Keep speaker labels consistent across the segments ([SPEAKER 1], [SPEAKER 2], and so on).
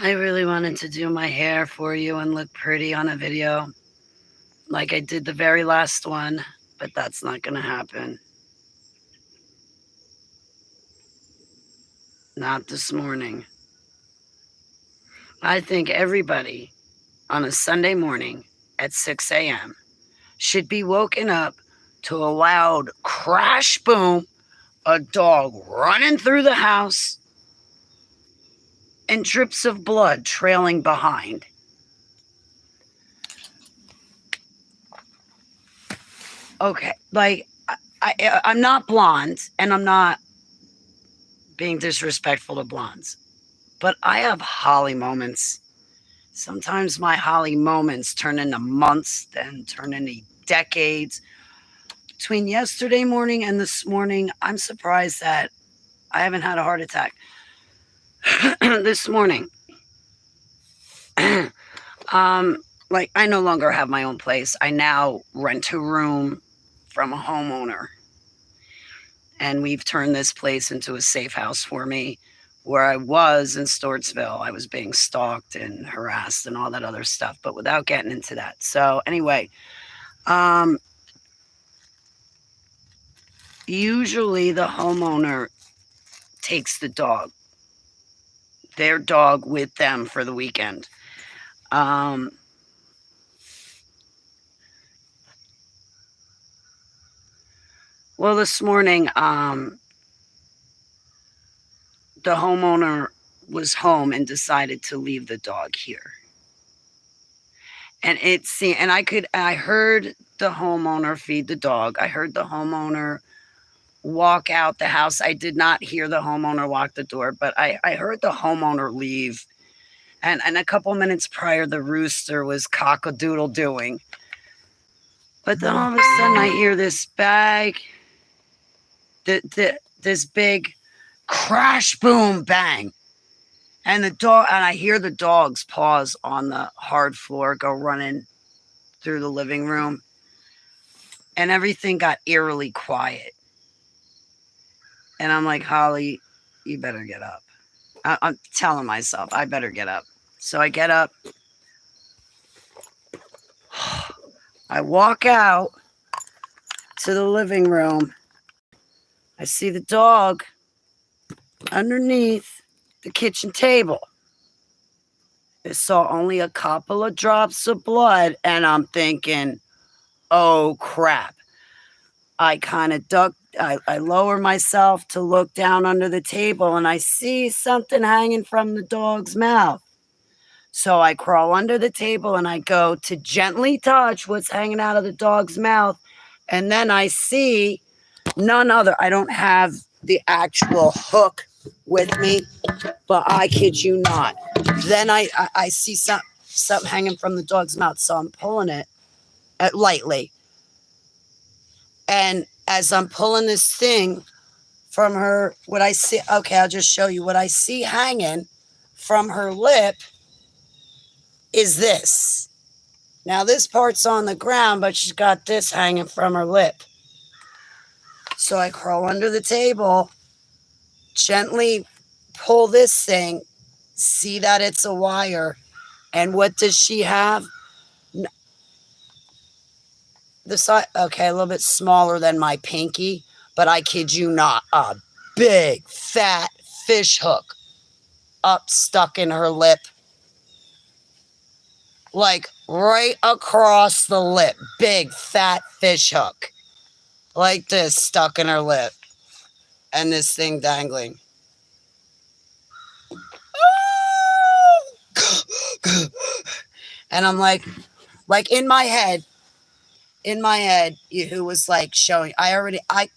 [SPEAKER 1] I really wanted to do my hair for you and look pretty on a video like I did the very last one, but that's not going to happen. Not this morning. I think everybody on a Sunday morning at 6 a.m. should be woken up to a loud crash boom, a dog running through the house, and drips of blood trailing behind. Okay, like I'm not blonde, and I'm not being disrespectful to blondes, but I have Holly moments. Sometimes my Holly moments turn into months, then turn into decades. Between yesterday morning and this morning, I'm surprised that I haven't had a heart attack. This morning, like I no longer have my own place. I now rent a room from a homeowner, and we've turned this place into a safe house for me. Where I was in Stortsville, I was being stalked and harassed and all that other stuff, but without getting into that. So anyway, usually the homeowner takes their dog with them for the weekend. Well, this morning, the homeowner was home and decided to leave the dog here. And I heard the homeowner feed the dog. I heard the homeowner walk out the house. I did not hear the homeowner lock the door, but I heard the homeowner leave. And a couple minutes prior, the rooster was cock-a-doodle doing. But then all of a sudden, I hear this this big crash, boom, bang. And I hear the dog's paws on the hard floor go running through the living room. And everything got eerily quiet. And I'm like, Holly, you better get up. I'm telling myself, I better get up. So I get up. I walk out to the living room. I see the dog underneath the kitchen table. I saw only a couple of drops of blood, and I'm thinking, oh crap. I kind of I lower myself to look down under the table, and I see something hanging from the dog's mouth. So I crawl under the table and I go to gently touch what's hanging out of the dog's mouth. And then I see none other. I don't have the actual hook with me, but I kid you not. Then I see something hanging from the dog's mouth. So I'm pulling it lightly. And as I'm pulling this thing from her, what I see, okay, I'll just show you what I see hanging from her lip is this. Now this part's on the ground, but she's got this hanging from her lip. So I crawl under the table, gently pull this thing, see that it's a wire. And what does she have? The size, okay, a little bit smaller than my pinky, but I kid you not, a big fat fish hook stuck in her lip. Like right across the lip, big fat fish hook. Like this, stuck in her lip. And this thing dangling. And I'm like in my head, who was like showing, I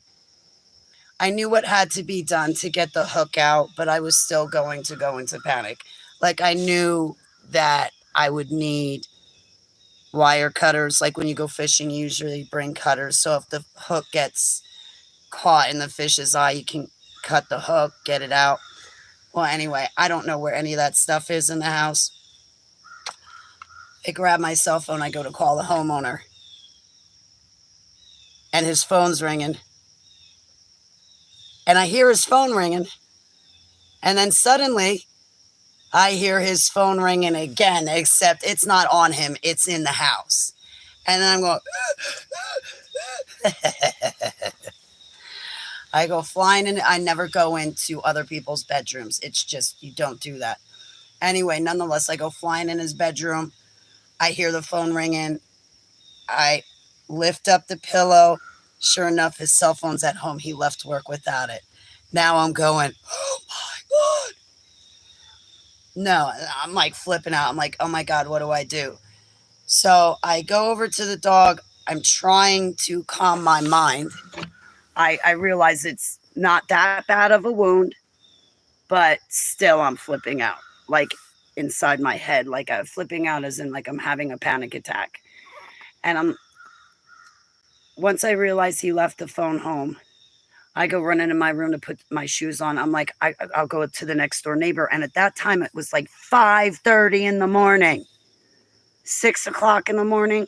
[SPEAKER 1] knew what had to be done to get the hook out, but I was still going to go into panic. Like I knew that I would need wire cutters. Like when you go fishing, you usually bring cutters. So if the hook gets caught in the fish's eye, you can cut the hook, get it out. Well, anyway, I don't know where any of that stuff is in the house. I grab my cell phone. I go to call the homeowner. And his phone's ringing. And I hear his phone ringing. And then suddenly, I hear his phone ringing again, except it's not on him. It's in the house. And then I'm going, I go flying in. I never go into other people's bedrooms. It's just, you don't do that. Anyway, nonetheless, I go flying in his bedroom. I hear the phone ringing. I lift up the pillow. Sure enough, his cell phone's at home. He left work without it. Now I'm going, oh my God. No, I'm like flipping out. I'm like, oh my God, what do I do? So I go over to the dog. I'm trying to calm my mind. I realize it's not that bad of a wound, but still I'm flipping out, like inside my head, like I'm flipping out as in like I'm having a panic attack. And once I realize he left the phone home, I go run into my room to put my shoes on. I'm like, I'll go to the next door neighbor. And at that time, it was like 5:30 in the morning, 6 o'clock in the morning.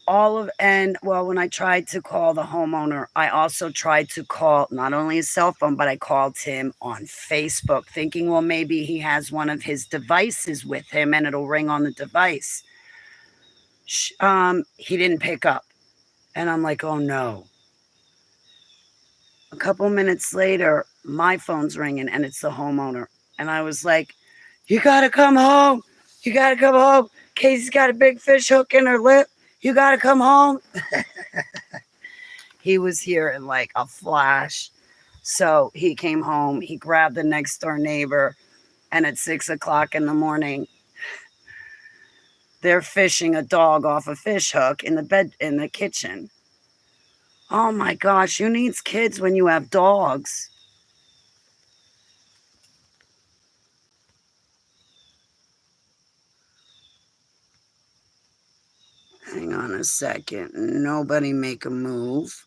[SPEAKER 1] When I tried to call the homeowner, I also tried to call not only his cell phone, but I called him on Facebook, thinking, well, maybe he has one of his devices with him and it'll ring on the device. He didn't pick up. And I'm like, oh no. A couple minutes later, my phone's ringing and it's the homeowner. And I was like, you got to come home. You got to come home. Casey's got a big fish hook in her lip. You got to come home. He was here in like a flash. So he came home. He grabbed the next door neighbor. And at 6 o'clock in the morning, they're fishing a dog off a fish hook in the kitchen. Oh my gosh, who needs kids when you have dogs? Hang on a second. Nobody make a move.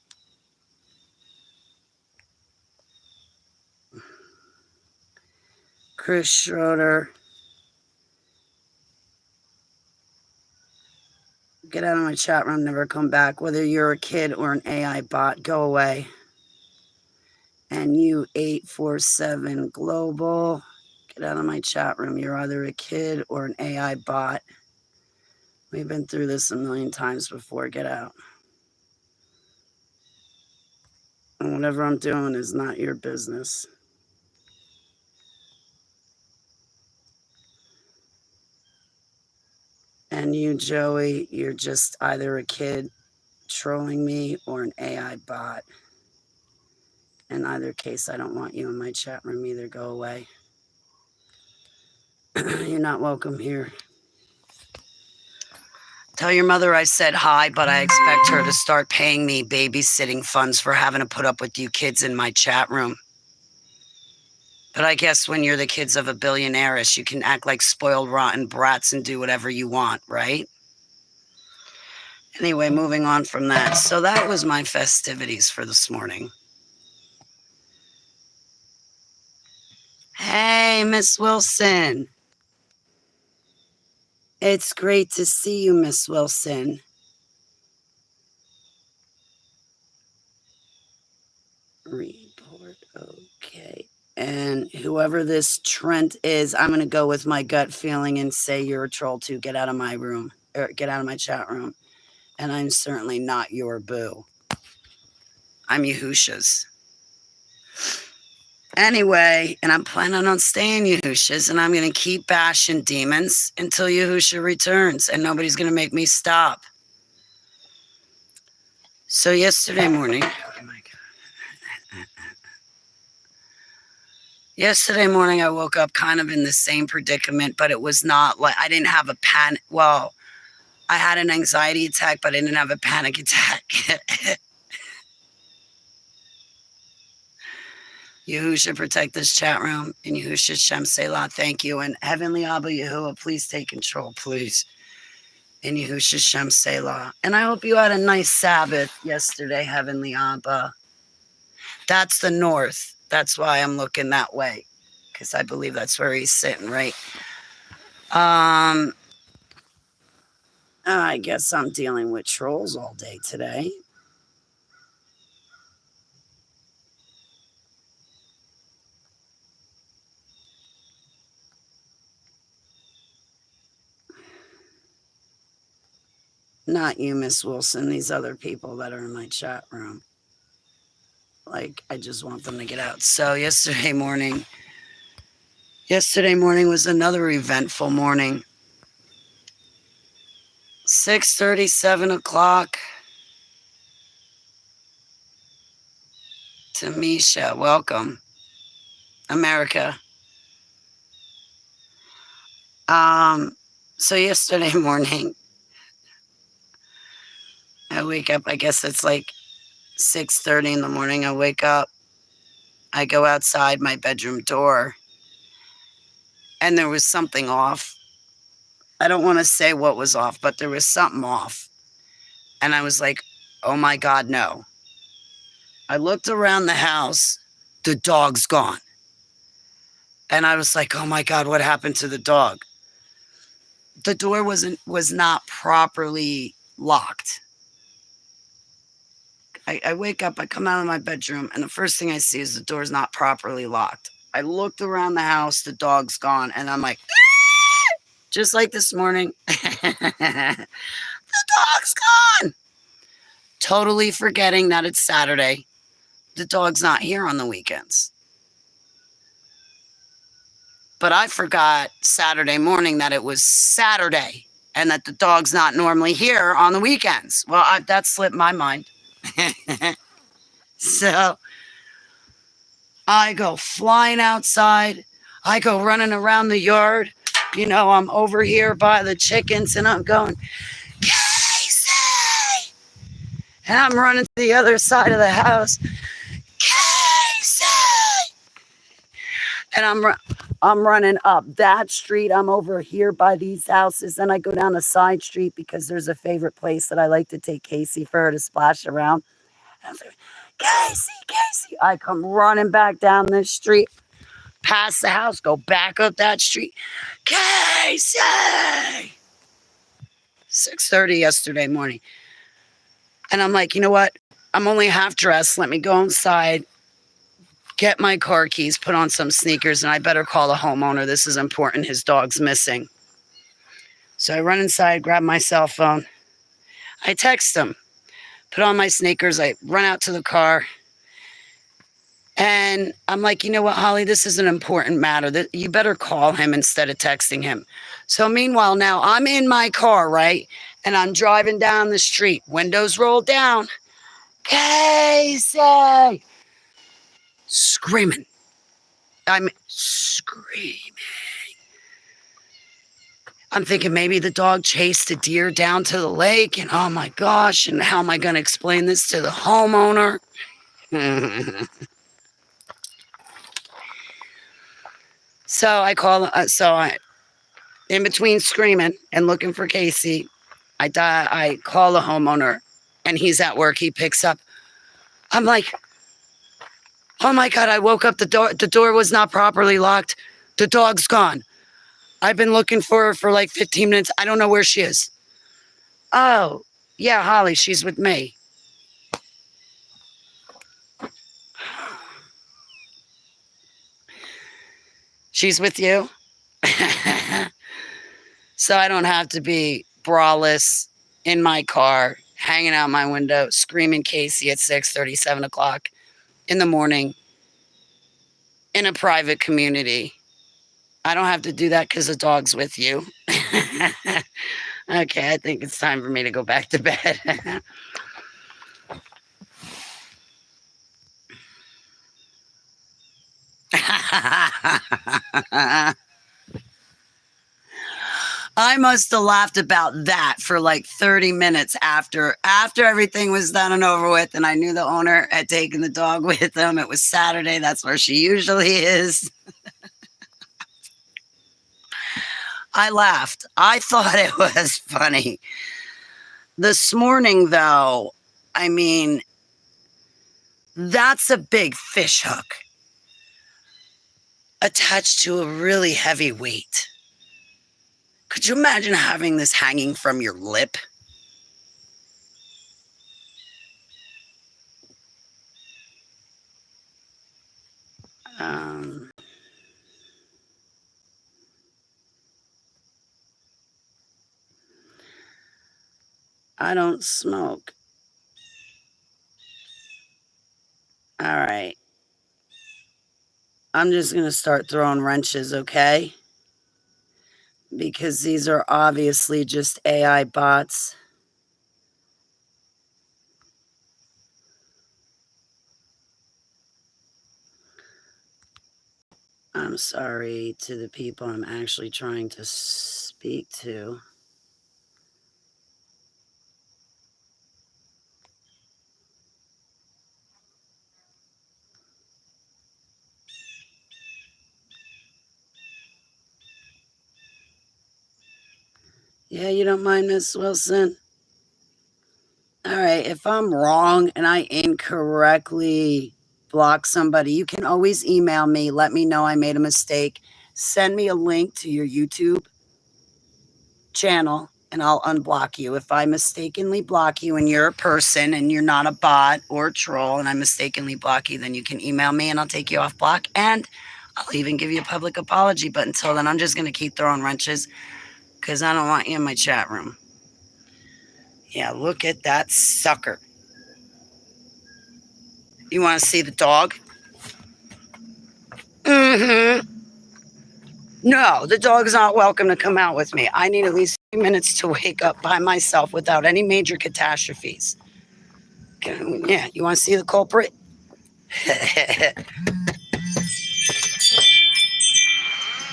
[SPEAKER 1] Chris Schroeder. Get out of my chat room, never come back. Whether you're a kid or an AI bot, go away. And you 847 Global. Get out of my chat room. You're either a kid or an AI bot. We've been through this a million times before. Get out. And whatever I'm doing is not your business. And you, Joey, you're just either a kid trolling me or an AI bot. In either case, I don't want you in my chat room either. Go away. You're not welcome here. Tell your mother I said hi, but I expect her to start paying me babysitting funds for having to put up with you kids in my chat room. But I guess when you're the kids of a billionaires, you can act like spoiled, rotten brats and do whatever you want, right? Anyway, moving on from that. So that was my festivities for this morning. Hey, Miss Wilson. It's great to see you, Miss Wilson. Report, okay. And whoever this Trent is, I'm going to go with my gut feeling and say you're a troll too. Get out of my room, or get out of my chat room. And I'm certainly not your boo. I'm Yahusha's. Anyway, and I'm planning on staying Yahusha's, and I'm going to keep bashing demons until Yahusha returns, and nobody's going to make me stop. So yesterday morning, oh my God. Yesterday morning, I woke up kind of in the same predicament, but it was not like I didn't have a panic. Well, I had an anxiety attack, but I didn't have a panic attack. Yahusha, protect this chat room. And Yahusha Shem Selah, thank you. And Heavenly Abba Yahuwah, please take control, please. In Yahusha Shem Selah. And I hope you had a nice Sabbath yesterday, Heavenly Abba. That's the north. That's why I'm looking that way. Because I believe that's where he's sitting, right? I guess I'm dealing with trolls all day today. Not you, Miss Wilson. These other people that are in my chat room. Like, I just want them to get out. So yesterday morning was another eventful morning. 6:30, 7 o'clock. Tamisha, welcome. America. So yesterday morning, I wake up, I guess it's like 6:30 in the morning. I wake up, I go outside my bedroom door, and there was something off. I don't want to say what was off, but there was something off. And I was like, oh my God, no. I looked around the house, the dog's gone. And I was like, oh my God, what happened to the dog? The door was not properly locked. I wake up, I come out of my bedroom, and the first thing I see is the door's not properly locked. I looked around the house, the dog's gone, and I'm like, ah! Just like this morning, the dog's gone. Totally forgetting that it's Saturday. The dog's not here on the weekends. But I forgot Saturday morning that it was Saturday and that the dog's not normally here on the weekends. Well, that slipped my mind. So I go flying outside. I go running around the yard. You know, I'm over here by the chickens and I'm going, Casey! And I'm running to the other side of the house. Casey! And I'm running up that street. I'm over here by these houses. Then I go down a side street because there's a favorite place that I like to take Casey for her to splash around. And I'm like, Casey. I come running back down this street, past the house, go back up that street. Casey! 6:30 yesterday morning. And I'm like, you know what? I'm only half dressed. Let me go inside, get my car keys, put on some sneakers, and I better call the homeowner. This is important. His dog's missing. So I run inside, grab my cell phone. I text him, put on my sneakers. I run out to the car. And I'm like, you know what, Holly, this is an important matter. You better call him instead of texting him. So meanwhile, now I'm in my car, right? And I'm driving down the street. Windows rolled down. Casey! Screaming. I'm screaming. I'm thinking maybe the dog chased a deer down to the lake, and oh my gosh, and how am I going to explain this to the homeowner? In between screaming and looking for Casey, I call the homeowner, and he's at work. He picks up. I'm like, oh my God, I woke up. The door was not properly locked. The dog's gone. I've been looking for her for like 15 minutes. I don't know where she is. Oh, yeah, Holly, she's with me. She's with you? So I don't have to be braless in my car, hanging out my window, screaming Casey at 6:30, 7 o'clock in the morning in a private community. I don't have to do that because the dog's with you. Okay, I think it's time for me to go back to bed. I must have laughed about that for like 30 minutes after everything was done and over with, and I knew the owner had taken the dog with them. It was Saturday. That's where she usually is. I laughed. I thought it was funny. This morning, though, I mean, that's a big fish hook attached to a really heavy weight. Could you imagine having this hanging from your lip? I don't smoke. All right. I'm just going to start throwing wrenches, okay? Because these are obviously just AI bots. I'm sorry to the people I'm actually trying to speak to. Yeah, you don't mind, Miss Wilson? All right, if I'm wrong and I incorrectly block somebody, you can always email me. Let me know I made a mistake. Send me a link to your YouTube channel and I'll unblock you. If I mistakenly block you and you're a person and you're not a bot or a troll and I mistakenly block you, then you can email me and I'll take you off block and I'll even give you a public apology. But until then, I'm just going to keep throwing wrenches because I don't want you in my chat room. Yeah, look at that sucker. You want to see the dog? Mm-hmm. No, the dog's not welcome to come out with me. I need at least 3 minutes to wake up by myself without any major catastrophes. Yeah, you want to see the culprit?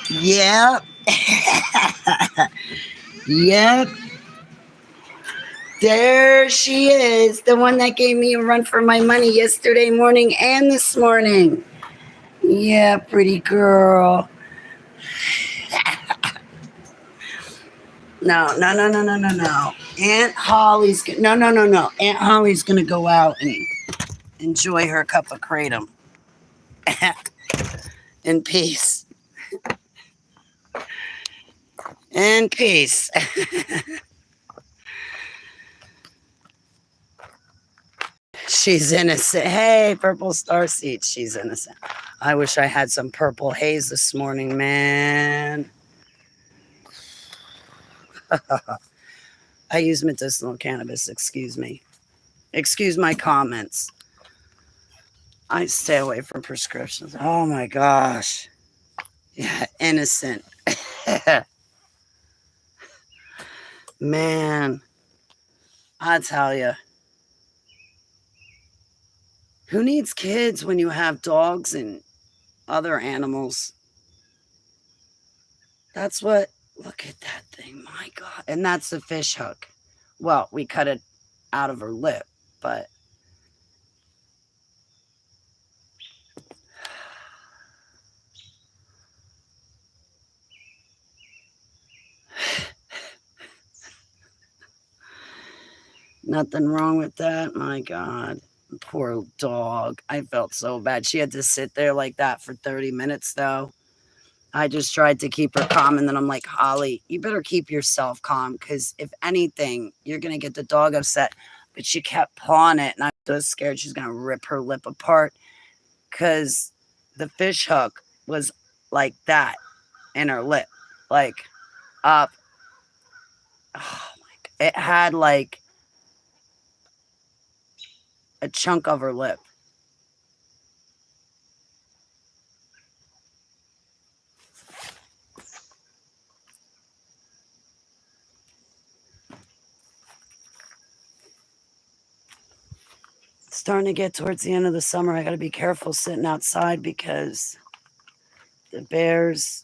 [SPEAKER 1] Yep. Yep. There she is. The one that gave me a run for my money yesterday morning and this morning. Yeah, pretty girl. No. Aunt Holly's no. Aunt Holly's gonna go out and enjoy her cup of kratom in peace. In peace. She's innocent. Hey, purple star seed. She's innocent. I wish I had some purple haze this morning, man. I use medicinal cannabis. Excuse me. Excuse my comments. I stay away from prescriptions. Oh my gosh. Yeah, innocent. Man, I tell you. Who needs kids when you have dogs and other animals? That's what, look at that thing. My God. And that's the fish hook. Well, we cut it out of her lip, but nothing wrong with that. My God. Poor dog. I felt so bad. She had to sit there like that for 30 minutes, though. I just tried to keep her calm. And then I'm like, Holly, you better keep yourself calm because if anything, you're going to get the dog upset. But she kept pawing it. And I was scared she's going to rip her lip apart because the fish hook was like that in her lip, like up. Oh my God. It had like a chunk of her lip. It's starting to get towards the end of the summer. I got to be careful sitting outside because the bears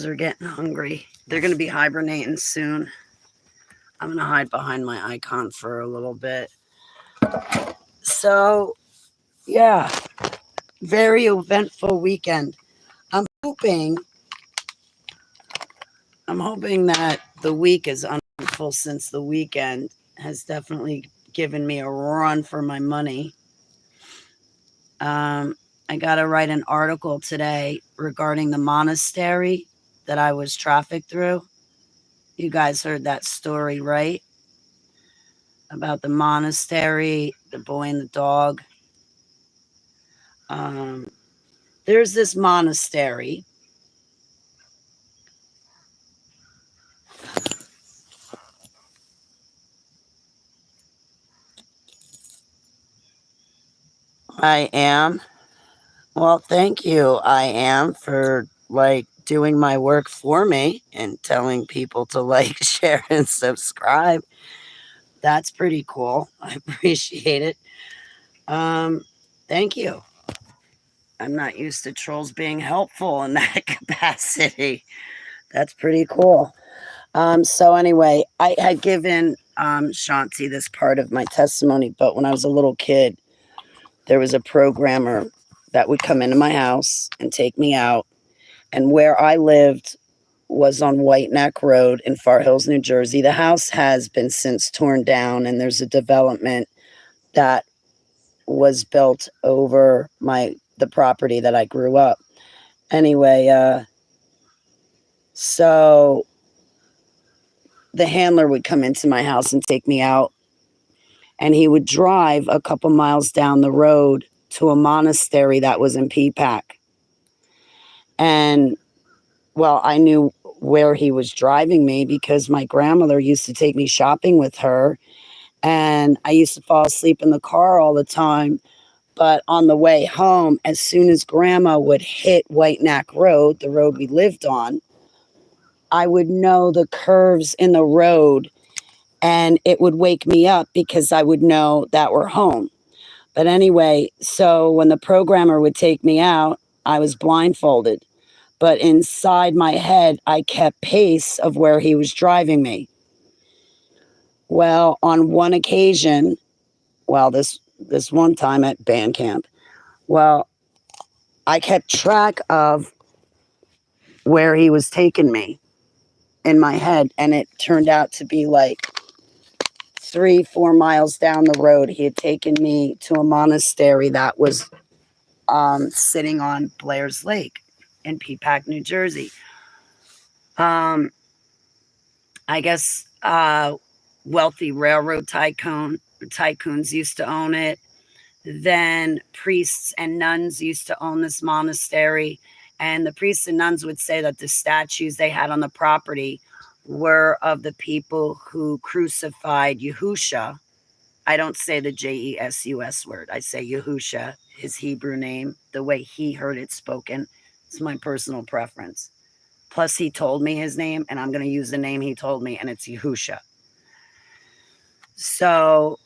[SPEAKER 1] are getting hungry. They're going to be hibernating soon. I'm going to hide behind my icon for a little bit. So, yeah, very eventful weekend. I'm hoping that the week is uneventful since the weekend has definitely given me a run for my money. I got to write an article today regarding the monastery that I was trafficked through. You guys heard that story, right? About the monastery, the boy and the dog. There's this monastery I am. Well, thank you. I am for like doing my work for me and telling people to like, share, and subscribe. That's pretty cool. I appreciate it. Um, Thank you. I'm not used to trolls being helpful in that capacity. That's pretty cool. So anyway, I had given Shanti this part of my testimony, but when I was a little kid, there was a programmer that would come into my house and take me out. And where I lived was on White Neck Road in Far Hills, New Jersey. The house has been since torn down, and there's a development that was built over the property that I grew up. Anyway, so the handler would come into my house and take me out, and he would drive a couple miles down the road to a monastery that was in PPAC. And well, I knew where he was driving me because my grandmother used to take me shopping with her, and I used to fall asleep in the car all the time. But on the way home, as soon as grandma would hit White Neck Road, the road we lived on, I would know the curves in the road, and it would wake me up because I would know that we're home. But anyway, so when the programmer would take me out, I was blindfolded. But inside my head, I kept pace of where he was driving me. Well, on one occasion, this one time at band camp, well, I kept track of where he was taking me in my head, and it turned out to be like 3-4 miles down the road. He had taken me to a monastery that was sitting on Blair's Lake in Peapack, New Jersey. I guess wealthy railroad tycoons used to own it. Then priests and nuns used to own this monastery. And the priests and nuns would say that the statues they had on the property were of the people who crucified Yahusha. I don't say the Jesus word. I say Yahusha, his Hebrew name, the way he heard it spoken. It's my personal preference. Plus, he told me his name, and I'm going to use the name he told me, and it's Yahusha. So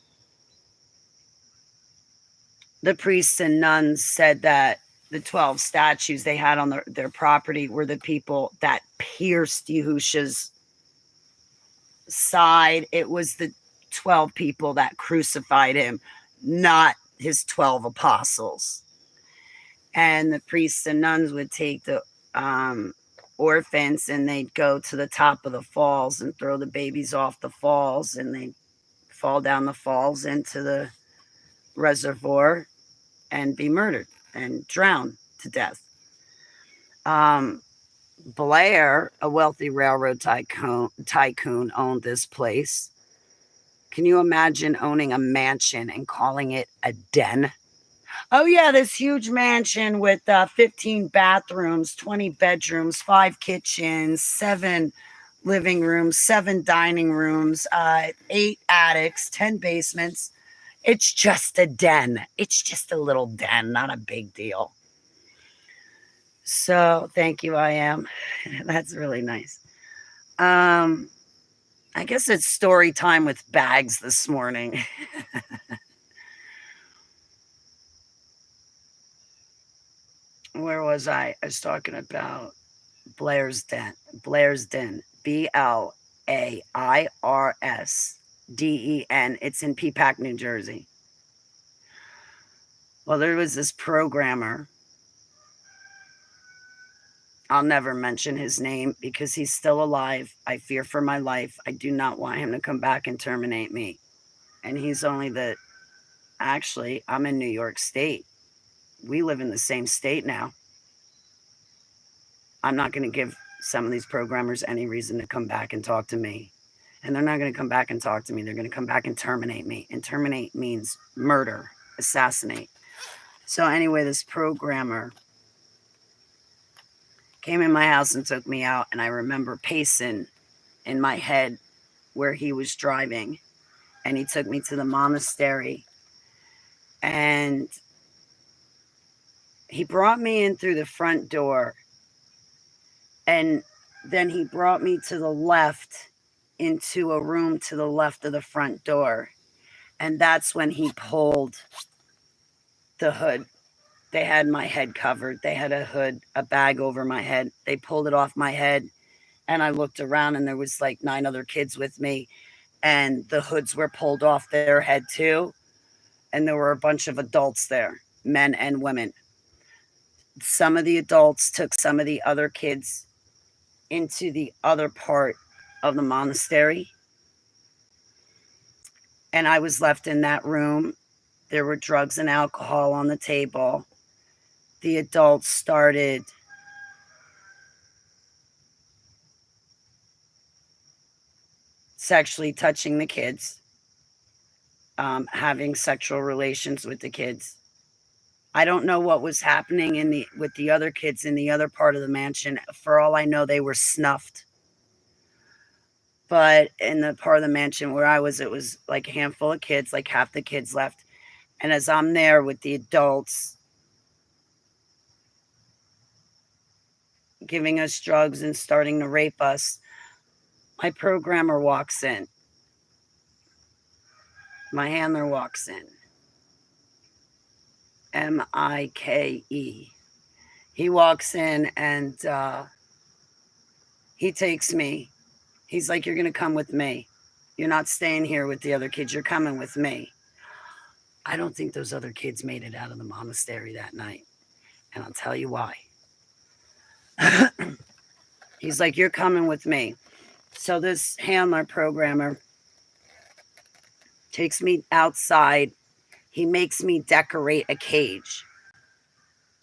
[SPEAKER 1] the priests and nuns said that the 12 statues they had on their property were the people that pierced Yahusha's side. It was the 12 people that crucified him, not his 12 apostles. And the priests and nuns would take the orphans, and they'd go to the top of the falls and throw the babies off the falls, and they'd fall down the falls into the reservoir and be murdered and drowned to death. Blair, a wealthy railroad tycoon, owned this place. Can you imagine owning a mansion and calling it a den? Oh, yeah, this huge mansion with 15 bathrooms, 20 bedrooms, 5 kitchens, 7 living rooms, 7 dining rooms, 8 attics, 10 basements. It's just a den. It's just a little den, not a big deal. So thank you, I am. That's really nice. I guess it's story time with bags this morning. Where was I? I was talking about Blair's Den. Blair's Den. BLAIRSDEN. It's in Peapack, New Jersey. Well, there was this programmer. I'll never mention his name because he's still alive. I fear for my life. I do not want him to come back and terminate me. And he's only actually, I'm in New York State. We live in the same state now. I'm not going to give some of these programmers any reason to come back and talk to me. And they're not going to come back and talk to me. They're going to come back and terminate me. And terminate means murder, assassinate. So anyway, this programmer came in my house and took me out. And I remember pacing in my head where he was driving. And he took me to the monastery. And He brought me in through the front door, and then he brought me to the left into a room to the left of the front door. And that's when he pulled the hood. They had my head covered. They had a hood, a bag over my head. They pulled it off my head, and I looked around, and there was like 9 other kids with me, and the hoods were pulled off their head too. And there were a bunch of adults there, men and women. Some of the adults took some of the other kids into the other part of the monastery, and I was left in that room. There were drugs and alcohol on the table. The adults started sexually touching the kids, having sexual relations with the kids. I don't know what was happening with the other kids in the other part of the mansion. For all I know, they were snuffed. But in the part of the mansion where I was, it was like a handful of kids, like half the kids left. And as I'm there with the adults giving us drugs and starting to rape us, my programmer walks in. My handler walks in. Mike. He walks in, and he takes me. He's like, "You're going to come with me. You're not staying here with the other kids. You're coming with me." I don't think those other kids made it out of the monastery that night. And I'll tell you why. He's like, "You're coming with me." So this handler programmer takes me outside. He makes me decorate a cage.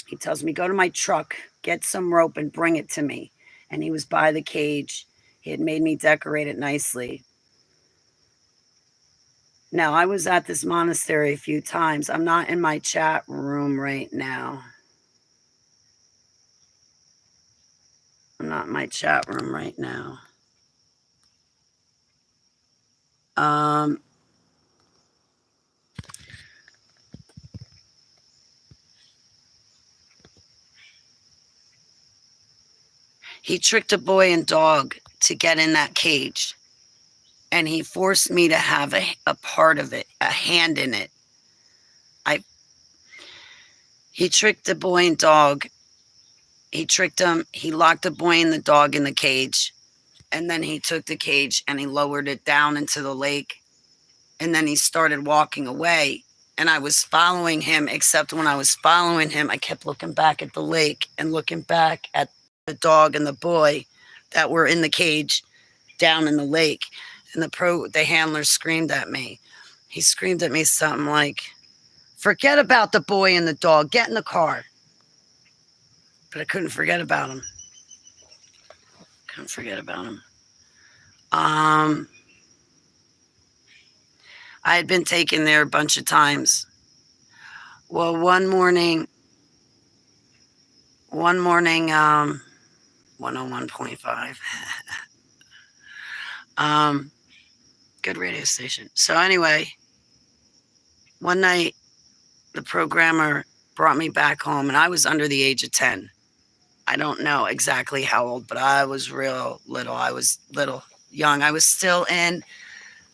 [SPEAKER 1] He tells me, "Go to my truck, get some rope and bring it to me." And he was by the cage. He had made me decorate it nicely. Now, I was at this monastery a few times. I'm not in my chat room right now. I'm not in my chat room right now. He tricked a boy and dog to get in that cage, and he forced me to have a part of it, a hand in it. He tricked the boy and dog. He tricked him. He locked the boy and the dog in the cage, and then he took the cage and he lowered it down into the lake, and then he started walking away. And I was following him, except when I was following him, I kept looking back at the lake and looking back at the dog and the boy that were in the cage down in the lake. And the handler screamed at me. He screamed at me something like, "Forget about the boy and the dog. Get in the car." But I couldn't forget about him. I had been taken there a bunch of times. Well, one morning, 101.5. Good radio station. So anyway, one night, the programmer brought me back home, and I was under the age of 10. I don't know exactly how old, but I was real little. I was young. I was still in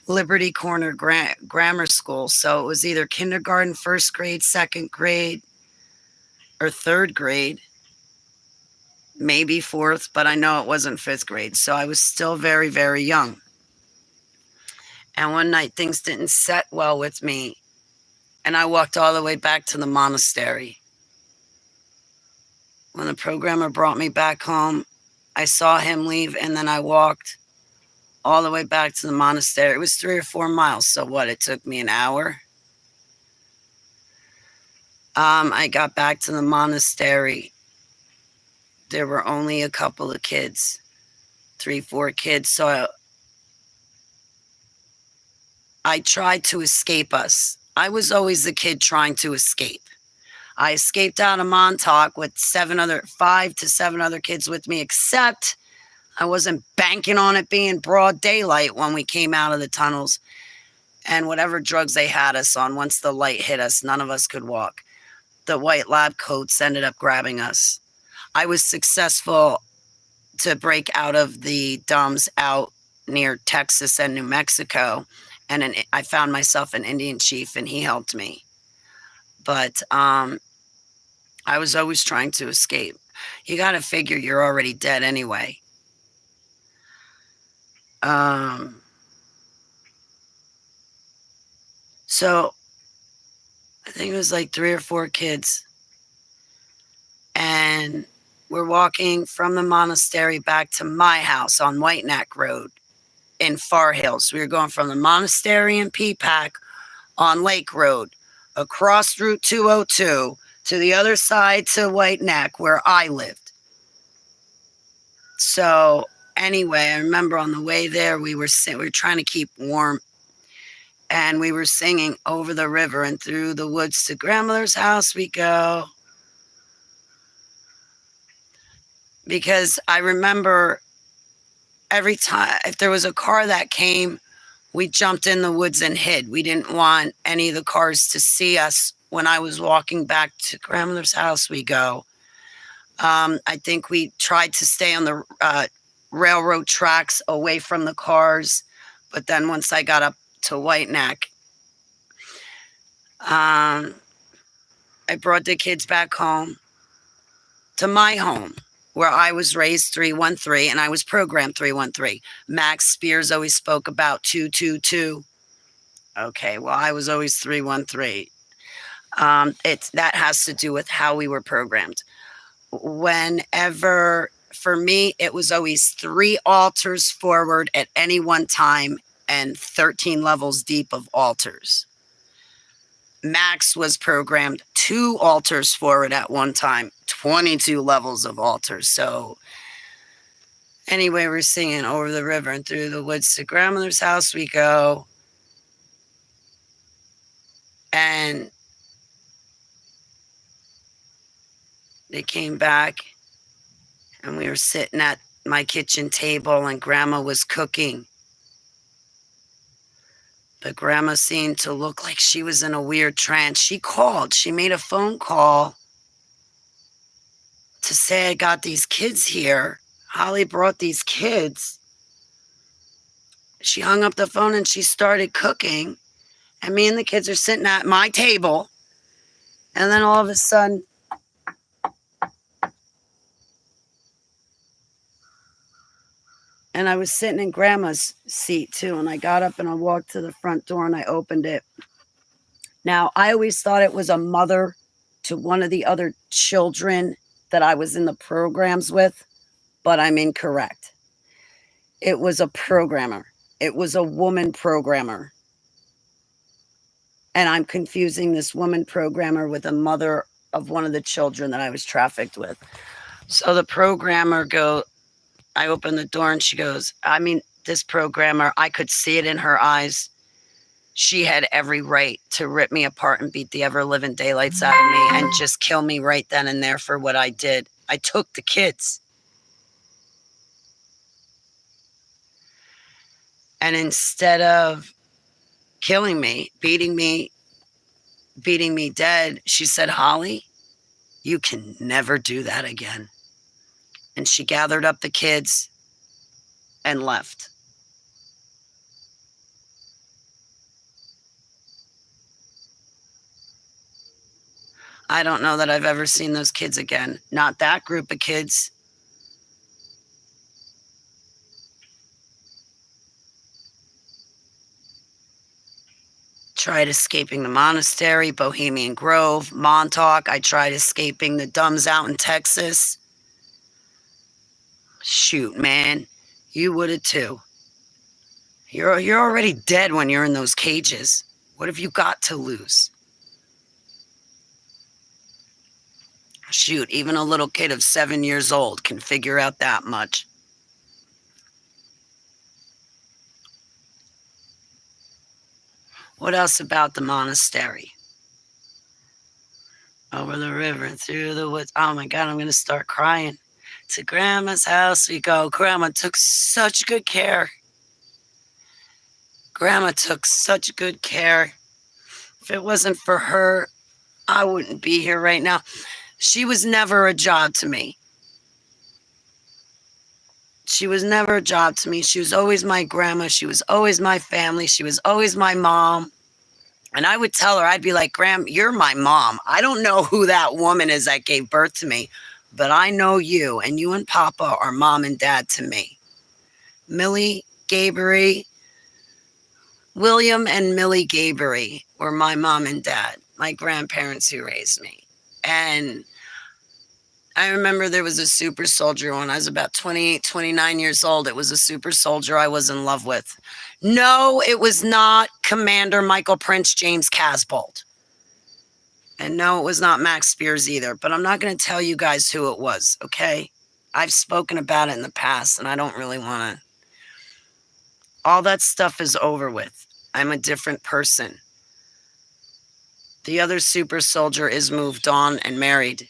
[SPEAKER 1] Liberty Corner Grammar School. So it was either kindergarten, first grade, second grade, or third grade, maybe fourth, but I know it wasn't fifth grade. So I was still very, very young. And one night things didn't set well with me, and I walked all the way back to the monastery. When the programmer brought me back home, I saw him leave, and then I walked all the way back to the monastery. It was 3 or 4 miles. So what? It took me an hour. I got back to the monastery. There were only a couple of kids, 3, 4 kids. So I tried to escape us. I was always the kid trying to escape. I escaped out of Montauk with 5 to 7 other kids with me, except I wasn't banking on it being broad daylight when we came out of the tunnels. And whatever drugs they had us on, once the light hit us, none of us could walk. the white lab coats ended up grabbing us. I was successful to break out of the dumps out near Texas and New Mexico, and I found myself an Indian chief, and he helped me. But I was always trying to escape. You got to figure you're already dead anyway. So I think it was like 3 or 4 kids, and we're walking from the monastery back to my house on White Neck Road in Far Hills. We were going from the monastery in Peapack on Lake Road, across Route 202 to the other side to White Neck where I lived. So anyway, I remember on the way there, we were trying to keep warm, and we were singing Over the River and Through the Woods to Grandmother's House we go. Because I remember every time, if there was a car that came, we jumped in the woods and hid. We didn't want any of the cars to see us. When I was walking back to Grandmother's house we go. I think we tried to stay on the railroad tracks away from the cars. But then once I got up to White Neck, I brought the kids back home to my home where I was raised 313 and I was programmed 313. Max Spears always spoke about 222. Okay, well, I was always 313. That has to do with how we were programmed. Whenever, for me, it was always 3 altars forward at any one time and 13 levels deep of altars. Max was programmed 2 altars forward at one time, 22 levels of altars. So anyway, we're singing Over the River and Through the Woods to Grandmother's house we go. And they came back, and we were sitting at my kitchen table, and Grandma was cooking. But Grandma seemed to look like she was in a weird trance. She made a phone call to say, I got these kids here. Holly brought these kids. She hung up the phone and she started cooking. And me and the kids are sitting at my table. And then all of a sudden, and I was sitting in Grandma's seat too. And I got up and I walked to the front door and I opened it. Now, I always thought it was a mother to one of the other children that I was in the programs with, but I'm incorrect. It was a programmer. It was a woman programmer. And I'm confusing this woman programmer with a mother of one of the children that I was trafficked with. So the programmer I opened the door and she goes, this programmer, I could see it in her eyes. She had every right to rip me apart and beat the ever-living daylights out of me and just kill me right then and there for what I did. I took the kids. And instead of killing me, beating me dead, she said, Holly, you can never do that again. And she gathered up the kids and left. I don't know that I've ever seen those kids again. Not that group of kids. Tried escaping the monastery, Bohemian Grove, Montauk. I tried escaping the dumps out in Texas. Shoot, man. You would have too. You're already dead when you're in those cages. What have you got to lose? Shoot, even a little kid of 7 years old can figure out that much. What else about the monastery? Over the river and through the woods. Oh my God, I'm going to start crying. To Grandma's house we go. Grandma took such good care. Grandma took such good care. If it wasn't for her I wouldn't be here right now. She was never a job to me. She was never a job to me. She was always my grandma. She was always my family. She was always my mom. And I would tell her, I'd be like, Graham, you're my mom. I don't know who that woman is that gave birth to me, but I know you, and you and Papa are mom and dad to me. Millie Gabery, William and Millie Gabery were my mom and dad, my grandparents who raised me. And I remember there was a super soldier when I was about 28, 29 years old. It was a super soldier I was in love with. No, it was not Commander Michael Prince James Casbolt. And no, it was not Max Spears either. But I'm not going to tell you guys who it was, okay? I've spoken about it in the past, and I don't really want to. All that stuff is over with. I'm a different person. The other super soldier is moved on and married.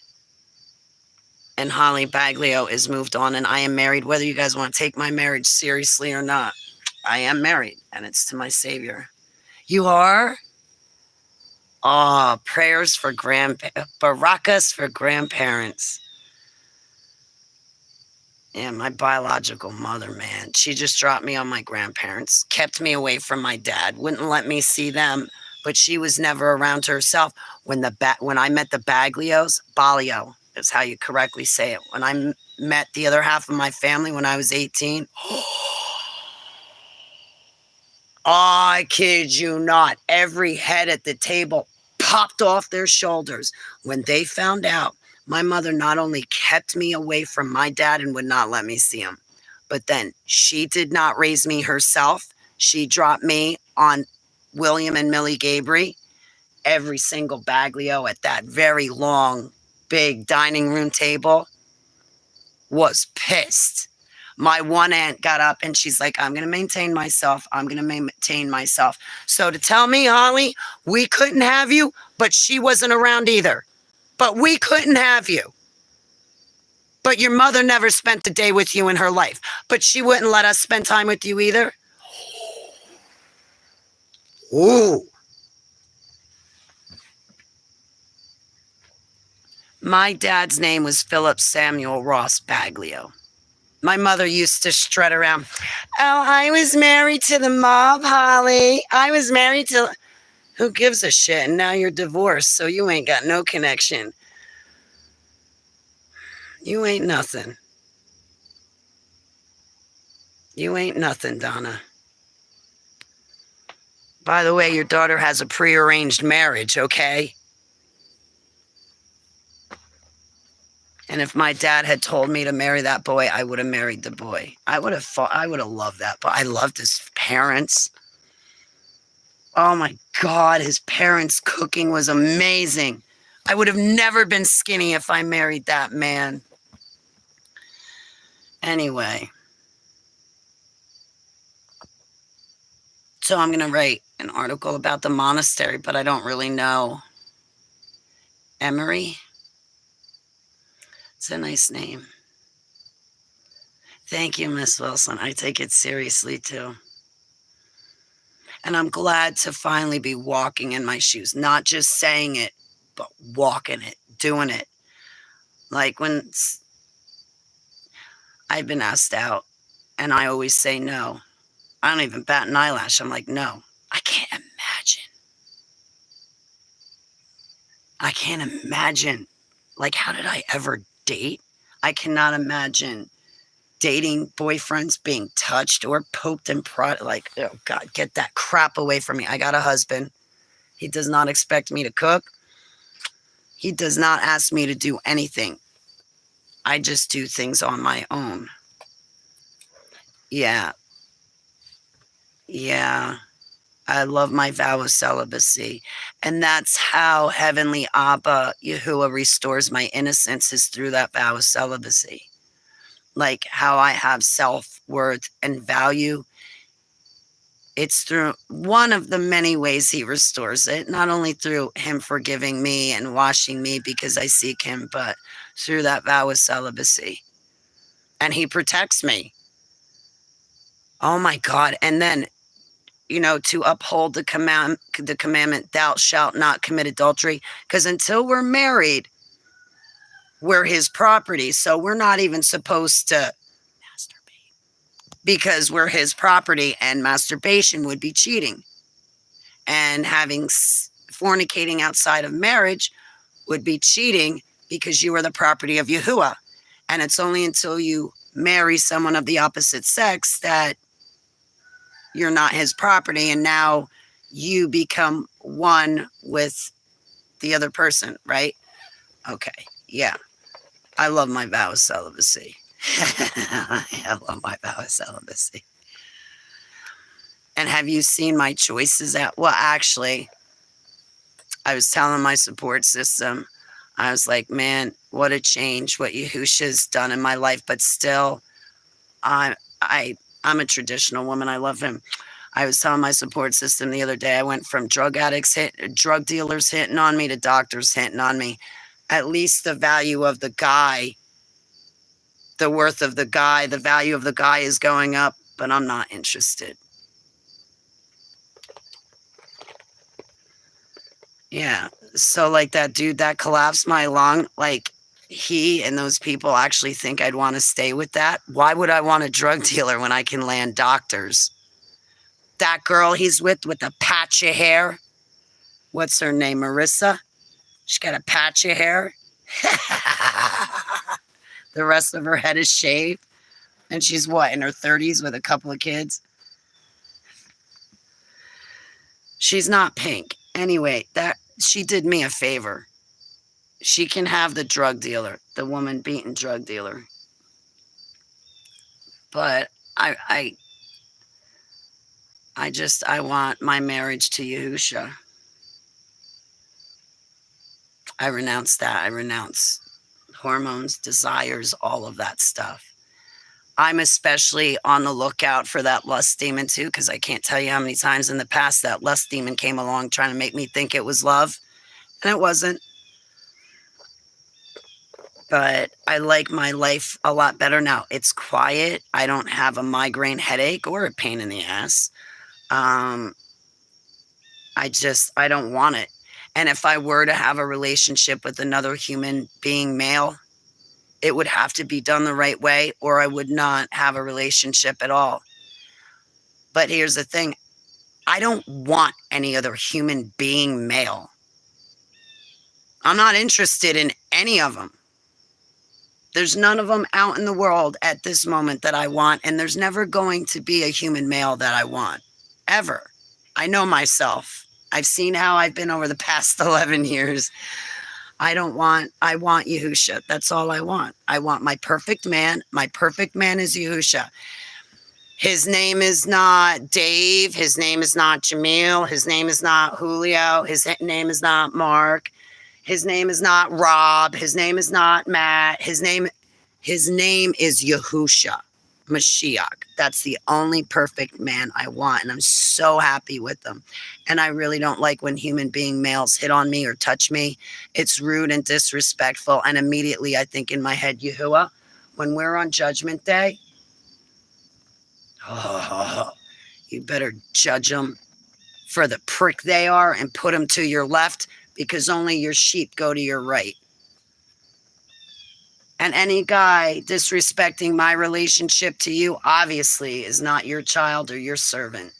[SPEAKER 1] And Holly Baglio is moved on, and I am married. Whether you guys want to take my marriage seriously or not, I am married, and it's to my Savior. You are? Oh, prayers for barakas for grandparents. Yeah, my biological mother, man. She just dropped me on my grandparents, kept me away from my dad, wouldn't let me see them, but she was never around herself. When I met the Baglios, Baglio is how you correctly say it. When I met the other half of my family when I was 18, I kid you not, every head at the table popped off their shoulders when they found out my mother not only kept me away from my dad and would not let me see him, but then she did not raise me herself. She dropped me on William and Millie Gabery. Every single Baglio at that very long, big dining room table was pissed. My one aunt got up and she's like, I'm going to maintain myself. I'm going to maintain myself. So to tell me, Holly, we couldn't have you, but she wasn't around either. But we couldn't have you. But your mother never spent a day with you in her life. But she wouldn't let us spend time with you either. Ooh. My dad's name was Philip Samuel Ross Baglio. My mother used to strut around. Oh, I was married to the mob, Holly. I was married to... Who gives a shit? And now you're divorced, so you ain't got no connection. You ain't nothing. You ain't nothing, Donna. By the way, your daughter has a prearranged marriage, okay? And if my dad had told me to marry that boy, I would have married the boy. I would have loved that boy. I loved his parents. Oh my God, his parents' cooking was amazing. I would have never been skinny if I married that man. Anyway. So I'm going to write an article about the monastery, but I don't really know. Emery? It's a nice name. Thank you, Miss Wilson. I take it seriously, too. And I'm glad to finally be walking in my shoes. Not just saying it, but walking it, doing it. Like when I've been asked out, and I always say no. I don't even bat an eyelash. I'm like, no. I can't imagine. I can't imagine. Like, how did I ever date? I cannot imagine dating boyfriends being touched or poked and prodded. Like, oh God, get that crap away from me. I got a husband. He does not expect me to cook. He does not ask me to do anything. I just do things on my own. Yeah. Yeah. I love my vow of celibacy. And that's how Heavenly Abba, Yahuwah, restores my innocence, is through that vow of celibacy. Like how I have self-worth and value. It's through one of the many ways he restores it, not only through him forgiving me and washing me because I seek him, but through that vow of celibacy. And he protects me. Oh my God. And then to uphold the commandment, thou shalt not commit adultery. Because until we're married, we're his property. So we're not even supposed to masturbate because we're his property, and masturbation would be cheating. And fornicating outside of marriage would be cheating because you are the property of Yahuwah. And it's only until you marry someone of the opposite sex that you're not his property, and now you become one with the other person, right? Okay, yeah. I love my vow of celibacy. I love my vow of celibacy. And have you seen my choices well, actually, I was telling my support system, I was like, man, what a change what Yahusha's done in my life. But still, I'm a traditional woman. I love him. I was telling my support system the other day, I went from drug dealers hitting on me to doctors hitting on me. At least the value of the guy, the worth of the guy, the value of the guy is going up, but I'm not interested. Yeah. So like that dude that collapsed my lung, like he and those people actually think I'd want to stay with that. Why would I want a drug dealer when I can land doctors? That girl he's with a patch of hair. What's her name? Marissa? She's got a patch of hair. The rest of her head is shaved. And she's what, in her 30s with a couple of kids? She's not pink. Anyway, she did me a favor. She can have the drug dealer, the woman beaten drug dealer. But I want my marriage to Yahusha. I renounce that. I renounce hormones, desires, all of that stuff. I'm especially on the lookout for that lust demon too, because I can't tell you how many times in the past that lust demon came along trying to make me think it was love, and it wasn't. But I like my life a lot better now. It's quiet. I don't have a migraine headache or a pain in the ass. I don't want it. And if I were to have a relationship with another human being male, it would have to be done the right way, or I would not have a relationship at all. But here's the thing. I don't want any other human being male. I'm not interested in any of them. There's none of them out in the world at this moment that I want, and there's never going to be a human male that I want, ever. I know myself. I've seen how I've been over the past 11 years. I want Yahusha. That's all I want. I want my perfect man. My perfect man is Yahusha. His name is not Dave. His name is not Jamil. His name is not Julio. His name is not Mark. His name is not Rob. His name is not Matt. His name is Yahusha Mashiach. That's the only perfect man I want, and I'm so happy with them. And I really don't like when human being males hit on me or touch me. It's rude and disrespectful, and immediately I think in my head, Yahuwah, when we're on Judgment Day, you better judge them for the prick they are and put them to your left, because only your sheep go to your right. And any guy disrespecting my relationship to you obviously is not your child or your servant.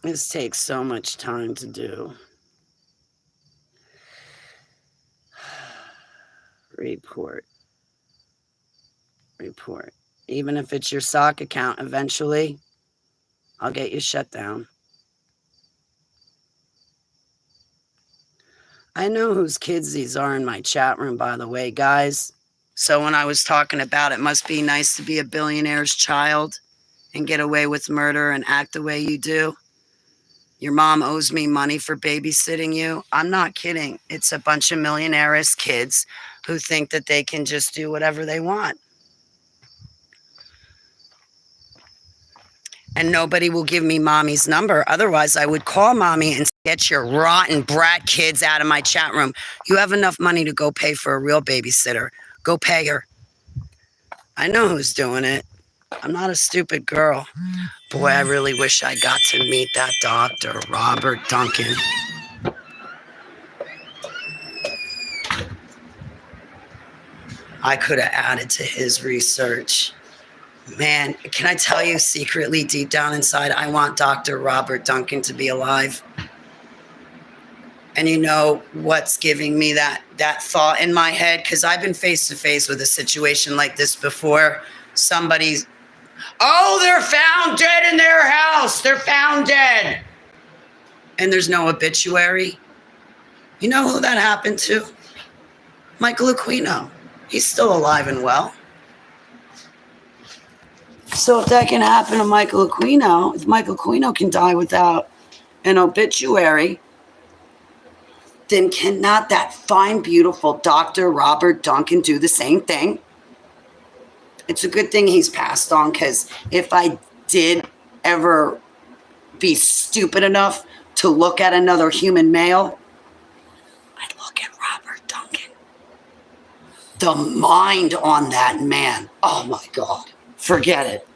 [SPEAKER 1] This takes so much time to do. Report. Even if it's your sock account, eventually, I'll get you shut down. I know whose kids these are in my chat room, by the way, guys. So when I was talking about it must be nice to be a billionaire's child and get away with murder and act the way you do. Your mom owes me money for babysitting you. I'm not kidding. It's a bunch of millionaires' kids who think that they can just do whatever they want. And nobody will give me mommy's number. Otherwise, I would call mommy and get your rotten brat kids out of my chat room. You have enough money to go pay for a real babysitter. Go pay her. I know who's doing it. I'm not a stupid girl. Boy, I really wish I got to meet that doctor, Robert Duncan. I could have added to his research. Man, can I tell you secretly, deep down inside, I want Dr. Robert Duncan to be alive. And you know what's giving me that thought in my head? Because I've been face to face with a situation like this before. Somebody's, oh, they're found dead in their house. They're found dead. And there's no obituary. You know who that happened to? Michael Aquino. He's still alive and well. So if that can happen to Michael Aquino, if Michael Aquino can die without an obituary, then cannot that fine, beautiful Dr. Robert Duncan do the same thing? It's a good thing he's passed on, because if I did ever be stupid enough to look at another human male, I'd look at Robert Duncan. The mind on that man, oh my God, forget it.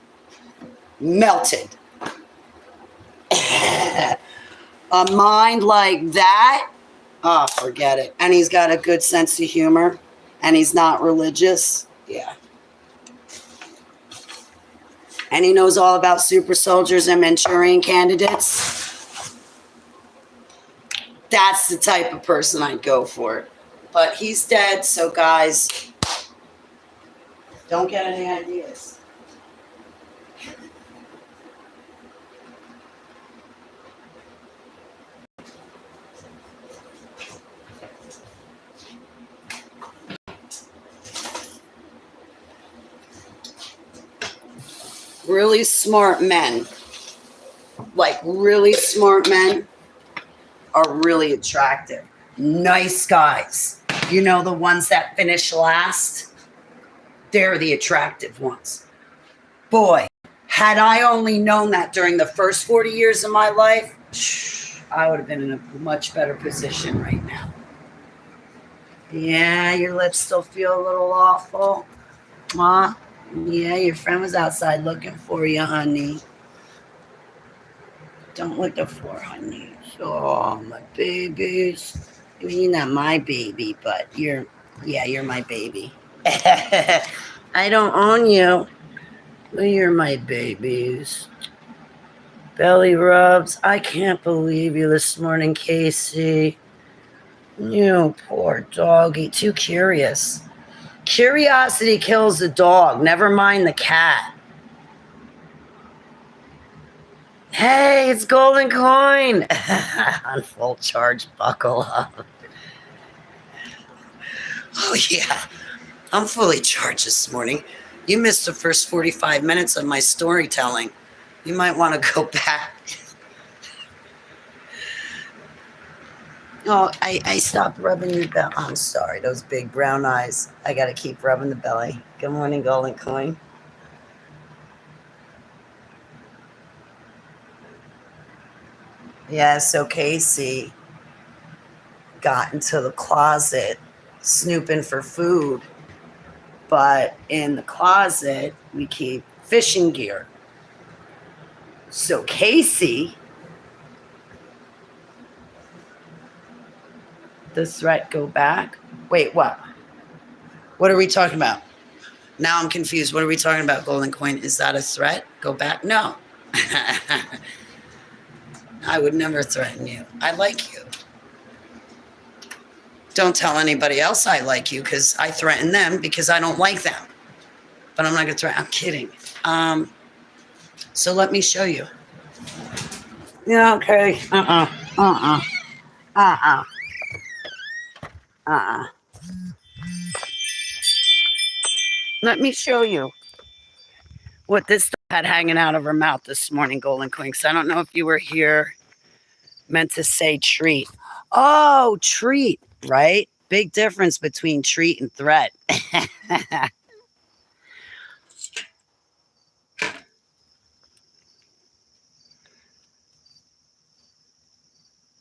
[SPEAKER 1] Melted. A mind like that, oh, forget it. And he's got a good sense of humor, and he's not religious. Yeah. And he knows all about super soldiers and Manchurian candidates. That's the type of person I'd go for. But he's dead, so guys, don't get any ideas. Really smart men, like really smart men, are really attractive. Nice guys. You know, the ones that finish last, they're the attractive ones. Boy, had I only known that during the first 40 years of my life, I would have been in a much better position right now. Yeah, your lips still feel a little awful. Huh? Yeah, your friend was outside looking for you, honey. Don't look the floor, honey. Oh, my babies. I mean, you're not my baby, but you're my baby. I don't own you, but you're my babies. Belly rubs. I can't believe you this morning, Casey. You poor doggy. Too curious. Curiosity kills the dog. Never mind the cat. Hey, it's Golden Coin. On full charge, buckle up. Oh, yeah. I'm fully charged this morning. You missed the first 45 minutes of my storytelling. You might want to go back. Oh, I stopped rubbing your belly. I'm sorry, those big brown eyes. I got to keep rubbing the belly. Good morning, Golden Coin. Yeah, so Casey got into the closet snooping for food. But in the closet, we keep fishing gear. So Casey, the threat go back? Wait, what? What are we talking about? Now I'm confused. What are we talking about, Golden Coin? Is that a threat? Go back? No. I would never threaten you. I like you. Don't tell anybody else I like you, because I threaten them because I don't like them. But I'm not going to threaten. I'm kidding. So let me show you. Yeah, okay. Let me show you what this had hanging out of her mouth this morning, Golden Quinks. I don't know if you were here. Meant to say treat. Oh, treat, right? Big difference between treat and threat.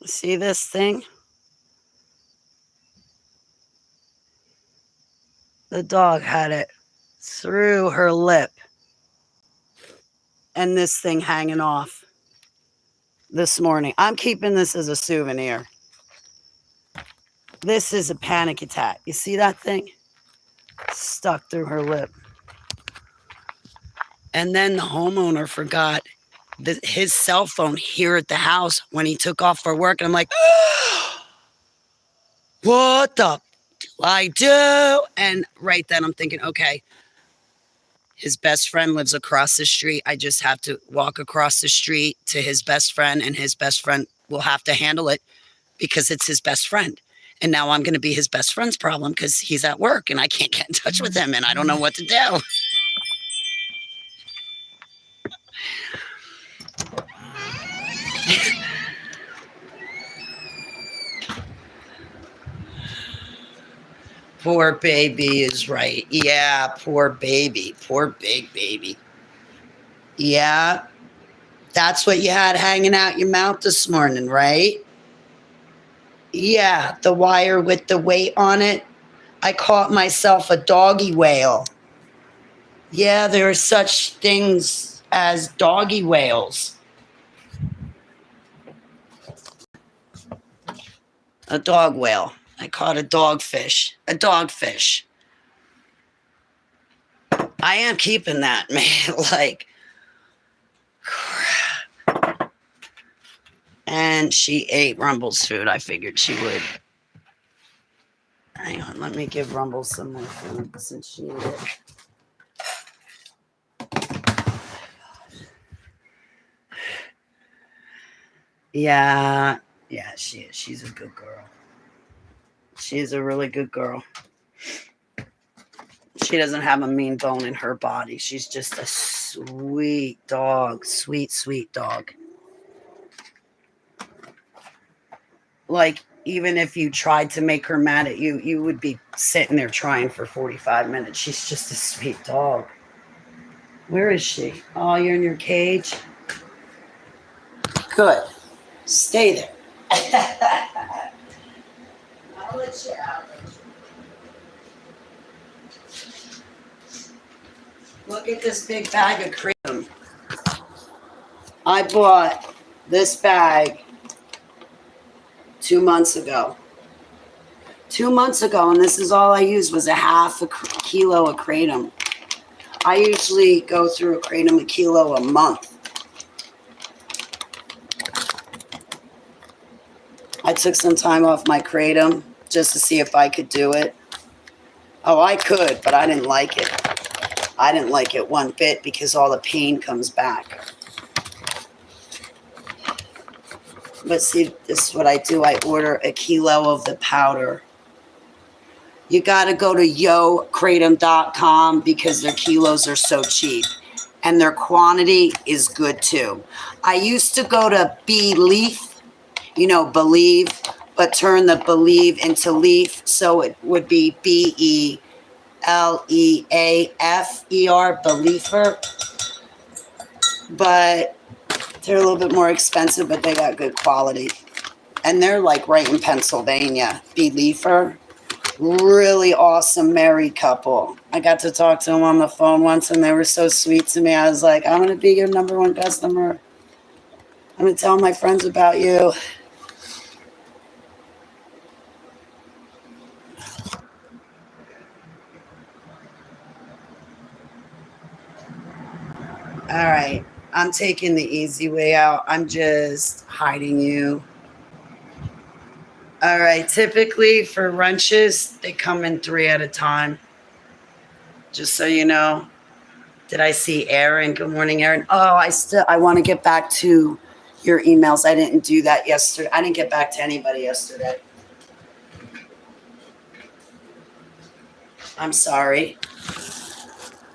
[SPEAKER 1] See this thing? The dog had it through her lip. And this thing hanging off this morning. I'm keeping this as a souvenir. This is a panic attack. You see that thing? Stuck through her lip. And then the homeowner forgot his cell phone here at the house when he took off for work. And I'm like, what the do I do? And right then I'm thinking, okay, his best friend lives across the street. I just have to walk across the street to his best friend, and his best friend will have to handle it because it's his best friend. And now I'm going to be his best friend's problem because he's at work and I can't get in touch with him and I don't know what to do. Poor baby is right. Yeah, poor baby. Poor big baby. Yeah, that's what you had hanging out your mouth this morning, right? Yeah, the wire with the weight on it. I caught myself a doggy whale. Yeah, there are such things as doggy whales. A dog whale. I caught a dogfish. A dogfish. I am keeping that, man. Like, crap. And she ate Rumble's food. I figured she would. Hang on, let me give Rumble some more food since she ate it. Yeah, she is. She's a good girl. She's a really good girl. She doesn't have a mean bone in her body. She's just a sweet dog. Sweet, sweet dog. Like, even if you tried to make her mad at you, you would be sitting there trying for 45 minutes. She's just a sweet dog. Where is she? Oh, you're in your cage? Good. Stay there. I'll let you out. Look at this big bag of kratom. I bought this bag 2 months ago. 2 months ago, and this is all I used was a half a kilo of kratom. I usually go through a kratom a kilo a month. I took some time off my kratom just to see if I could do it. Oh, I could, but I didn't like it. I didn't like it one bit because all the pain comes back. But see, this is what I do. I order a kilo of the powder. You got to go to yokratom.com because their kilos are so cheap. And their quantity is good too. I used to go to Belief, believe, but turn the believe into leaf. So it would be BELEAFER, beliefer. But they're a little bit more expensive, but they got good quality. And they're like right in Pennsylvania. Beliefer. Really awesome married couple. I got to talk to them on the phone once and they were so sweet to me. I was like, I'm going to be your number one customer. I'm going to tell my friends about you. All right. I'm taking the easy way out. I'm just hiding you. All right. Typically for wrenches, they come in 3 at a time. Just so you know. Did I see Aaron? Good morning, Aaron. Oh, I want to get back to your emails. I didn't do that yesterday. I didn't get back to anybody yesterday. I'm sorry,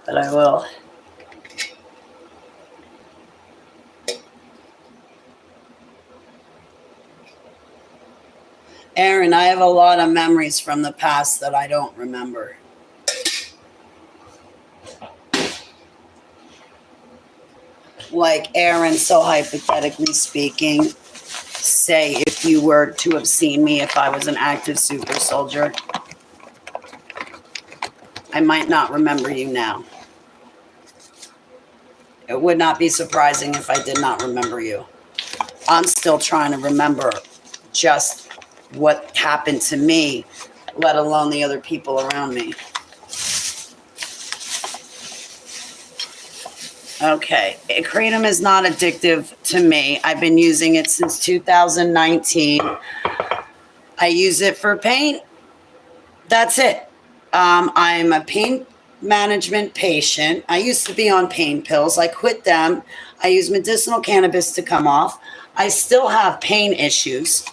[SPEAKER 1] but I will. Aaron, I have a lot of memories from the past that I don't remember. Like Aaron, so hypothetically speaking, say if you were to have seen me if I was an active super soldier. I might not remember you now. It would not be surprising if I did not remember you. I'm still trying to remember just what happened to me, let alone the other people around me. Okay, Kratom is not addictive to me. I've been using it since 2019. I use it for pain. That's it. I'm a pain management patient. I used to be on pain pills. I quit them. I use medicinal cannabis to come off. I still have pain issues.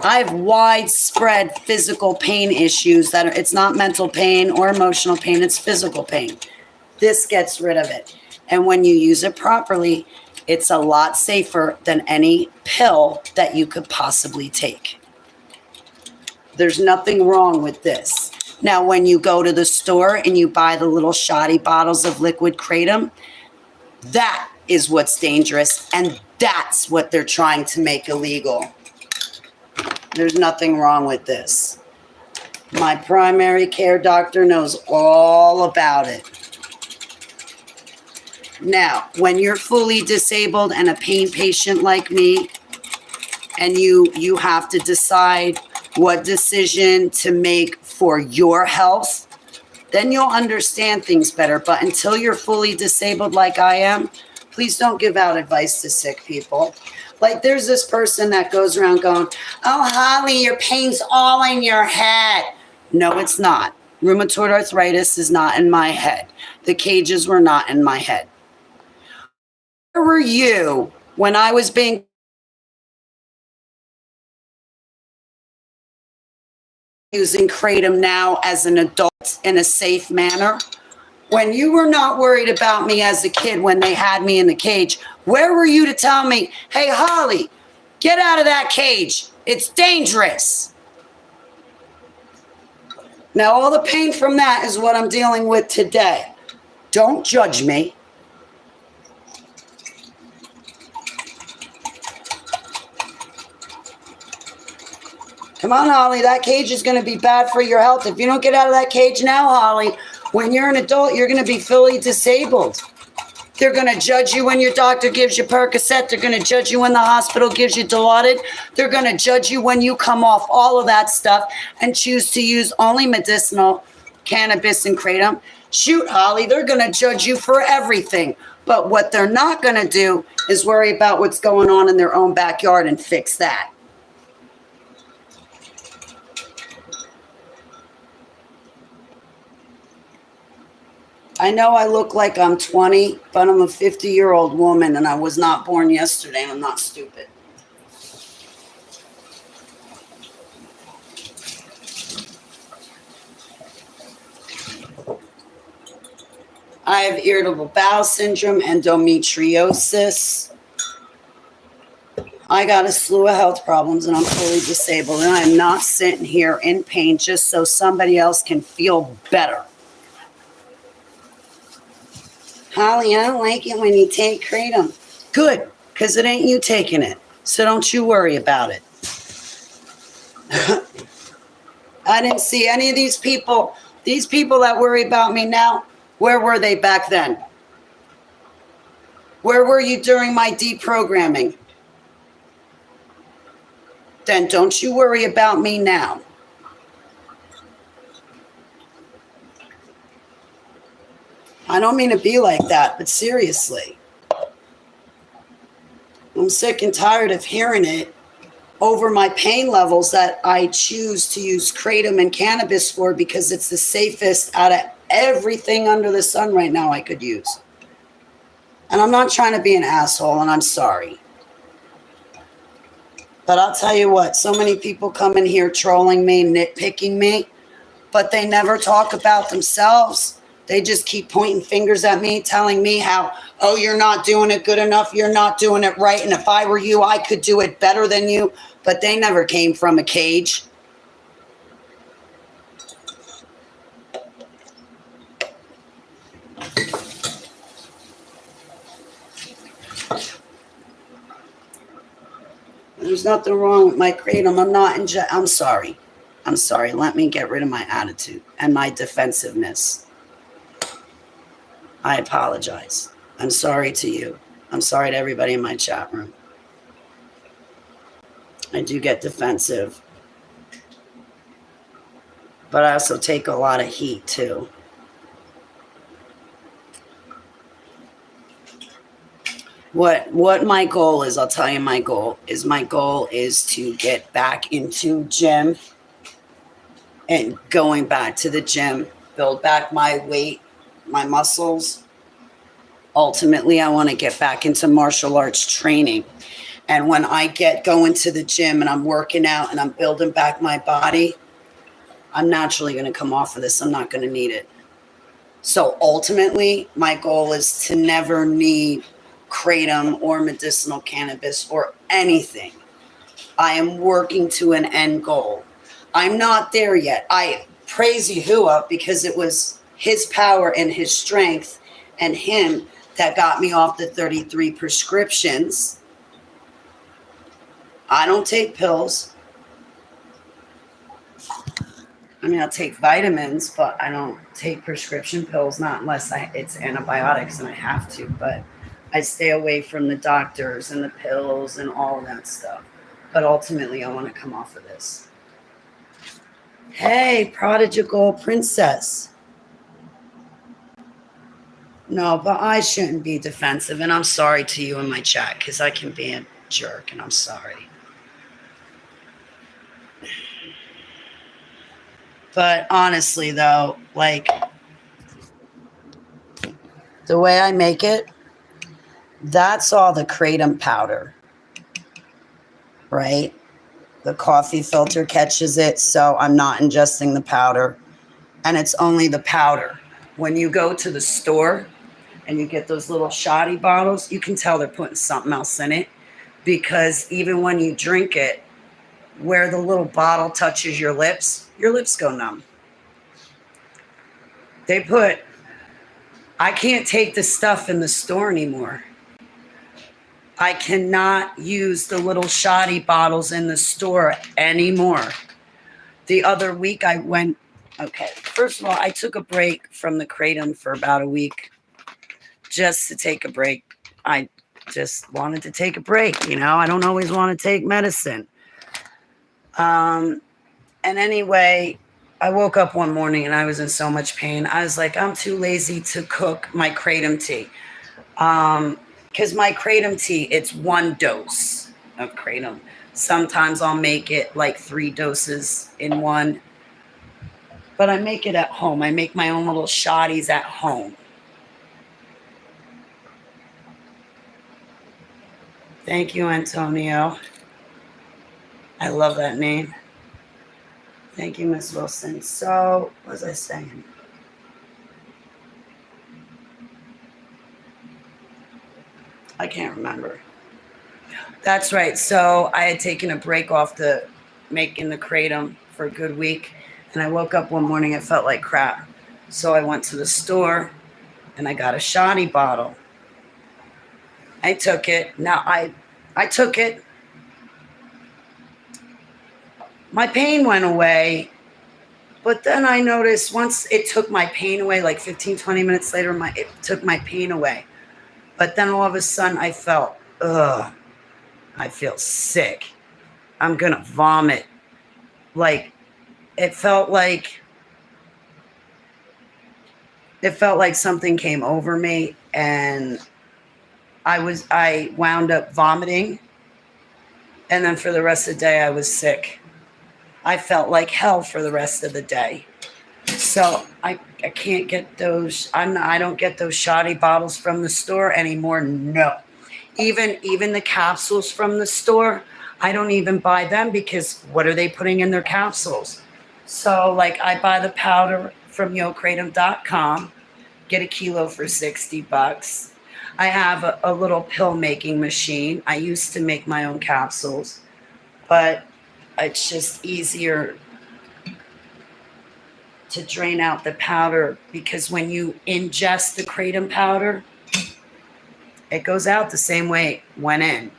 [SPEAKER 1] I have widespread physical pain issues that are, it's not mental pain or emotional pain, it's physical pain. This gets rid of it. And when you use it properly, it's a lot safer than any pill that you could possibly take. There's nothing wrong with this. Now, when you go to the store and you buy the little shoddy bottles of liquid kratom, that is what's dangerous, and that's what they're trying to make illegal. There's nothing wrong with this. My primary care doctor knows all about it. Now, when you're fully disabled and a pain patient like me, and you have to decide what decision to make for your health, then you'll understand things better. But until you're fully disabled like I am, please don't give out advice to sick people. Like there's this person that goes around going, oh, Holly, your pain's all in your head. No, it's not. Rheumatoid arthritis is not in my head. The cages were not in my head. Where were you when I was being using kratom now as an adult in a safe manner? When you were not worried about me as a kid when they had me in the cage, where were you to tell me, hey, Holly, get out of that cage. It's dangerous. Now, all the pain from that is what I'm dealing with today. Don't judge me. Come on, Holly, that cage is going to be bad for your health. If you don't get out of that cage now, Holly, when you're an adult, you're going to be fully disabled. They're going to judge you when your doctor gives you Percocet. They're going to judge you when the hospital gives you Dilaudid. They're going to judge you when you come off all of that stuff and choose to use only medicinal cannabis and kratom. Shoot, Holly, they're going to judge you for everything. But what they're not going to do is worry about what's going on in their own backyard and fix that. I know I look like I'm 20, but I'm a 50-year-old woman, and I was not born yesterday, and I'm not stupid. I have irritable bowel syndrome, endometriosis. I got a slew of health problems, and I'm fully disabled, and I'm not sitting here in pain just so somebody else can feel better. Holly, I don't like it when you take kratom. Good, because it ain't you taking it. So don't you worry about it. I didn't see any of these people that worry about me now. Where were they back then? Where were you during my deprogramming? Then don't you worry about me now. I don't mean to be like that, but seriously. I'm sick and tired of hearing it over my pain levels that I choose to use kratom and cannabis for because it's the safest out of everything under the sun right now I could use. And I'm not trying to be an asshole, and I'm sorry. But I'll tell you what, so many people come in here trolling me, nitpicking me, but they never talk about themselves. They just keep pointing fingers at me, telling me how, oh, you're not doing it good enough. You're not doing it right. And if I were you, I could do it better than you. But they never came from a cage. There's nothing wrong with my kratom. I'm sorry. I'm sorry. Let me get rid of my attitude and my defensiveness. I apologize. I'm sorry to you. I'm sorry to everybody in my chat room. I do get defensive. But I also take a lot of heat too. What my goal is, I'll tell you my goal is to get back into gym and going back to the gym, build back my weight, my muscles. Ultimately, I want to get back into martial arts training. And when I get going to the gym and I'm working out and I'm building back my body, I'm naturally going to come off of this. I'm not going to need it. So ultimately, my goal is to never need kratom or medicinal cannabis or anything. I am working to an end goal. I'm not there yet. I praise Yahuwah because it was his power and his strength and him that got me off the 33 prescriptions. I don't take pills. I mean, I'll take vitamins, but I don't take prescription pills, not unless it's antibiotics and I have to. But I stay away from the doctors and the pills and all of that stuff. But ultimately, I want to come off of this. Hey, prodigal princess. No, but I shouldn't be defensive. And I'm sorry to you in my chat because I can be a jerk and I'm sorry. But honestly, though, like the way I make it, that's all the kratom powder, right? The coffee filter catches it, so I'm not ingesting the powder. And it's only the powder. When you go to the store and you get those little shoddy bottles, you can tell they're putting something else in it because even when you drink it, where the little bottle touches your lips go numb. I can't take the stuff in the store anymore. I cannot use the little shoddy bottles in the store anymore. The other week first of all, I took a break from the kratom for about a week just to take a break. I just wanted to take a break, I don't always want to take medicine. And anyway, I woke up one morning and I was in so much pain. I was like, I'm too lazy to cook my kratom tea. Because my kratom tea, it's 1 dose of kratom. Sometimes I'll make it like 3 doses in one. But I make it at home. I make my own little shotties at home. Thank you, Antonio. I love that name. Thank you, Miss Wilson. So, what was I saying? I can't remember. That's right. So I had taken a break off the making the kratom for a good week. And I woke up one morning, it felt like crap. So I went to the store and I got a shoddy bottle. I took it. Now I took it. My pain went away. But then I noticed once it took my pain away, like 15, 20 minutes later, it took my pain away. But then all of a sudden I felt, I feel sick. I'm going to vomit. Like, it felt like something came over me and I wound up vomiting. And then for the rest of the day, I was sick. I felt like hell for the rest of the day. So I can't get those. I don't get those shoddy bottles from the store anymore. No, even the capsules from the store, I don't even buy them because what are they putting in their capsules? So like I buy the powder from yokratom.com, get a kilo for $60. I have a little pill making machine. I used to make my own capsules, but it's just easier to drain out the powder because when you ingest the kratom powder, it goes out the same way it went in.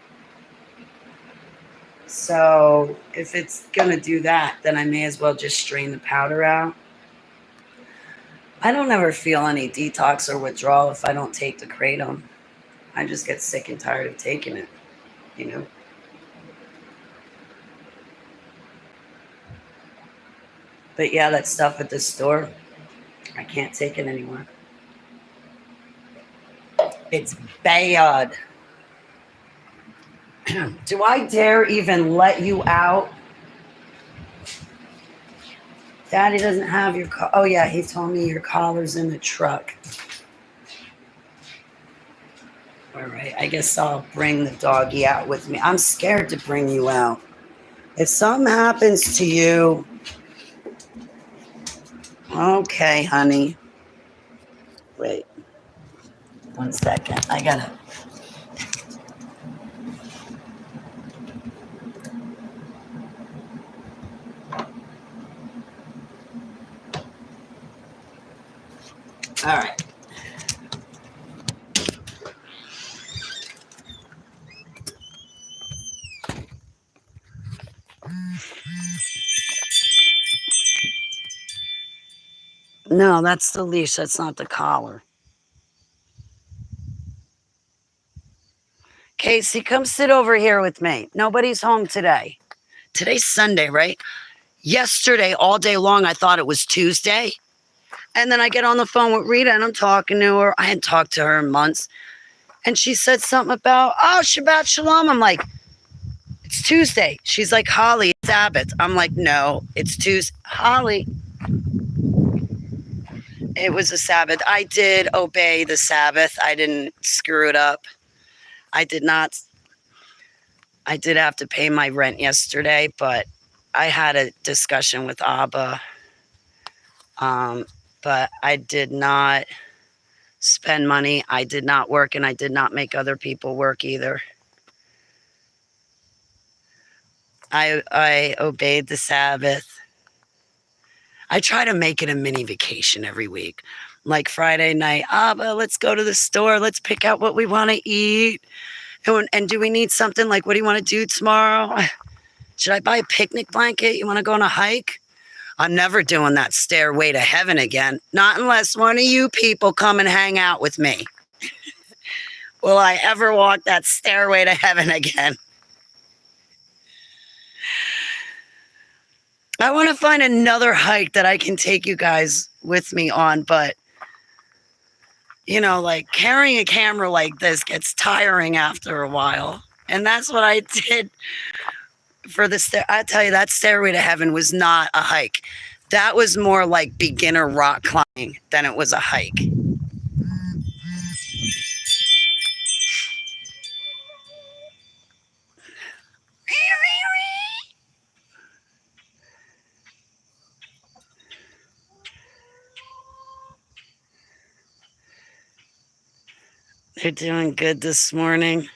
[SPEAKER 1] So if it's going to do that, then I may as well just strain the powder out. I don't ever feel any detox or withdrawal if I don't take the kratom. I just get sick and tired of taking it, you know. But yeah, that stuff at the store, I can't take it anymore. It's bad. Do I dare even let you out? Daddy doesn't have your car. Oh, yeah, he told me your collar's in the truck. All right, I guess I'll bring the doggy out with me. I'm scared to bring you out. If something happens to you, okay, honey. Wait 1 second. I gotta. All right. No, that's the leash. That's not the collar. Casey, come sit over here with me. Nobody's home today. Today's Sunday, right? Yesterday, all day long, I thought it was Tuesday. And then I get on the phone with Rita and I'm talking to her. I hadn't talked to her in months. And she said something about, oh, Shabbat Shalom. I'm like, it's Tuesday. She's like, Holly, it's Sabbath. I'm like, no, it's Tuesday. Holly, it was a Sabbath. I did obey the Sabbath. I didn't screw it up. I did not. I did have to pay my rent yesterday, but I had a discussion with Abba. But I did not spend money. I did not work, and I did not make other people work either. I obeyed the Sabbath. I try to make it a mini vacation every week. Like Friday night, Abba, let's go to the store. Let's pick out what we want to eat. And do we need something? Like, what do you want to do tomorrow? Should I buy a picnic blanket? You want to go on a hike? I'm never doing that stairway to heaven again. Not unless one of you people come and hang out with me. Will I ever walk that stairway to heaven again? I want to find another hike that I can take you guys with me on, but you know, like carrying a camera like this gets tiring after a while. And that's what I did for the I tell you, that stairway to heaven was not a hike. That was more like beginner rock climbing than it was a hike. They're doing good this morning.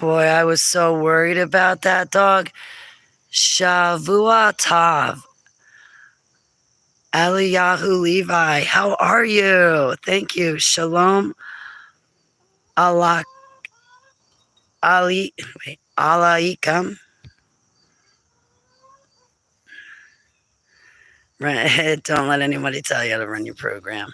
[SPEAKER 1] Boy, I was so worried about that dog. Shavua Tav. Eliyahu Levi, how are you? Thank you. Shalom. Allah. Ali. Wait. Alaikam. Don't let anybody tell you how to run your program.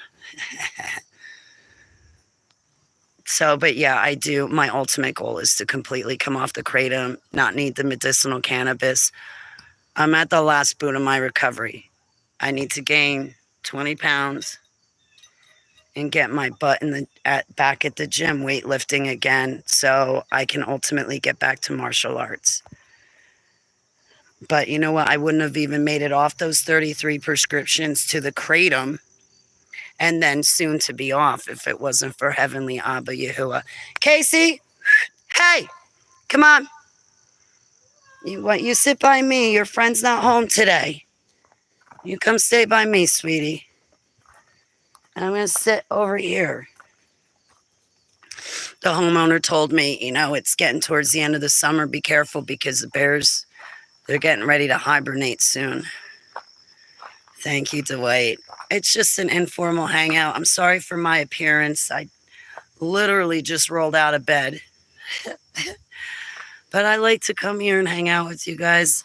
[SPEAKER 1] So, but yeah, I do. My ultimate goal is to completely come off the kratom, not need the medicinal cannabis. I'm at the last boot of my recovery. I need to gain 20 pounds and get my butt back at the gym weightlifting again so I can ultimately get back to martial arts. But you know what? I wouldn't have even made it off those 33 prescriptions to the kratom and then soon to be off if it wasn't for Heavenly Abba Yahuwah. Casey, hey, come on. You sit by me. Your friend's not home today. You come stay by me, sweetie. And I'm going to sit over here. The homeowner told me, you know, it's getting towards the end of the summer. Be careful because the bears, they're getting ready to hibernate soon. Thank you, Dwight. It's just an informal hangout. I'm sorry for my appearance. I literally just rolled out of bed. But I like to come here and hang out with you guys.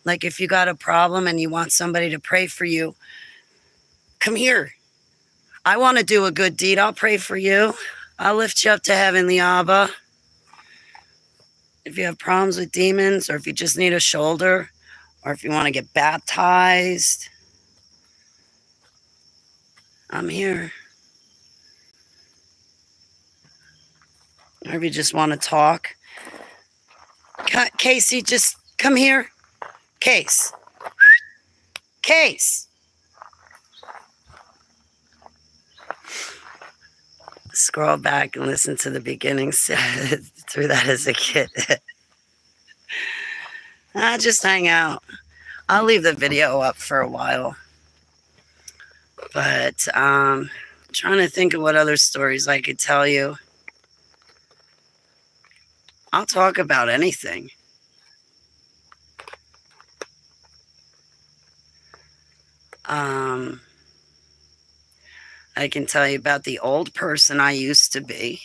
[SPEAKER 1] Like if you got a problem and you want somebody to pray for you, come here. I want to do a good deed. I'll pray for you. I'll lift you up to Heavenly Abba. If you have problems with demons, or if you just need a shoulder, or if you want to get baptized, I'm here. Or if you just want to talk. Casey, just come here. Case. Scroll back and listen to the beginning. Through that as a kid. Just hang out. I'll leave the video up for a while. But trying to think of what other stories I could tell you. I'll talk about anything. I can tell you about the old person I used to be.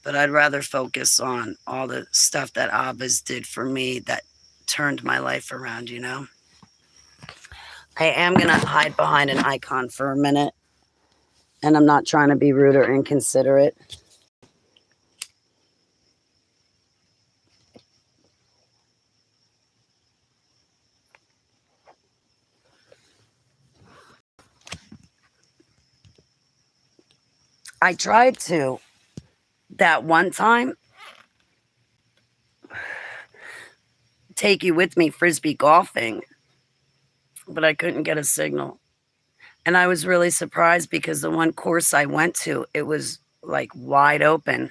[SPEAKER 1] But I'd rather focus on all the stuff that Abba's did for me that turned my life around, you know? I am going to hide behind an icon for a minute. And I'm not trying to be rude or inconsiderate. I tried to, that one time, take you with me frisbee golfing, but I couldn't get a signal. And I was really surprised because the one course I went to, it was like wide open.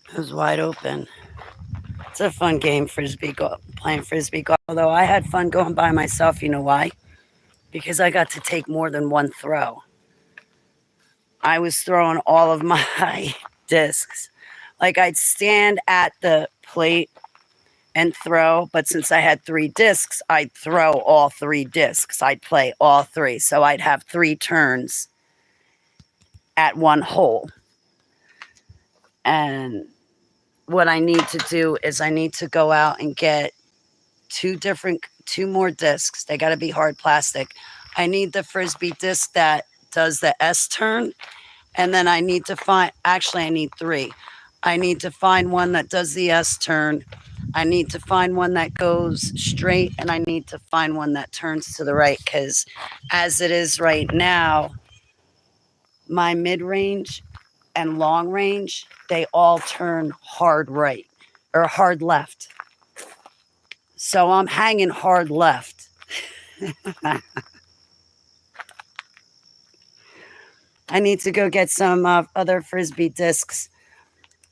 [SPEAKER 1] It was wide open. It's a fun game, playing frisbee golf. Although I had fun going by myself, you know why? Because I got to take more than one throw. I was throwing all of my discs. Like I'd stand at the plate and throw, but since I had 3 discs, I'd throw all 3 discs. I'd play all 3. So I'd have 3 turns at one hole. And what I need to do is I need to go out and get 2 more discs. They got to be hard plastic. I need the frisbee disc that does the S turn. And then I need to find, actually I need 3. I need to find one that does the S turn. I need to find one that goes straight. And I need to find one that turns to the right. Because as it is right now, my mid-range and long range, they all turn hard right or hard left. So I'm hanging hard left. I need to go get some other frisbee discs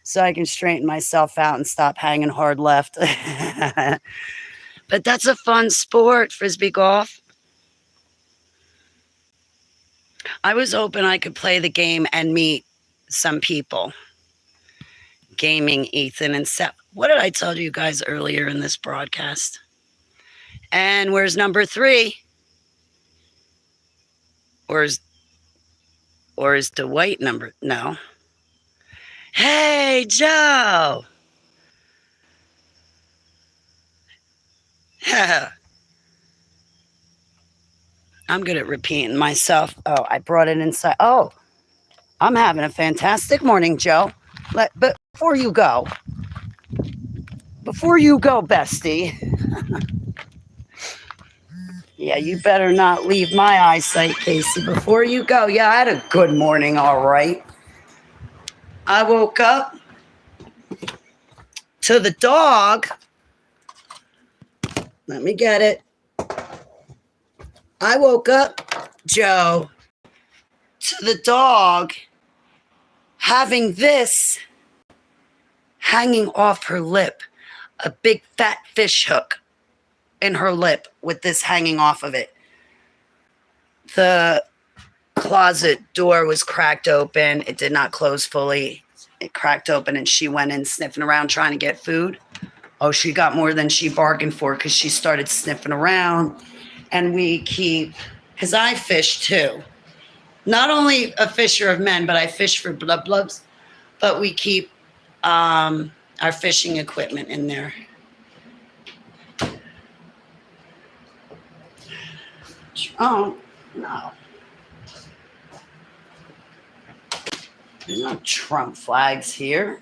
[SPEAKER 1] so I can straighten myself out and stop hanging hard left. But that's a fun sport, frisbee golf. I was hoping I could play the game and meet some people. Gaming, Ethan and Seth. What did I tell you guys earlier in this broadcast? And where's number 3? Or is Dwight number? No. Hey, Joe. I'm good at repeating myself. Oh, I brought it inside. Oh, I'm having a fantastic morning, Joe. But before you go, bestie. Yeah, you better not leave my eyesight, Casey. Before you go, yeah, I had a good morning, all right. I woke up to the dog. Let me get it. I woke up, Joe, to the dog having this hanging off her lip, a big fat fish hook in her lip with this hanging off of it. The closet door was cracked open. It did not close fully. It cracked open and she went in sniffing around trying to get food. Oh, she got more than she bargained for because she started sniffing around. And we keep, because I fish too. Not only a fisher of men, but I fish for blubs. But we keep our fishing equipment in there. Oh, no. There's no Trump flags here.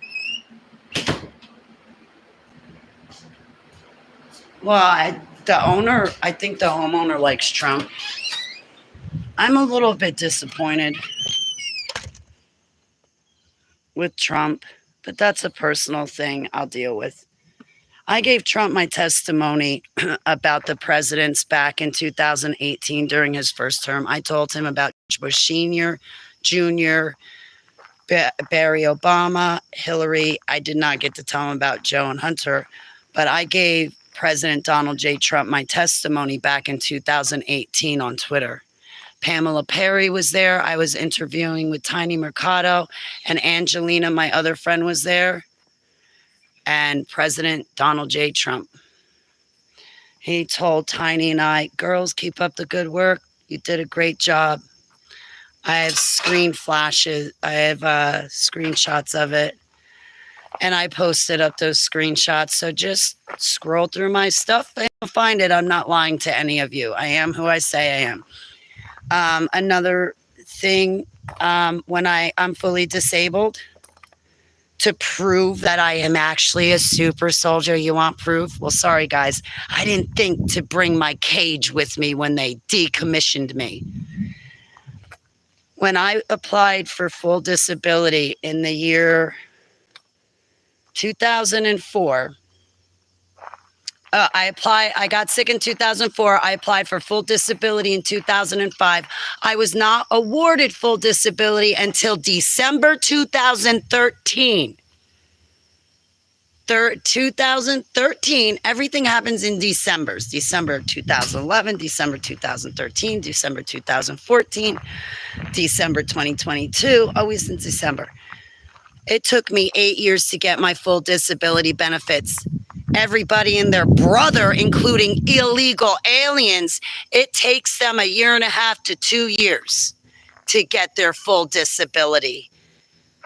[SPEAKER 1] Well, I think the homeowner likes Trump. I'm a little bit disappointed with Trump, but that's a personal thing I'll deal with. I gave Trump my testimony about the presidents back in 2018 during his first term. I told him about Bush Sr., Jr., Barry Obama, Hillary. I did not get to tell him about Joe and Hunter, but I gave President Donald J. Trump my testimony back in 2018 on Twitter. Pamela Perry was there. I was interviewing with Tiny Mercado, and Angelina, my other friend, was there. And President Donald J. Trump. He told Tiny and I, girls, keep up the good work. You did a great job. I have screen flashes. I have screenshots of it. And I posted up those screenshots. So just scroll through my stuff and you'll find it. I'm not lying to any of you. I am who I say I am. Another thing, when I'm fully disabled, to prove that I am actually a super soldier. You want proof? Well, sorry, guys. I didn't think to bring my cage with me when they decommissioned me. When I applied for full disability in the year 2004, I got sick in 2004. I applied for full disability in 2005. I was not awarded full disability until December 2013. 2013, everything happens in Decembers. December 2011, December 2013, December 2014, December 2022, always in December. It took me 8 years to get my full disability benefits. Everybody and their brother, including illegal aliens, it takes them 1.5 to 2 years to get their full disability.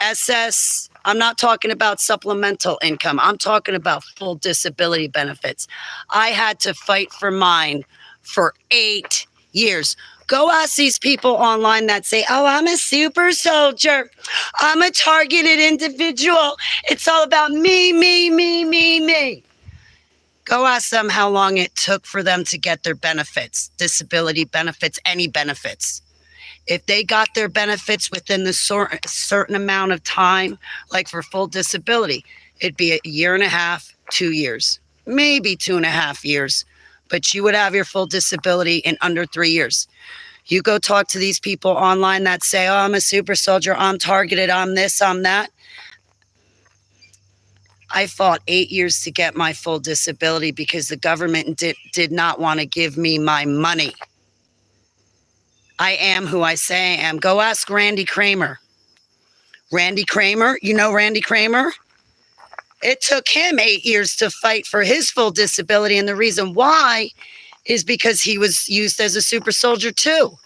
[SPEAKER 1] SS, I'm not talking about supplemental income. I'm talking about full disability benefits. I had to fight for mine for 8 years. Go ask these people online that say, oh, I'm a super soldier. I'm a targeted individual. It's all about me, me, me, me, me. Go ask them how long it took for them to get their benefits, disability benefits, any benefits. If they got their benefits within the certain amount of time, like for full disability, it'd be 1.5 to 2 years, maybe 2.5 years, but you would have your full disability in under 3 years. You go talk to these people online that say, oh, I'm a super soldier, I'm targeted, I'm this, I'm that. I fought 8 years to get my full disability because the government did not want to give me my money. I am who I say I am. Go ask Randy Kramer. Randy Kramer, you know Randy Kramer? It took him 8 years to fight for his full disability, and the reason why is because he was used as a super soldier too.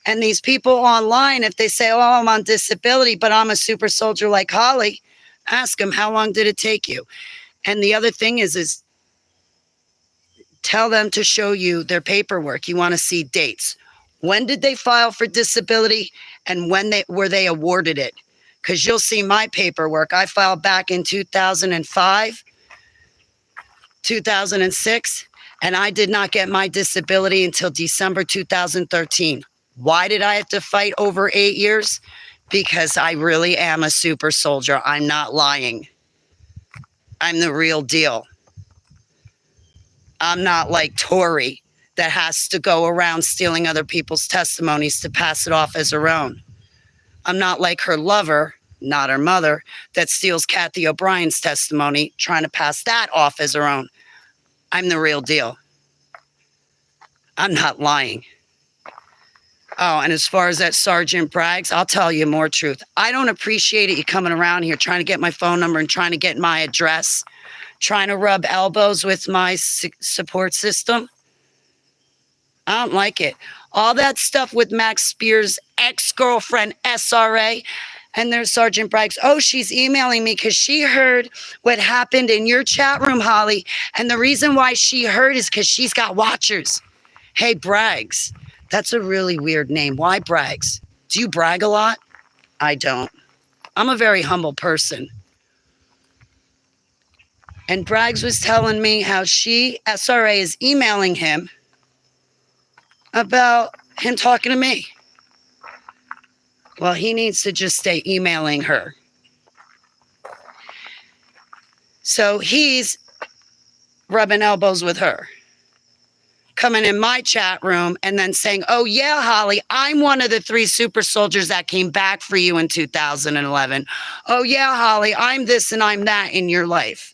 [SPEAKER 1] And these people online, if they say, oh, I'm on disability, but I'm a super soldier like Holly, ask them, how long did it take you? And the other thing is tell them to show you their paperwork. You want to see dates. When did they file for disability and when were they awarded it? Because you'll see my paperwork. I filed back in 2005, 2006, and I did not get my disability until December 2013. Why did I have to fight over 8 years? Because I really am a super soldier. I'm not lying. I'm the real deal. I'm not like Tori that has to go around stealing other people's testimonies to pass it off as her own. I'm not like her lover, not her mother, that steals Kathy O'Brien's testimony, trying to pass that off as her own. I'm the real deal. I'm not lying. Oh, and as far as that Sergeant brags, I'll tell you more truth. I don't appreciate it, you coming around here trying to get my phone number and trying to get my address, trying to rub elbows with my support system. I don't like it. All that stuff with Max Spears' ex-girlfriend, SRA. And there's Sergeant Braggs. Oh, she's emailing me because she heard what happened in your chat room, Holly. And the reason why she heard is because she's got watchers. Hey, Braggs. That's a really weird name. Why Braggs? Do you brag a lot? I don't. I'm a very humble person. And Braggs was telling me how SRA, is emailing him about him talking to me. Well, he needs to just stay emailing her. So he's rubbing elbows with her, coming in my chat room and then saying, oh, yeah, Holly, I'm one of the 3 super soldiers that came back for you in 2011. Oh, yeah, Holly, I'm this and I'm that in your life.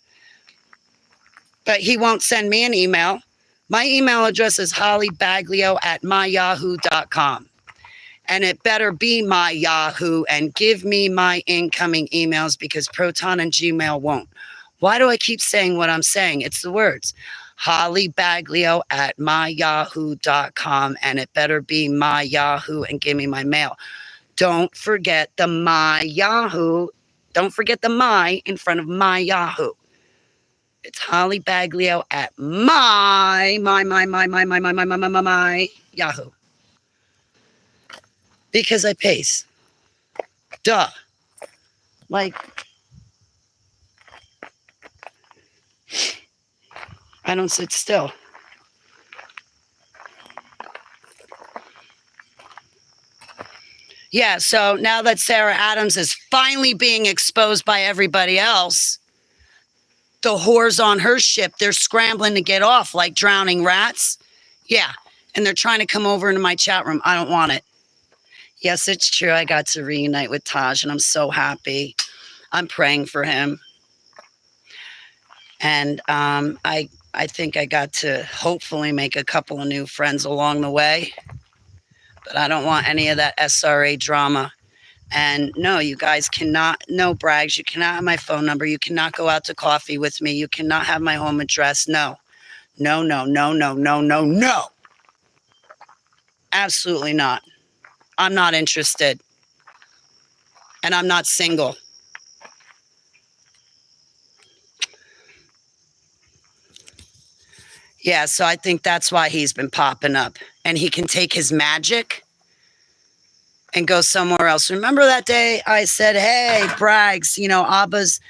[SPEAKER 1] But he won't send me an email. My email address is hollybaglio@myyahoo.com. And it better be my Yahoo and give me my incoming emails because Proton and Gmail won't. Why do I keep saying what I'm saying? It's the words. hollybaglio@myyahoo.com. And it better be my Yahoo and give me my mail. Don't forget the my Yahoo. Don't forget the my in front of my Yahoo. It's hollybaglio@my Yahoo. Because I pace. Duh. Like, I don't sit still. Yeah, so now that Sarah Adams is finally being exposed by everybody else, the whores on her ship, they're scrambling to get off like drowning rats. Yeah, and they're trying to come over into my chat room. I don't want it. Yes, it's true. I got to reunite with Taj, and I'm so happy. I'm praying for him. And I think I got to hopefully make a couple of new friends along the way. But I don't want any of that SRA drama. And no, you guys cannot, no, Braggs, you cannot have my phone number. You cannot go out to coffee with me. You cannot have my home address. No, no, no, no, no, no, no, no. Absolutely not. I'm not interested. And I'm not single. Yeah, so I think that's why he's been popping up. And he can take his magic and go somewhere else. Remember that day I said, hey, Braggs, you know, Abba's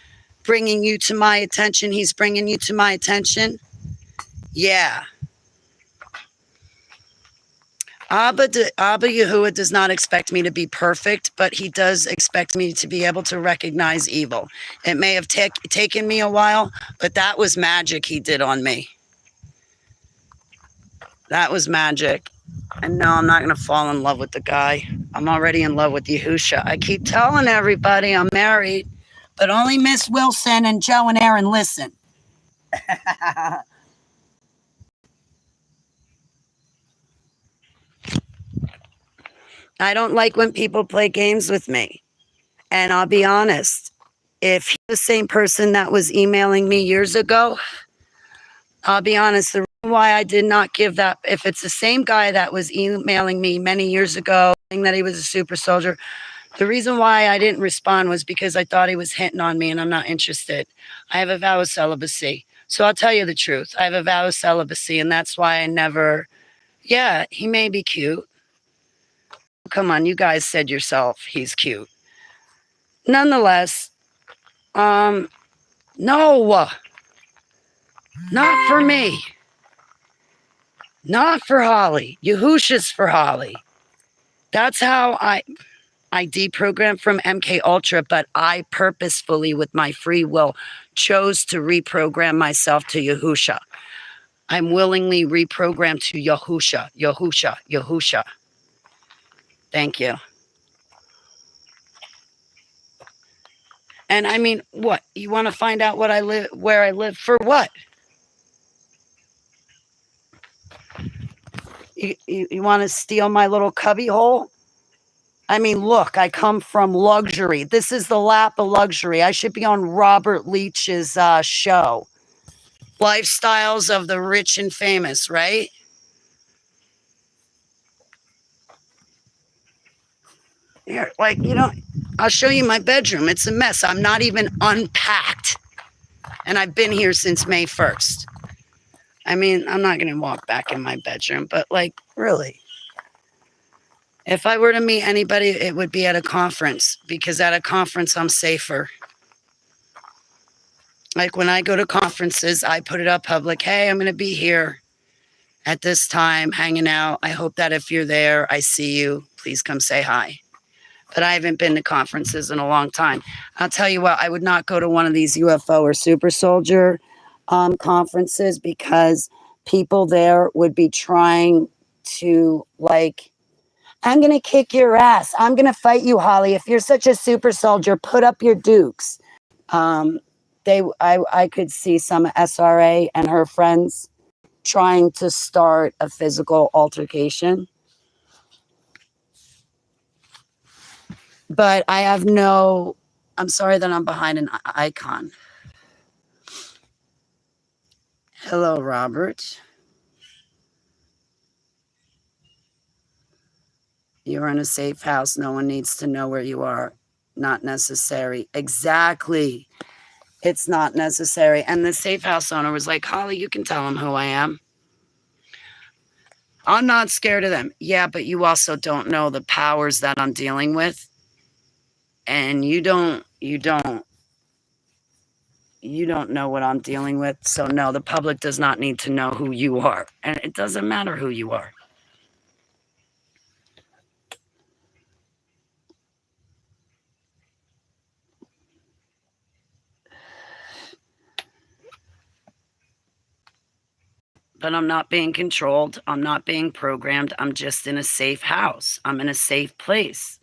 [SPEAKER 1] bringing you to my attention. He's bringing you to my attention. Yeah. Abba Yahuwah does not expect me to be perfect, but he does expect me to be able to recognize evil. It may have taken me a while, but that was magic he did on me. That was magic. And no, I'm not going to fall in love with the guy. I'm already in love with Yahusha. I keep telling everybody I'm married, but only Miss Wilson and Joe and Aaron listen. I don't like when people play games with me. And I'll be honest, if he's the same person that was emailing me years ago, I'll be honest, the reason why I did not give that, if it's the same guy that was emailing me many years ago, saying that he was a super soldier, the reason why I didn't respond was because I thought he was hitting on me and I'm not interested. I have a vow of celibacy. So I'll tell you the truth. I have a vow of celibacy and that's why I never, yeah, he may be cute. Come on, you guys said yourself he's cute. Nonetheless, no, not for me. Not for Holly. Yahusha's for Holly. That's how I deprogrammed from MK Ultra, but I purposefully, with my free will, chose to reprogram myself to Yahusha. I'm willingly reprogrammed to Yahusha, Yahusha, Yahusha. Thank you. And I mean, what? You want to find out what I live, where I live for what? You want to steal my little cubby hole? I mean, look, I come from luxury. This is the lap of luxury. I should be on Robert Leach's show. Lifestyles of the Rich and Famous, right? Here, like, you know, I'll show you my bedroom. It's a mess. I'm not even unpacked. And I've been here since May 1st. I mean, I'm not going to walk back in my bedroom, but like, really. If I were to meet anybody, it would be at a conference, because at a conference, I'm safer. Like when I go to conferences, I put it up public. Hey, I'm going to be here at this time, hanging out. I hope that if you're there, I see you. Please come say hi. But I haven't been to conferences in a long time. I'll tell you what, I would not go to one of these UFO or super soldier conferences, because people there would be trying to, like, I'm going to kick your ass. I'm going to fight you, Holly. If you're such a super soldier, put up your dukes. I could see some SRA and her friends trying to start a physical altercation. But I have no, I'm sorry that I'm behind an icon. Hello, Robert. You're in a safe house. No one needs to know where you are. Not necessary. Exactly. It's not necessary. And the safe house owner was like, Holly, you can tell them who I am. I'm not scared of them. Yeah, but you also don't know the powers that I'm dealing with. And you don't know what I'm dealing with. So no, the public does not need to know who you are. And it doesn't matter who you are. But I'm not being controlled. I'm not being programmed. I'm just in a safe house. I'm in a safe place.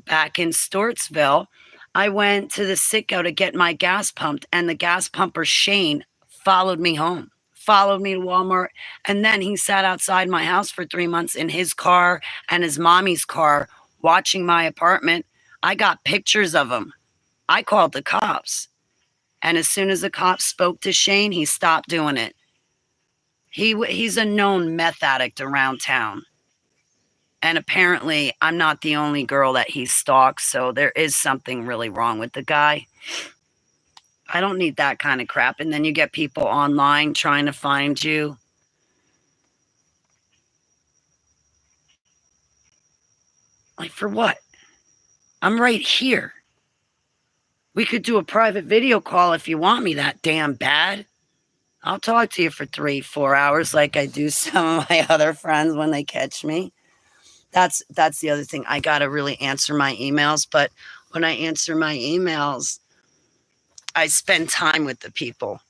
[SPEAKER 1] Back in Stortsville, I went to the Citgo to get my gas pumped, and the gas pumper, Shane, followed me home, followed me to Walmart. And then he sat outside my house for 3 months in his car and his mommy's car, watching my apartment. I got pictures of him. I called the cops. And as soon as the cops spoke to Shane, he stopped doing it. He's a known meth addict around town. And apparently I'm not the only girl that he stalks, so there is something really wrong with the guy. I don't need that kind of crap. And then you get people online trying to find you. Like, for what? I'm right here. We could do a private video call if you want me that damn bad. I'll talk to you for 3-4 hours like I do some of my other friends when they catch me. That's the other thing. I got to really answer my emails. But when I answer my emails, I spend time with the people,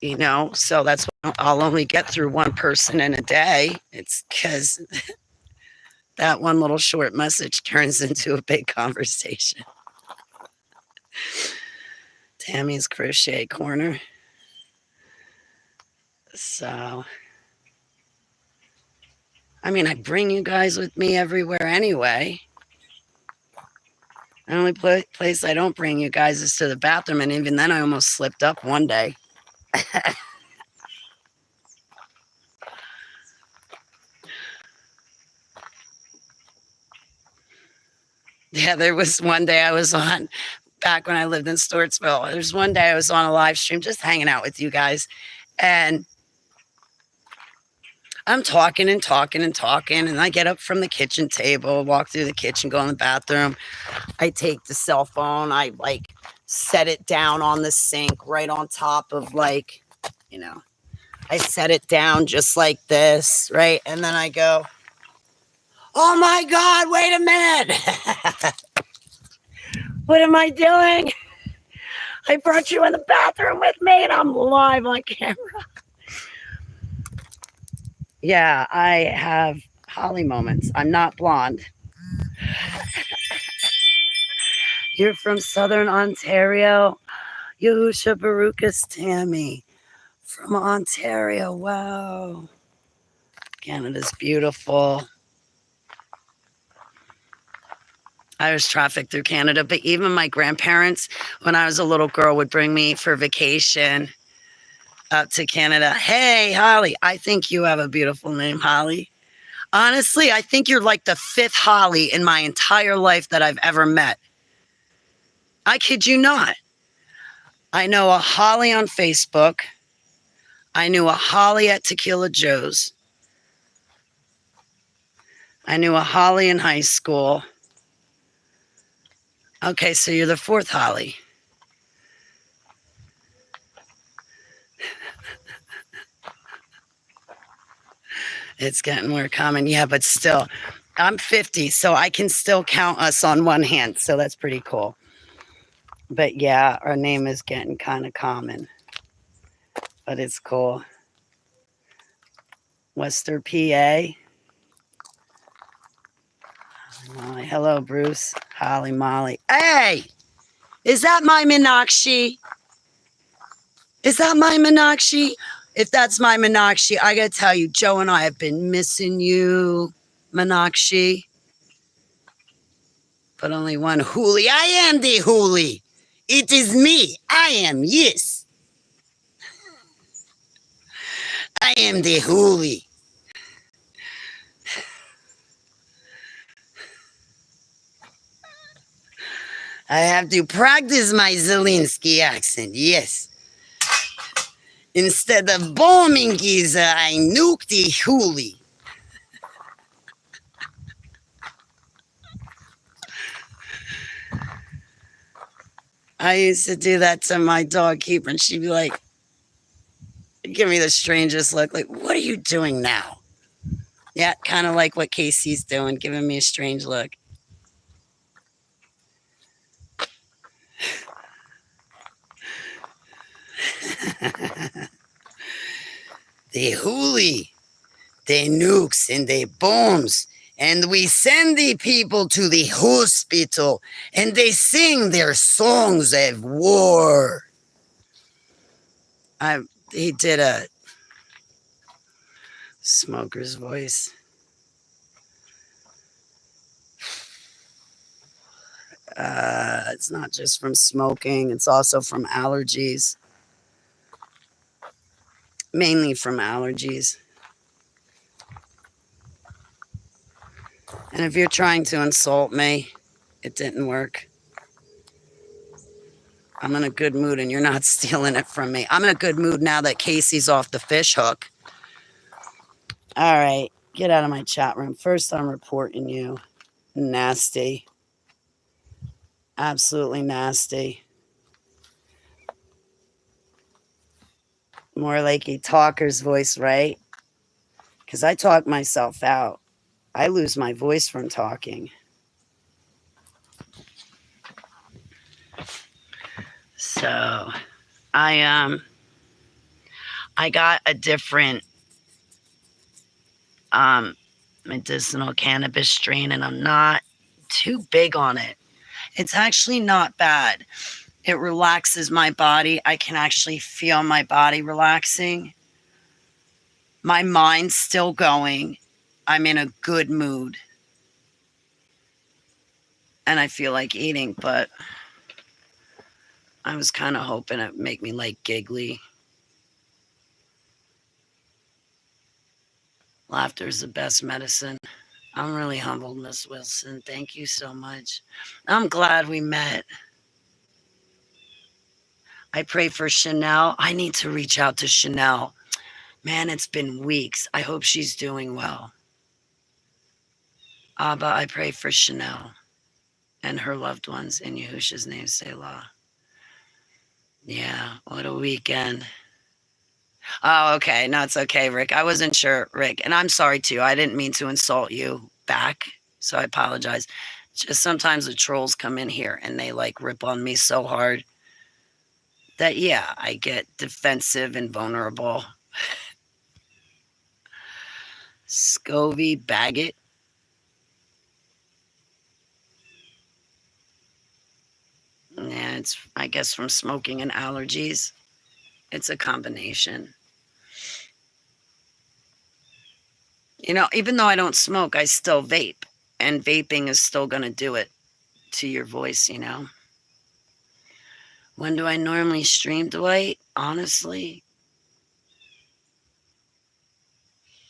[SPEAKER 1] you know? So that's why I'll only get through one person in a day. It's because that one little short message turns into a big conversation. Tammy's Crochet Corner. So, I mean, I bring you guys with me everywhere anyway. The only place I don't bring you guys is to the bathroom, and even then I almost slipped up one day. Yeah, there was one day I was on, back when I lived in Stortsville, there's one day I was on a live stream just hanging out with you guys, and I'm talking and talking and talking, and I get up from the kitchen table, walk through the kitchen, go in the bathroom. I take the cell phone, I like set it down on the sink right on top of, like, you know, I set it down just like this, right? And then I go, oh my God, wait a minute. What am I doing? I brought you in the bathroom with me and I'm live on camera. Yeah, I have Holly moments. I'm not blonde. You're from Southern Ontario. Yahusha Barukas Tammy from Ontario. Wow. Canada's beautiful. I was trafficked through Canada, but even my grandparents, when I was a little girl, would bring me for vacation out to Canada. Hey, Holly, I think you have a beautiful name, Holly. Honestly, I think you're like the 5th Holly in my entire life that I've ever met. I kid you not. I know a Holly on Facebook. I knew a Holly at Tequila Joe's. I knew a Holly in high school. Okay, so you're the 4th Holly. It's getting more common. Yeah, but still, I'm 50, so I can still count us on one hand. So that's pretty cool. But yeah, our name is getting kind of common. But it's cool. Western PA. Molly. Hello, Bruce. Holly Molly. Hey! Is that my Meenakshi? Is that my Meenakshi? If that's my Meenakshi, I gotta tell you, Joe and I have been missing you, Meenakshi. But only one Huli. I am the Huli. It is me. I am, yes. I am the Huli. I have to practice my Zelensky accent, yes. Instead of bombing Giza, I nuke the Huli. I used to do that to my dog keeper, and she'd be like, give me the strangest look, like, what are you doing now? Yeah, kind of like what Casey's doing, giving me a strange look. The Huli, they nukes and they bombs, and we send the people to the hospital, and they sing their songs of war. He did a smoker's voice. It's not just from smoking, it's also from allergies. Mainly from allergies. And if you're trying to insult me, it didn't work. I'm in a good mood and you're not stealing it from me. I'm in a good mood now that Casey's off the fish hook. All right, get out of my chat room. First, I'm reporting you. Nasty. Absolutely nasty. More like a talker's voice, right? Because I talk myself out. I lose my voice from talking. So I got a different medicinal cannabis strain, and I'm not too big on it. It's actually not bad. It relaxes my body. I can actually feel my body relaxing. My mind's still going. I'm in a good mood. And I feel like eating, but I was kind of hoping it'd make me like giggly. Laughter is the best medicine. I'm really humbled, Miss Wilson. Thank you so much. I'm glad we met. I pray for Chanel. I need to reach out to Chanel. Man, it's been weeks. I hope she's doing well. Abba, I pray for Chanel and her loved ones in Yahushua's name, Selah. Yeah, what a weekend. Oh, okay. No, it's okay, Rick. I wasn't sure, Rick. And I'm sorry, too. I didn't mean to insult you back, so I apologize. Just sometimes the trolls come in here and they, like, rip on me so hard that, yeah, I get defensive and vulnerable. Scovy Baggett. Yeah, it's, I guess, from smoking and allergies. It's a combination. You know, even though I don't smoke, I still vape. And vaping is still going to do it to your voice, you know. When do I normally stream, Dwight? Honestly,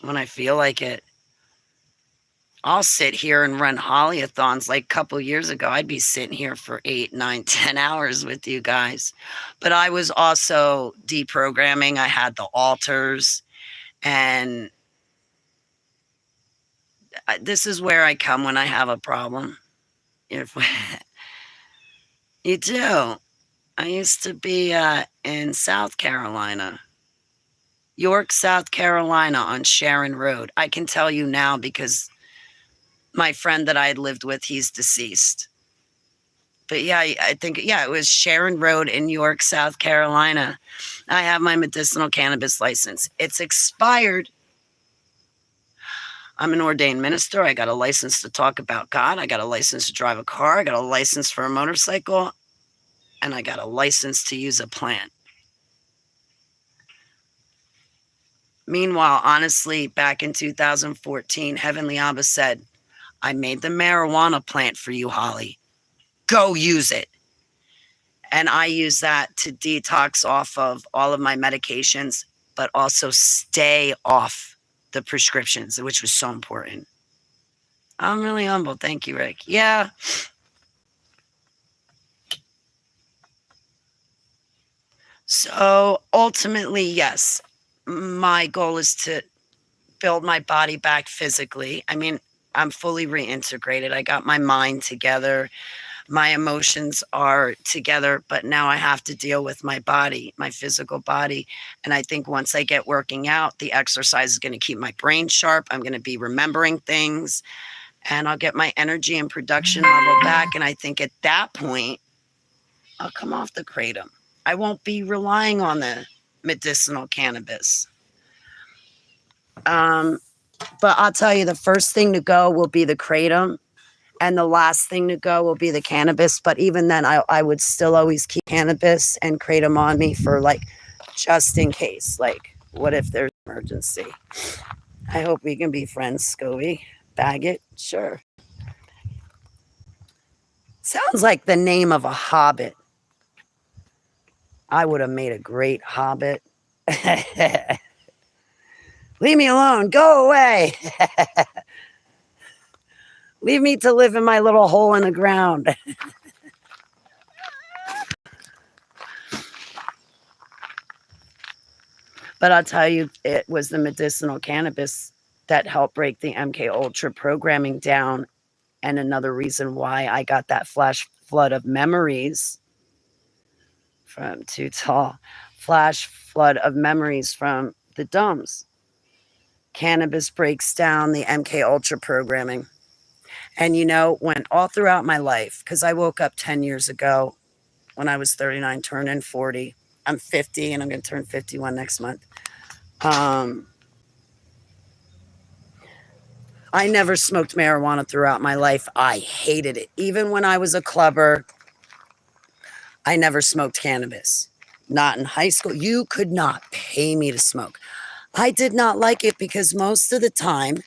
[SPEAKER 1] when I feel like it. I'll sit here and run holyathons. Like a couple years ago, I'd be sitting here for 8, 9, 10 hours with you guys. But I was also deprogramming. I had the altars, and this is where I come when I have a problem. If you do. I used to be in South Carolina, York, South Carolina, on Sharon Road. I can tell you now because my friend that I had lived with, he's deceased. But yeah, I think, yeah, it was Sharon Road in York, South Carolina. I have my medicinal cannabis license. It's expired. I'm an ordained minister. I got a license to talk about God. I got a license to drive a car. I got a license for a motorcycle. And I got a license to use a plant. Meanwhile, honestly, back in 2014, Heavenly Abba said, I made the marijuana plant for you, Holly. Go use it. And I use that to detox off of all of my medications, but also stay off the prescriptions, which was so important. I'm really humble. Thank you, Rick. Yeah. So ultimately, yes, my goal is to build my body back physically. I mean, I'm fully reintegrated. I got my mind together. My emotions are together, but now I have to deal with my body, my physical body. And I think once I get working out, the exercise is going to keep my brain sharp. I'm going to be remembering things, and I'll get my energy and production level back. And I think at that point, I'll come off the kratom. I won't be relying on the medicinal cannabis. But I'll tell you, the first thing to go will be the kratom, and the last thing to go will be the cannabis. But even then, I would still always keep cannabis and kratom on me for, like, just in case. Like, what if there's an emergency? I hope we can be friends, Scobie. Baggett? Sure. Sounds like the name of a hobbit. I would have made a great hobbit. Leave me alone. Go away. Leave me to live in my little hole in the ground. But I'll tell you, it was the medicinal cannabis that helped break the MK Ultra programming down. And another reason why I got that flash flood of memories from Too Tall, flash flood of memories from the DUMS. Cannabis breaks down the MK Ultra programming. And you know, when all throughout my life, because I woke up 10 years ago when I was 39, turning 40. I'm 50 and I'm going to turn 51 next month. I never smoked marijuana throughout my life. I hated it. Even when I was a clubber, I never smoked cannabis. Not in high school. You could not pay me to smoke. I did not like it because most of the time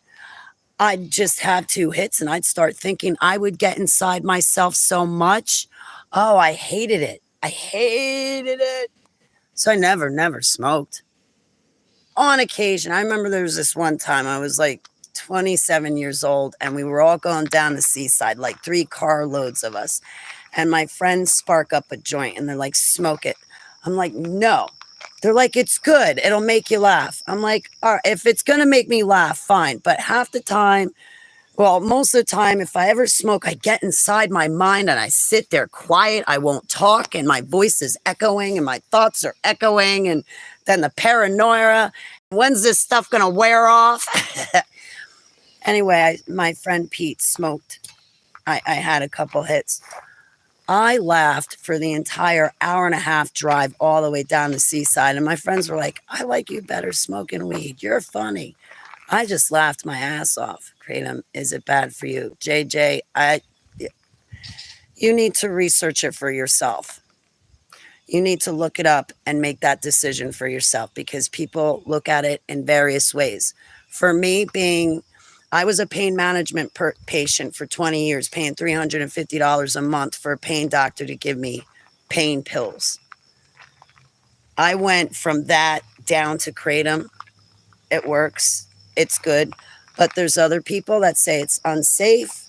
[SPEAKER 1] I'd just have 2 hits and I'd start thinking. I would get inside myself so much. Oh, I hated it. I hated it. So I never smoked. On occasion, I remember there was this one time I was like 27 years old and we were all going down the seaside, like 3 carloads of us. And my friends spark up a joint and they're like, smoke it. I'm like, no. They're like, it's good. It'll make you laugh. I'm like, all right, if it's going to make me laugh, fine. But half the time, well, most of the time, if I ever smoke, I get inside my mind and I sit there quiet. I won't talk and my voice is echoing and my thoughts are echoing. And then the paranoia. When's this stuff going to wear off? Anyway, my friend Pete smoked. I had a couple hits. I laughed for the entire hour and a half drive all the way down the seaside. And my friends were like, I like you better smoking weed. You're funny. I just laughed my ass off. Kratom, is it bad for you? JJ, you need to research it for yourself. You need to look it up and make that decision for yourself because people look at it in various ways. For me, I was a pain management patient for 20 years, paying $350 a month for a pain doctor to give me pain pills. I went from that down to kratom. It works. It's good. But there's other people that say it's unsafe.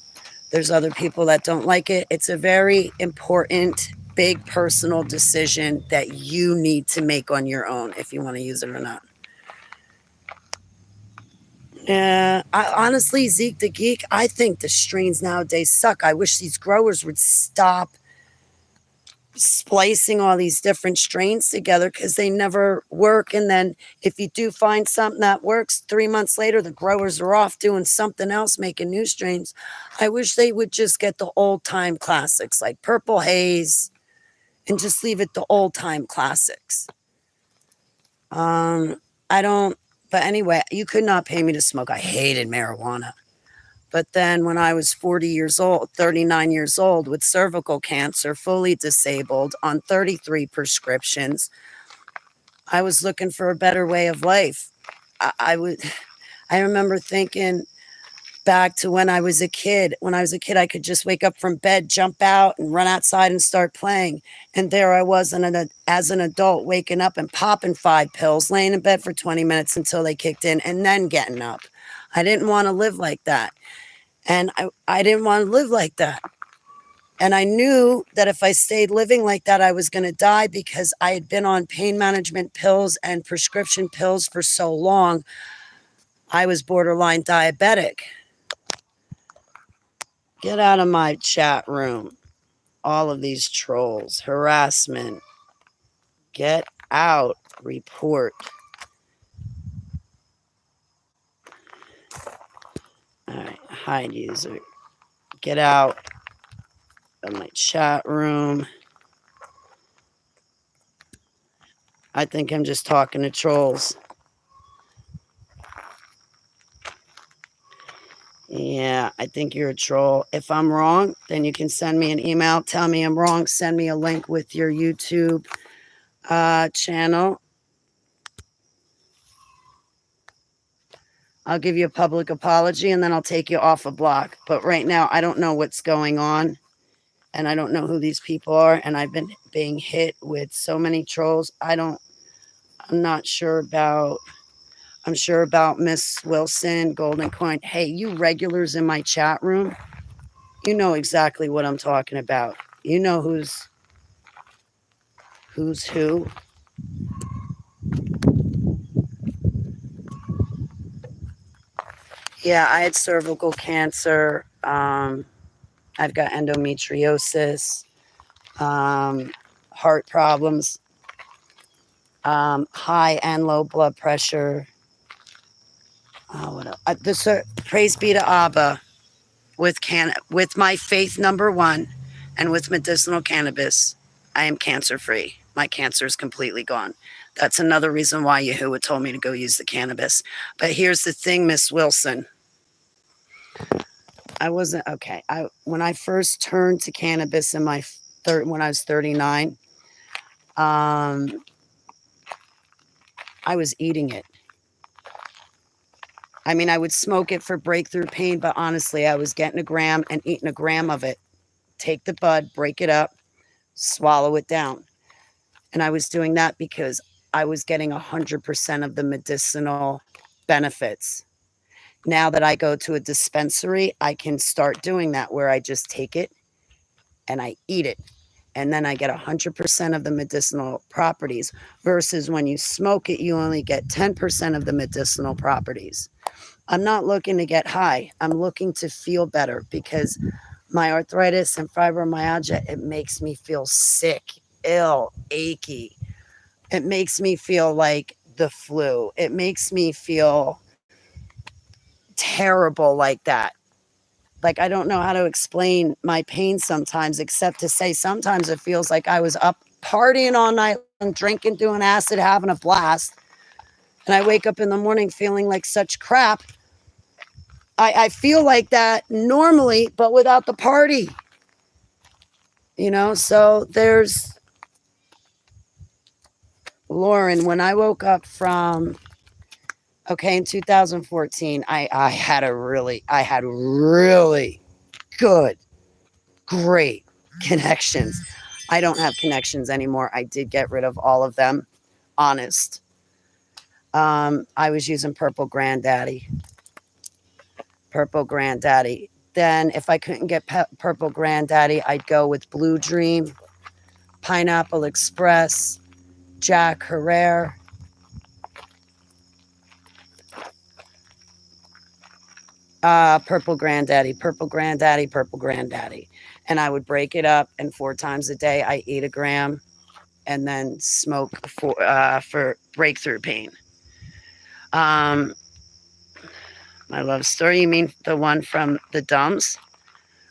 [SPEAKER 1] There's other people that don't like it. It's a very important, big personal decision that you need to make on your own if you want to use it or not. Yeah, honestly, Zeke the Geek, I think the strains nowadays suck. I wish these growers would stop splicing all these different strains together because they never work. And then if you do find something that works, 3 months later, the growers are off doing something else, making new strains. I wish they would just get the old time classics like Purple Haze and just leave it the old time classics. I don't, but anyway, you could not pay me to smoke. I hated marijuana. But then when I was 39 years old with cervical cancer, fully disabled on 33 prescriptions, I was looking for a better way of life. I remember thinking back to when I was a kid. When I was a kid, I could just wake up from bed, jump out and run outside and start playing. And there I was as an adult waking up and popping 5 pills, laying in bed for 20 minutes until they kicked in and then getting up. I didn't want to live like that. And I didn't want to live like that. And I knew that if I stayed living like that, I was going to die because I had been on pain management pills and prescription pills for so long. I was borderline diabetic. Get out of my chat room. All of these trolls, harassment. Get out. Report. All right. Hide user. Get out of my chat room. I think I'm just talking to trolls. Yeah, I think you're a troll. If I'm wrong, then you can send me an email. Tell me I'm wrong. Send me a link with your YouTube channel. I'll give you a public apology and then I'll take you off a block. But right now, I don't know what's going on. And I don't know who these people are. And I've been being hit with so many trolls. I'm not sure about... I'm sure about Miss Wilson, Golden Coin. Hey, you regulars in my chat room, you know exactly what I'm talking about. You know who's who. Yeah, I had cervical cancer. I've got endometriosis, heart problems, high and low blood pressure. What else? Praise be to Abba with my faith number 1 and with medicinal cannabis. I am cancer free. My cancer is completely gone. That's another reason why Yahuwah told me to go use the cannabis. But here's the thing, Miss Wilson. I wasn't okay. When I first turned to cannabis when I was 39, I was eating it. I mean, I would smoke it for breakthrough pain, but honestly, I was getting a gram and eating a gram of it. Take the bud, break it up, swallow it down. And I was doing that because I was getting 100% of the medicinal benefits. Now that I go to a dispensary, I can start doing that where I just take it and I eat it. And then I get 100% of the medicinal properties versus when you smoke it, you only get 10% of the medicinal properties. I'm not looking to get high. I'm looking to feel better because my arthritis and fibromyalgia, it makes me feel sick, ill, achy. It makes me feel like the flu. It makes me feel terrible like that. Like, I don't know how to explain my pain sometimes, except to say sometimes it feels like I was up partying all night long, drinking, doing acid, having a blast. And I wake up in the morning feeling like such crap. I feel like that normally, but without the party. You know, so there's Lauren. When I woke up from, in 2014, I had really good, great connections. I don't have connections anymore. I did get rid of all of them. Honest. I was using Purple Granddaddy. Purple Granddaddy. Then if I couldn't get Purple Granddaddy, I'd go with Blue Dream, Pineapple Express, Jack Herrera, Purple Granddaddy, Purple Granddaddy, Purple Granddaddy. And I would break it up, and 4 times a day I eat a gram and then smoke for breakthrough pain. My love story, you mean the one from the Dumbs?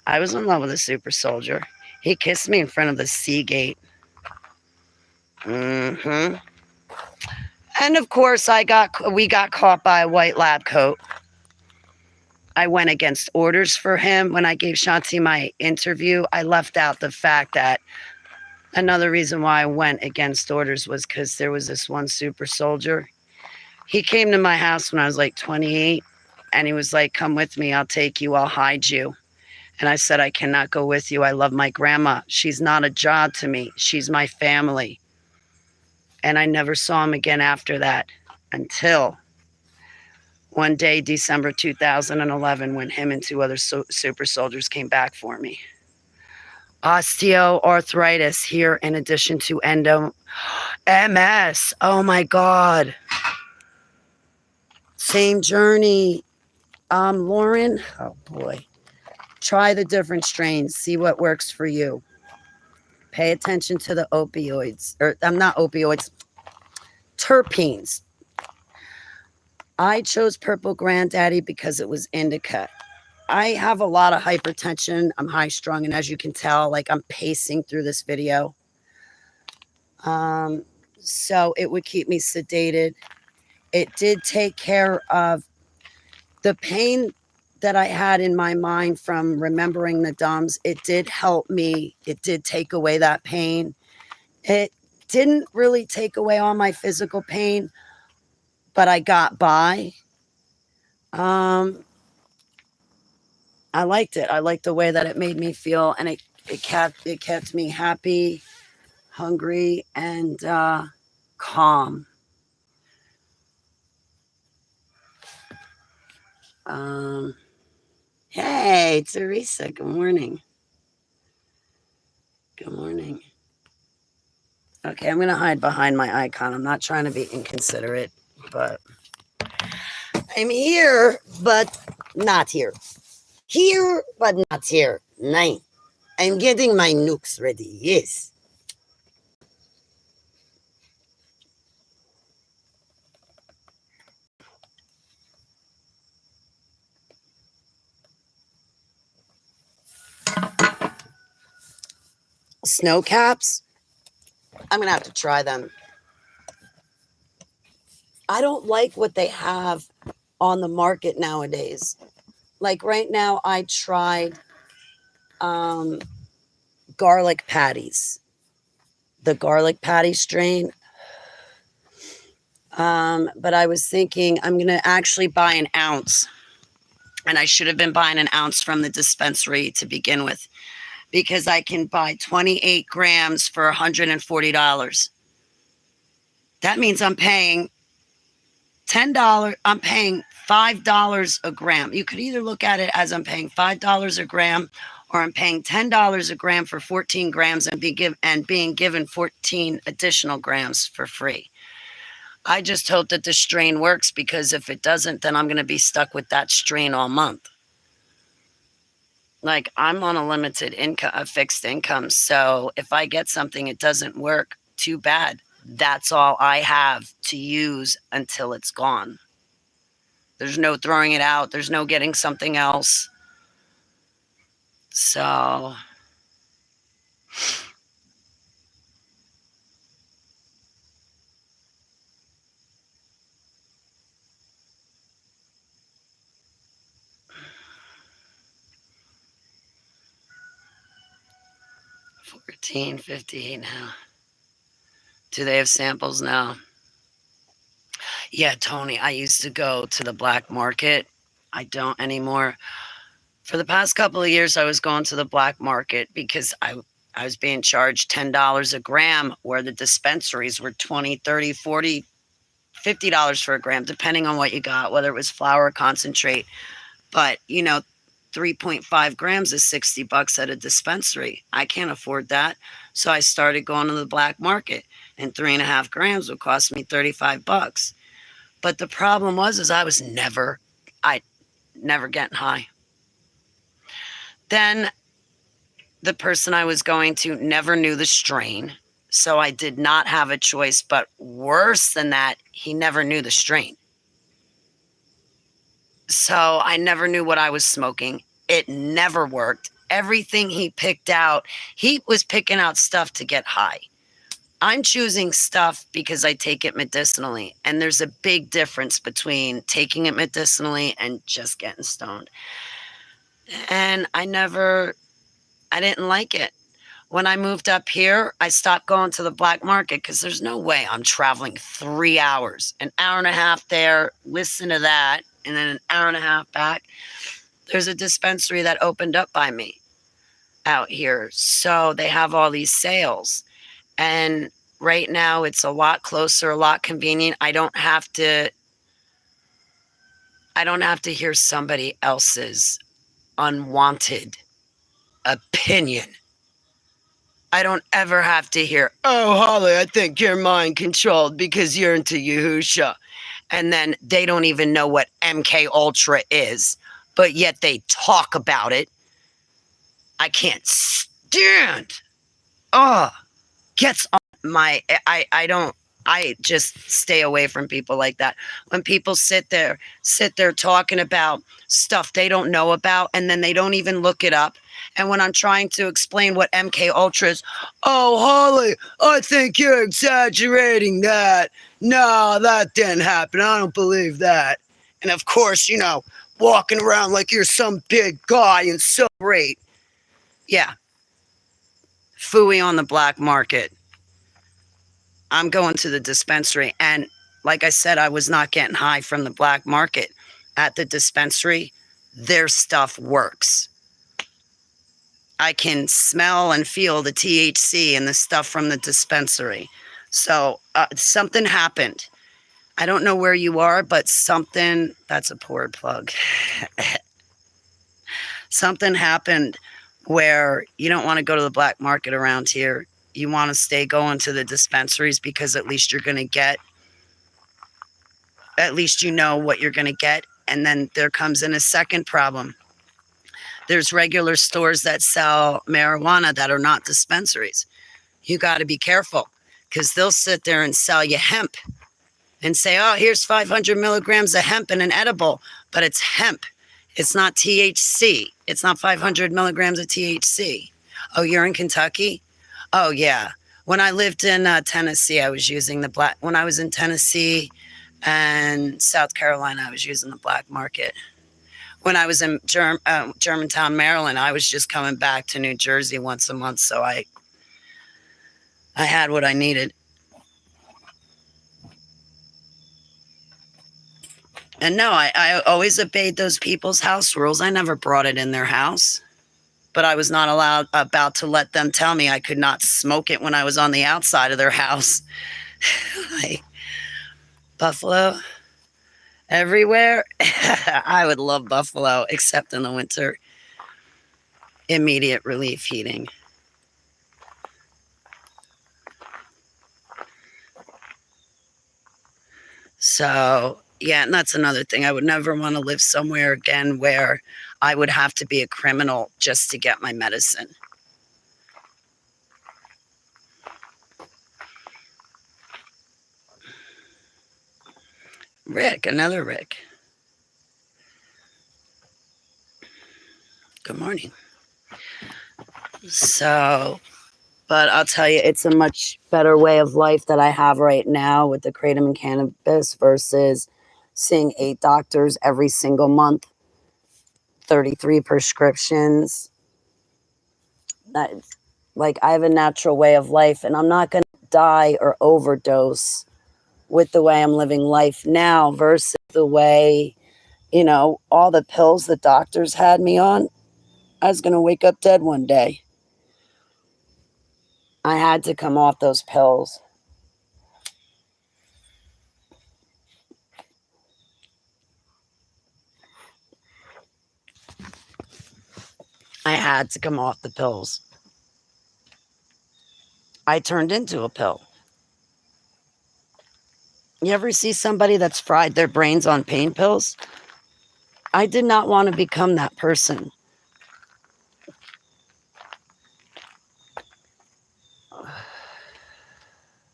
[SPEAKER 1] I was in love with a super soldier. He kissed me in front of the Seagate. Mm-hmm. And of course, we got caught by a white lab coat. I went against orders for him. When I gave Shanti my interview, I left out the fact that another reason why I went against orders was because there was this one super soldier. He came to my house when I was like 28, and he was like, come with me, I'll take you, I'll hide you. And I said, I cannot go with you. I love my grandma. She's not a job to me. She's my family. And I never saw him again after that until one day, December 2011, when him and 2 other super soldiers came back for me. Osteoarthritis here in addition to MS. Oh my God. Same journey. Lauren, oh boy. Try the different strains. See what works for you. Pay attention to the opioids. Not opioids. Terpenes. I chose Purple Granddaddy because it was indica. I have a lot of hypertension. I'm high strung. And as you can tell, like I'm pacing through this video. So it would keep me sedated. It did take care of the pain that I had in my mind from remembering the Dumbs. It did help me. It did take away that pain. It didn't really take away all my physical pain, but I got by. I liked it. I liked the way that it made me feel, and it kept me happy, hungry, and calm. Hey, Teresa, good morning. Good morning. Okay, I'm going to hide behind my icon. I'm not trying to be inconsiderate, but I'm here, but not here. Here, but not here. Nine. I'm getting my nukes ready. Yes. Snow caps. I'm going to have to try them. I don't like what they have on the market nowadays. Like right now, I tried garlic patties. The garlic patty strain. But I was thinking I'm going to actually buy an ounce. And I should have been buying an ounce from the dispensary to begin with, because I can buy 28 grams for $140. That means I'm paying $10. I'm paying $5 a gram. You could either look at it as I'm paying $5 a gram, or I'm paying $10 a gram for 14 grams and being given 14 additional grams for free. I just hope that the strain works, because if it doesn't, then I'm going to be stuck with that strain all month. Like, I'm on a limited income, a fixed income. So if I get something, it doesn't work, too bad. That's all I have to use until it's gone. There's no throwing it out. There's no getting something else. So $14.58 now. Do they have samples now? Yeah, Tony, I used to go to the black market. I don't anymore. For the past couple of years, I was going to the black market because I was being charged $10 a gram, where the dispensaries were $20, $30, $40, $50 for a gram, depending on what you got, whether it was flower, concentrate. But, 3.5 grams is $60 at a dispensary. I can't afford that. So I started going to the black market, and 3.5 grams would cost me $35. But the problem is I never getting high. Then the person I was going to never knew the strain. So I did not have a choice. But worse than that, he never knew the strain. So I never knew what I was smoking. It never worked. Everything he picked out, he was picking out stuff to get high. I'm choosing stuff because I take it medicinally. And there's a big difference between taking it medicinally and just getting stoned. And I didn't like it. When I moved up here, I stopped going to the black market because there's no way I'm traveling 3 hours, an hour and a half there, listen to that, and then an hour and a half back. There's a dispensary that opened up by me out here. So they have all these sales. And right now it's a lot closer, a lot convenient. I don't have to hear somebody else's unwanted opinion. I don't ever have to hear, oh, Holly, I think you're mind controlled because you're into Yahusha. And then they don't even know what MK Ultra is, but yet they talk about it. I can't stand. Gets on my, I just stay away from people like that. When people sit there talking about stuff they don't know about, and then they don't even look it up. And when I'm trying to explain what MK Ultra is, oh, Holly, I think you're exaggerating that. No, that didn't happen. I don't believe that. And of course, walking around like you're some big guy and so great. Yeah. Phooey on the black market. I'm going to the dispensary. And like I said, I was not getting high from the black market. At the dispensary, their stuff works. I can smell and feel the THC and the stuff from the dispensary. So something happened. I don't know where you are, but that's a poor plug. Something happened where you don't want to go to the black market around here. You want to stay going to the dispensaries because at least you know what you're going to get. And then there comes in a second problem. There's regular stores that sell marijuana that are not dispensaries. You got to be careful because they'll sit there and sell you hemp and say, oh, here's 500 milligrams of hemp in an edible, but it's hemp. It's not THC. It's not 500 milligrams of THC. Oh, you're in Kentucky? Oh, yeah. When I lived in Tennessee, I was using the black. When I was in Tennessee and South Carolina, I was using the black market. When I was in Germantown, Maryland, I was just coming back to New Jersey once a month, so I had what I needed. And no, I always obeyed those people's house rules. I never brought it in their house. But I was not about to let them tell me I could not smoke it when I was on the outside of their house. Like, Buffalo, everywhere. I would love Buffalo, except in the winter. Immediate relief heating. So, yeah, and that's another thing. I would never want to live somewhere again where I would have to be a criminal just to get my medicine. Rick, another Rick. Good morning. So, but I'll tell you, it's a much better way of life that I have right now with the kratom and cannabis versus seeing 8 doctors every single month, 33 prescriptions. Like, I have a natural way of life, and I'm not going to die or overdose with the way I'm living life now versus the way, all the pills the doctors had me on. I was going to wake up dead one day. I had to come off those pills. had to come off the pills. I turned into a pill. You ever see somebody that's fried their brains on pain pills? I did not want to become that person.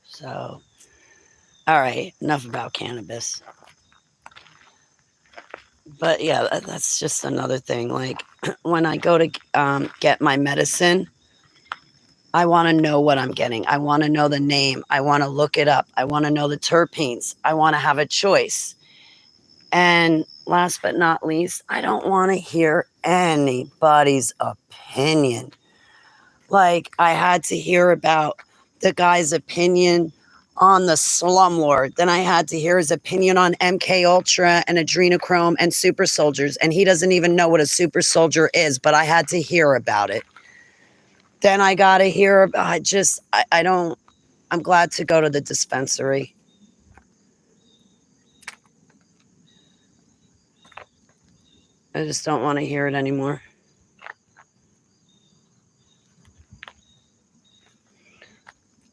[SPEAKER 1] So, all right, enough about cannabis. But yeah, that's just another thing. Like when I go to get my medicine, I want to know what I'm getting. I want to know the name. I want to look it up. I want to know the terpenes. I want to have a choice. And last but not least, I don't want to hear anybody's opinion. Like I had to hear about the guy's opinion on the slumlord. Then I had to hear his opinion on MK Ultra and adrenochrome and super soldiers. And he doesn't even know what a super soldier is, but I had to hear about it. Then I got to hear about I'm glad to go to the dispensary. I just don't want to hear it anymore.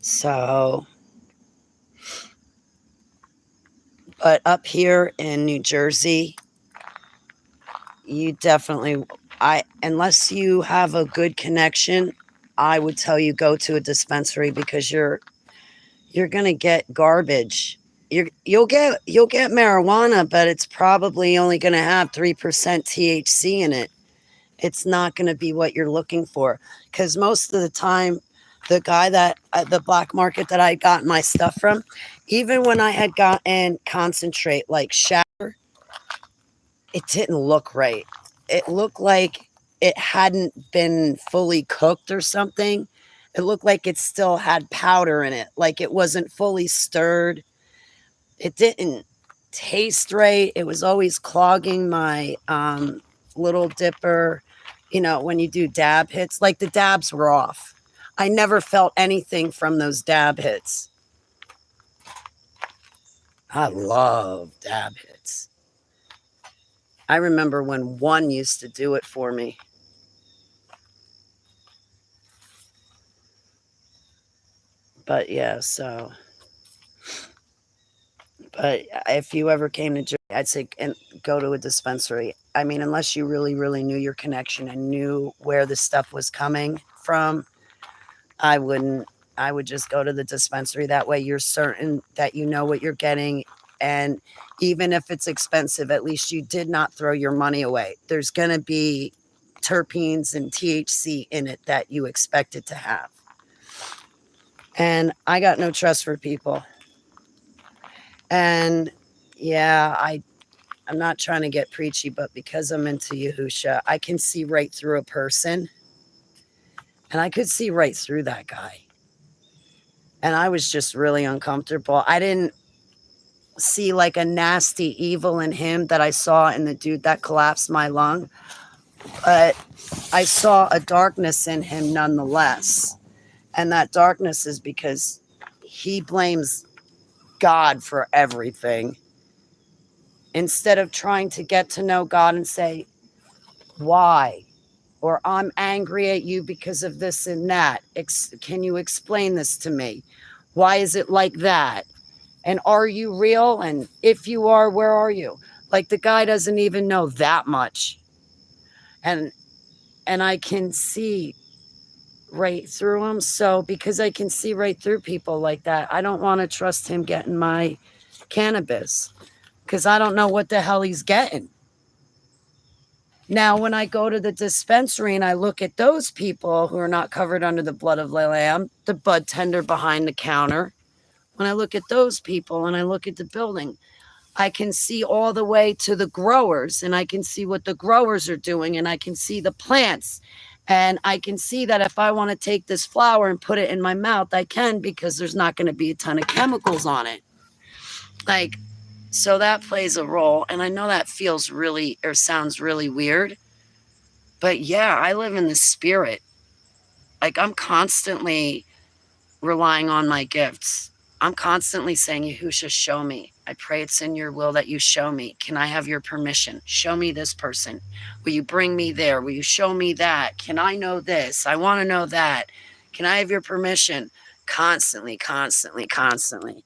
[SPEAKER 1] So, but up here in New Jersey, you definitely, unless you have a good connection, I would tell you go to a dispensary because you're gonna get garbage. You'll get marijuana, but it's probably only gonna have 3% THC in it. It's not gonna be what you're looking for. Because most of the time, the guy that the black market that I got my stuff from, even when I had gotten concentrate like shatter, it didn't look right. It looked like it hadn't been fully cooked or something. It looked like it still had powder in it, like it wasn't fully stirred. It didn't taste right. It was always clogging my little dipper. You know, when you do dab hits, like the dabs were off. I never felt anything from those dab hits. I love dab hits. I remember when one used to do it for me. But yeah, so. But if you ever came to Jersey, I'd say and go to a dispensary. I mean, unless you really, really knew your connection and knew where the stuff was coming from, I wouldn't. I would just go to the dispensary. That way you're certain that you know what you're getting. And even if it's expensive, at least you did not throw your money away. There's going to be terpenes and THC in it that you expect it to have. And I got no trust for people. And yeah, I'm not trying to get preachy, but because I'm into Yahusha, I can see right through a person. And I could see right through that guy. And I was just really uncomfortable. I didn't see like a nasty evil in him that I saw in the dude that collapsed my lung. But I saw a darkness in him nonetheless. And that darkness is because he blames God for everything. Instead of trying to get to know God and say, why? Or I'm angry at you because of this and that. Can you explain this to me? Why is it like that? And are you real? And if you are, where are you? Like the guy doesn't even know that much. And I can see right through him. So because I can see right through people like that, I don't want to trust him getting my cannabis because I don't know what the hell he's getting. Now, when I go to the dispensary and I look at those people who are not covered under the blood of the lamb, the bud tender behind the counter, when I look at those people and I look at the building, I can see all the way to the growers and I can see what the growers are doing and I can see the plants. And I can see that if I want to take this flower and put it in my mouth, I can because there's not going to be a ton of chemicals on it. Like, so that plays a role. And I know that feels really or sounds really weird. But yeah, I live in the spirit. Like I'm constantly relying on my gifts. I'm constantly saying, Yahusha, show me. I pray it's in your will that you show me. Can I have your permission? Show me this person. Will you bring me there? Will you show me that? Can I know this? I want to know that. Can I have your permission? Constantly, constantly, constantly.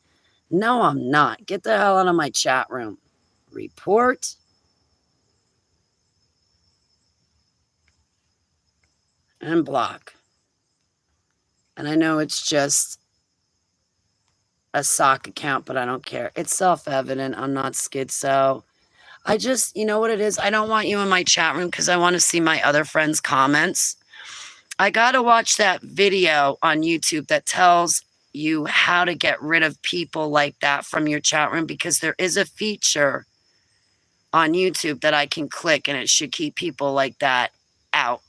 [SPEAKER 1] No, I'm not. Get the hell out of my chat room. Report. And block. And I know it's just a sock account, but I don't care. It's self-evident. I'm not schizo. I just, you know what it is? I don't want you in my chat room because I want to see my other friends' comments. I got to watch that video on YouTube that tells you how to get rid of people like that from your chat room, because there is a feature on YouTube that I can click and it should keep people like that out.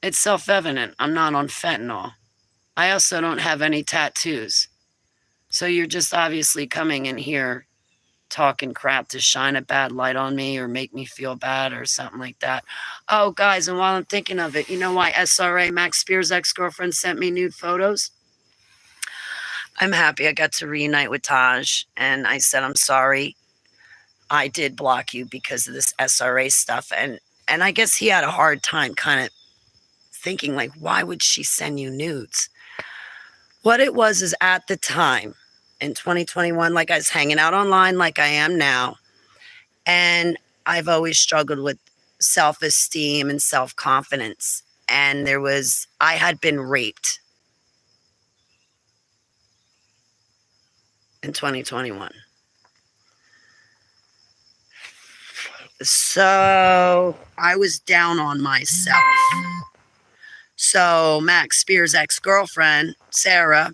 [SPEAKER 1] It's self-evident. I'm not on fentanyl. I also don't have any tattoos. So you're just obviously coming in here talking crap to shine a bad light on me or make me feel bad or something like that. Oh, guys, and while I'm thinking of it, you know why SRA, Max Spears' ex-girlfriend, sent me nude photos? I'm happy I got to reunite with Taj, and I said, I'm sorry. I did block you because of this SRA stuff. And I guess he had a hard time kind of thinking, like, why would she send you nudes? What it was is, at the time, in 2021, like, I was hanging out online like I am now. And I've always struggled with self-esteem and self-confidence. And I had been raped in 2021. So I was down on myself. So Max Spears' ex-girlfriend, Sarah,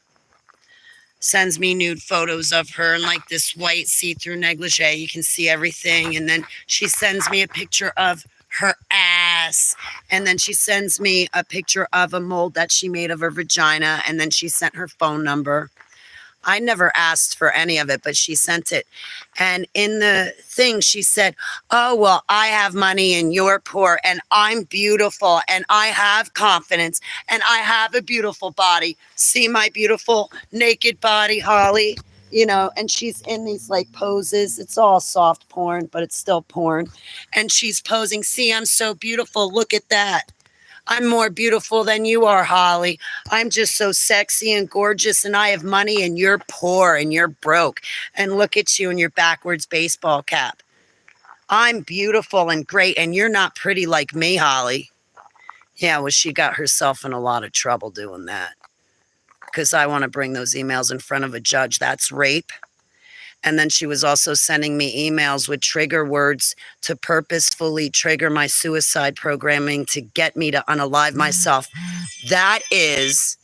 [SPEAKER 1] sends me nude photos of her in like this white see-through negligee. You can see everything. And then she sends me a picture of her ass. And then she sends me a picture of a mold that she made of her vagina. And then she sent her phone number. I never asked for any of it, but she sent it. And in the thing, she said, oh, well, I have money and you're poor, and I'm beautiful, and I have confidence, and I have a beautiful body. See my beautiful naked body, Holly? You know, and she's in these like poses. It's all soft porn, but it's still porn. And she's posing. See, I'm so beautiful. Look at that. I'm more beautiful than you are, Holly. I'm just so sexy and gorgeous, and I have money, and you're poor and you're broke. And look at you in your backwards baseball cap. I'm beautiful and great, and you're not pretty like me, Holly. Yeah, well, she got herself in a lot of trouble doing that, because I want to bring those emails in front of a judge. That's rape. And then she was also sending me emails with trigger words to purposefully trigger my suicide programming to get me to unalive myself. That is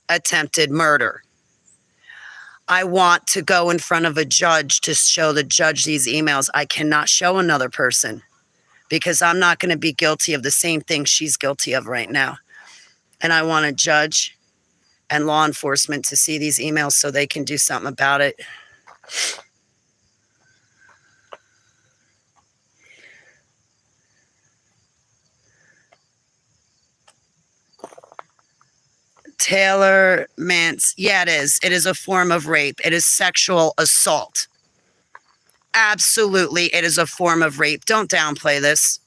[SPEAKER 1] attempted murder. I want to go in front of a judge to show the judge these emails. I cannot show another person because I'm not going to be guilty of the same thing she's guilty of right now. And I want a judge and law enforcement to see these emails so they can do something about it. Taylor Mance. Yeah, it is. It is a form of rape. It is sexual assault. Absolutely, it is a form of rape. Don't downplay this.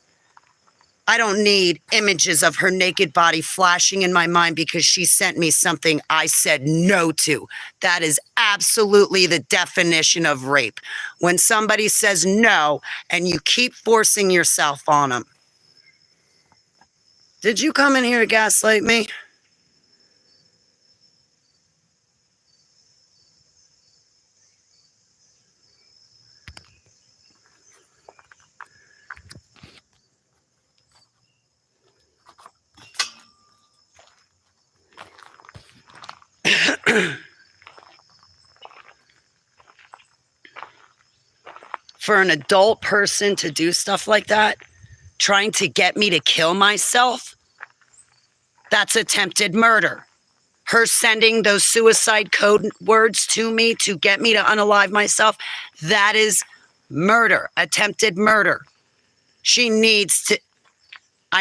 [SPEAKER 1] I don't need images of her naked body flashing in my mind because she sent me something I said no to. That is absolutely the definition of rape. When somebody says no and you keep forcing yourself on them. Did you come in here to gaslight me? For an adult person to do stuff like that, trying to get me to kill myself, that's attempted murder. Her sending those suicide code words to me to get me to unalive myself, that is murder, attempted murder. I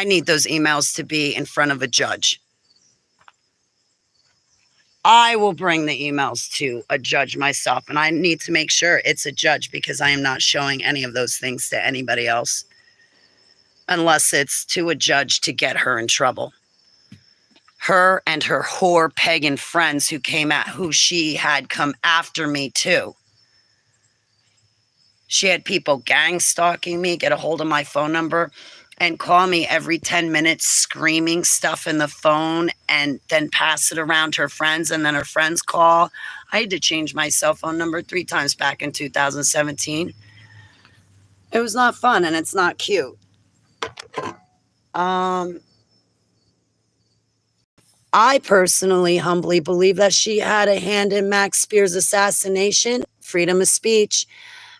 [SPEAKER 1] need those emails to be in front of a judge. I will bring the emails to a judge myself, and I need to make sure it's a judge because I am not showing any of those things to anybody else unless it's to a judge to get her in trouble. Her and her whore pagan friends who she had come after me too. She had people gang stalking me, get a hold of my phone number, and call me every 10 minutes screaming stuff in the phone and then pass it around to her friends, and then her friends call. I had to change my cell phone number 3 times back in 2017. It was not fun, and it's not cute. I personally humbly believe that she had a hand in Max Spear's assassination, freedom of speech,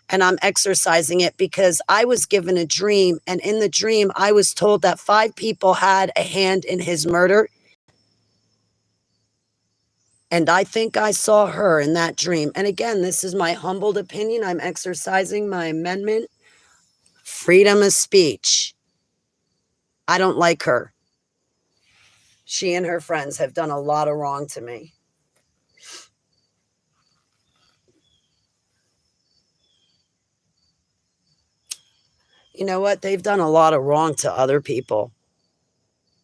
[SPEAKER 1] and I'm exercising it because I was given a dream, and in the dream, I was told that 5 people had a hand in his murder, and I think I saw her in that dream. And again, this is my humbled opinion. I'm exercising my amendment, freedom of speech. I don't like her. She and her friends have done a lot of wrong to me. You know what? They've done a lot of wrong to other people.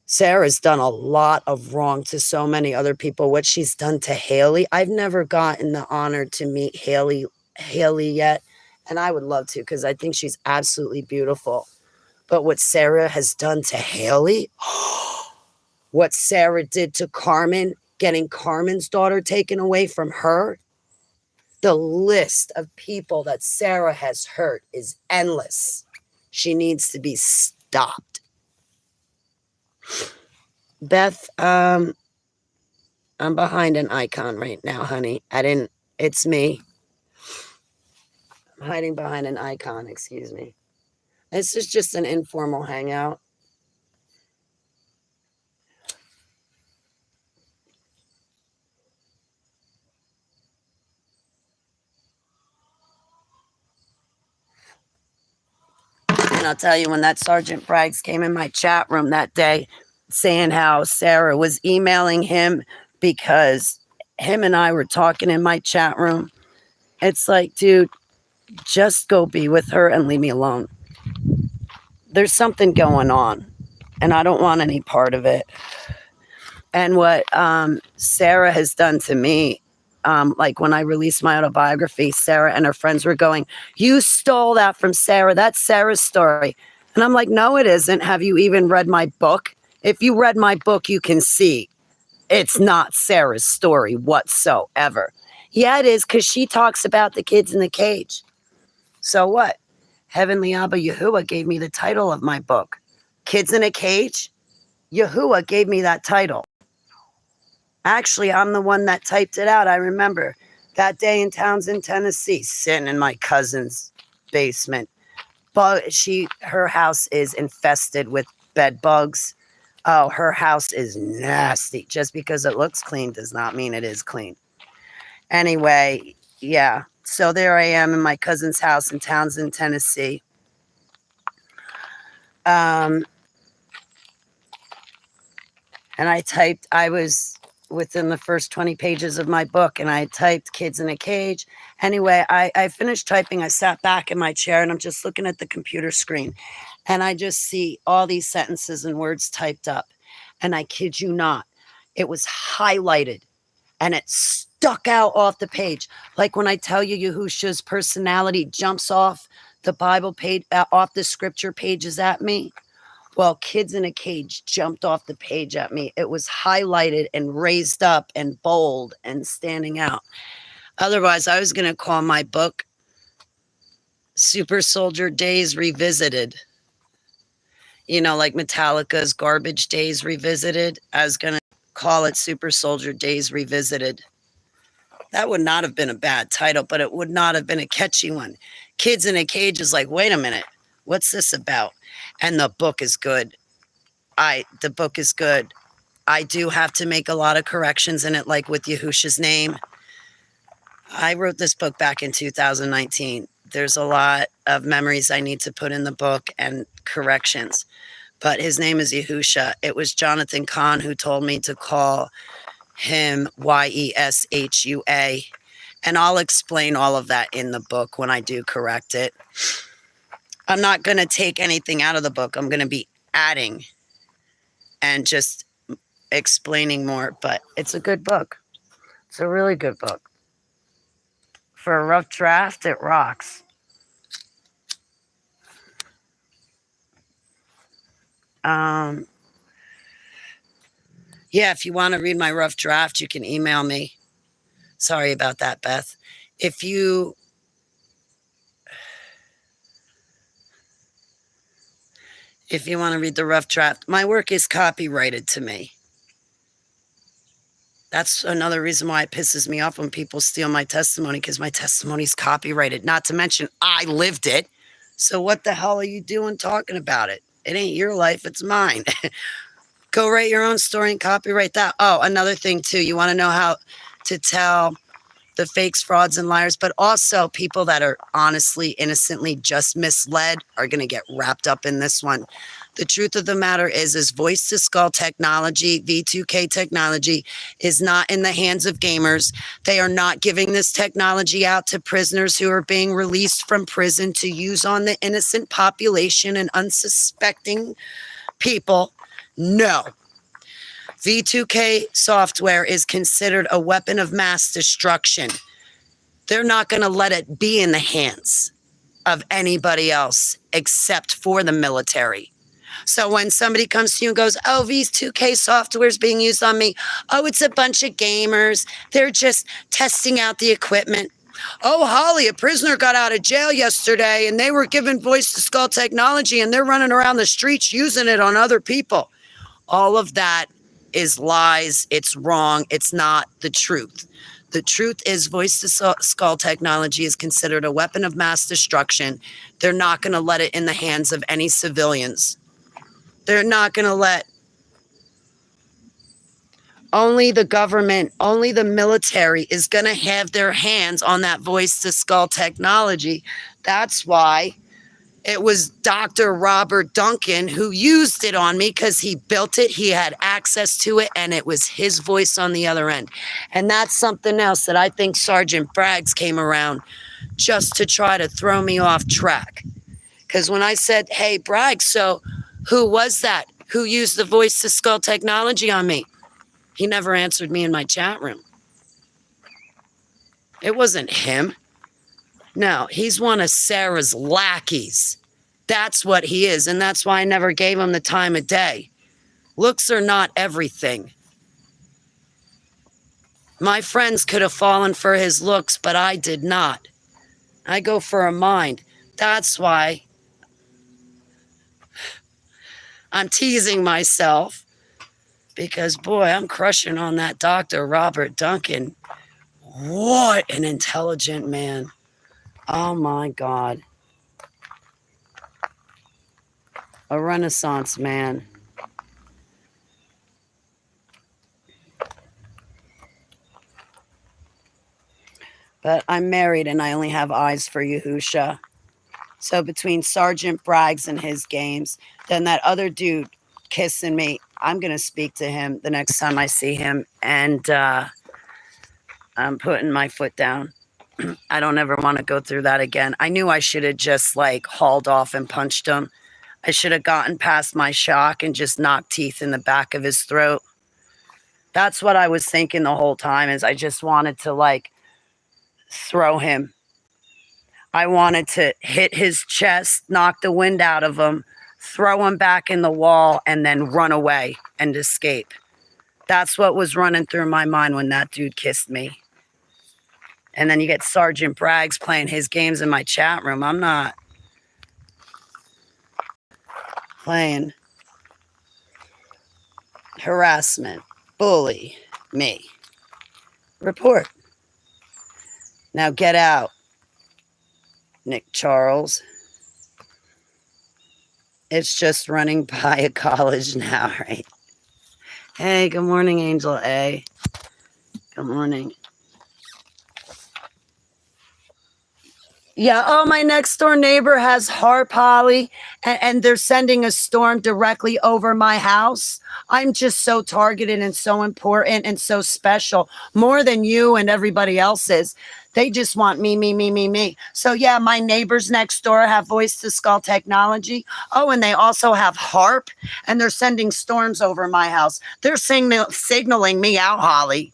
[SPEAKER 1] Sarah's done a lot of wrong to so many other people. What she's done to Haley, I've never gotten the honor to meet Haley yet, and I would love to because I think she's absolutely beautiful. But what Sarah has done to Haley, what Sarah did to Carmen, getting Carmen's daughter taken away from her, the list of people that Sarah has hurt is endless. She needs to be stopped. Beth, I'm behind an icon right now, honey. It's me. I'm hiding behind an icon, excuse me. This is just an informal hangout. And I'll tell you, when that Sergeant Braggs came in my chat room that day saying how Sarah was emailing him because him and I were talking in my chat room, it's like, dude, just go be with her and leave me alone. There's something going on, and I don't want any part of it. And what Sarah has done to me, like when I released my autobiography, Sarah and her friends were going, "You stole that from Sarah. That's Sarah's story." And I'm like, "No, it isn't. Have you even read my book? If you read my book, you can see it's not Sarah's story whatsoever." Yeah, it is, because she talks about the kids in the cage. So what? Heavenly Abba Yahuwah gave me the title of my book. Kids in a Cage? Yahuwah gave me that title. Actually, I'm the one that typed it out. I remember that day in Townsend, Tennessee, sitting in my cousin's basement. But her house is infested with bed bugs. Oh, her house is nasty. Just because it looks clean does not mean it is clean. Anyway, yeah. So there I am in my cousin's house in Townsend, Tennessee. And I was within the first 20 pages of my book, and I typed kids in a cage. Anyway, I finished typing. I sat back in my chair, and I'm just looking at the computer screen, and I just see all these sentences and words typed up. And I kid you not, it was highlighted, and it stuck out off the page. Like when I tell you Yahusha's personality jumps off the Bible page, off the scripture pages at me. Well, kids in a cage jumped off the page at me. It was highlighted and raised up and bold and standing out. Otherwise, I was going to call my book Super Soldier Days Revisited. You know, like Metallica's Garbage Days Revisited. I was going to call it Super Soldier Days Revisited. That would not have been a bad title, but it would not have been a catchy one. Kids in a Cage is like, wait a minute, what's this about? And the book is good. The book is good. I do have to make a lot of corrections in it, like with Yahusha's name. I wrote this book back in 2019. There's a lot of memories I need to put in the book and corrections. But his name is Yahusha. It was Jonathan Kahn who told me to call him, Yeshua. And I'll explain all of that in the book when I do correct it. I'm not going to take anything out of the book. I'm going to be adding and just explaining more. But it's a good book. It's a really good book. For a rough draft, it rocks. Yeah, if you want to read my rough draft, you can email me. Sorry about that, Beth. If you want to read the rough draft, my work is copyrighted to me. That's another reason why it pisses me off when people steal my testimony, because my testimony is copyrighted. Not to mention, I lived it. So what the hell are you doing talking about it? It ain't your life, it's mine. Go write your own story and copyright that. Oh, another thing too, you want to know how to tell the fakes, frauds, and liars, but also people that are honestly, innocently just misled are going to get wrapped up in this one. The truth of the matter is voice-to-skull technology, V2K technology, is not in the hands of gamers. They are not giving this technology out to prisoners who are being released from prison to use on the innocent population and unsuspecting people. No. V2K software is considered a weapon of mass destruction. They're not going to let it be in the hands of anybody else except for the military. So when somebody comes to you and goes, oh, V2K software is being used on me. Oh, it's a bunch of gamers. They're just testing out the equipment. Oh, Holly, a prisoner got out of jail yesterday and they were given voice-to-skull technology and they're running around the streets using it on other people. All of that is lies. It's wrong. It's not the truth. The truth is voice-to-skull technology is considered a weapon of mass destruction. They're not going to let it in the hands of any civilians. They're not going to let only the government, only the military is going to have their hands on that voice-to-skull technology. That's why it was Dr. Robert Duncan who used it on me, because he built it, he had access to it, and it was his voice on the other end. And that's something else that I think Sergeant Braggs came around just to try to throw me off track. Because when I said, hey, Braggs, so who was that? Who used the voice-to-skull technology on me? He never answered me in my chat room. It wasn't him. No, he's one of Sarah's lackeys. That's what he is, and that's why I never gave him the time of day. Looks are not everything. My friends could have fallen for his looks, but I did not. I go for a mind. That's why I'm teasing myself, because, boy, I'm crushing on that Dr. Robert Duncan. What an intelligent man. Oh, my God. A Renaissance man. But I'm married and I only have eyes for Yahusha. So between Sergeant Braggs and his games, then that other dude kissing me, I'm going to speak to him the next time I see him. And I'm putting my foot down. I don't ever want to go through that again. I knew I should have just hauled off and punched him. I should have gotten past my shock and just knocked teeth in the back of his throat. That's what I was thinking the whole time, is I just wanted to throw him. I wanted to hit his chest, knock the wind out of him, throw him back in the wall, and then run away and escape. That's what was running through my mind when that dude kissed me. And then you get Sergeant Braggs playing his games in my chat room. I'm not playing. Harassment, bully, me. Report. Now get out, Nick Charles. It's just running by a college now, right? Hey, good morning, Angel A. Good morning. Yeah. Oh, my next door neighbor has HARP, Holly, and they're sending a storm directly over my house. I'm just so targeted and so important and so special, more than you and everybody else is. They just want me, me, me, me, me. So, yeah, my neighbors next door have voice to skull technology. Oh, and they also have HARP, and they're sending storms over my house. They're signaling me out, Holly.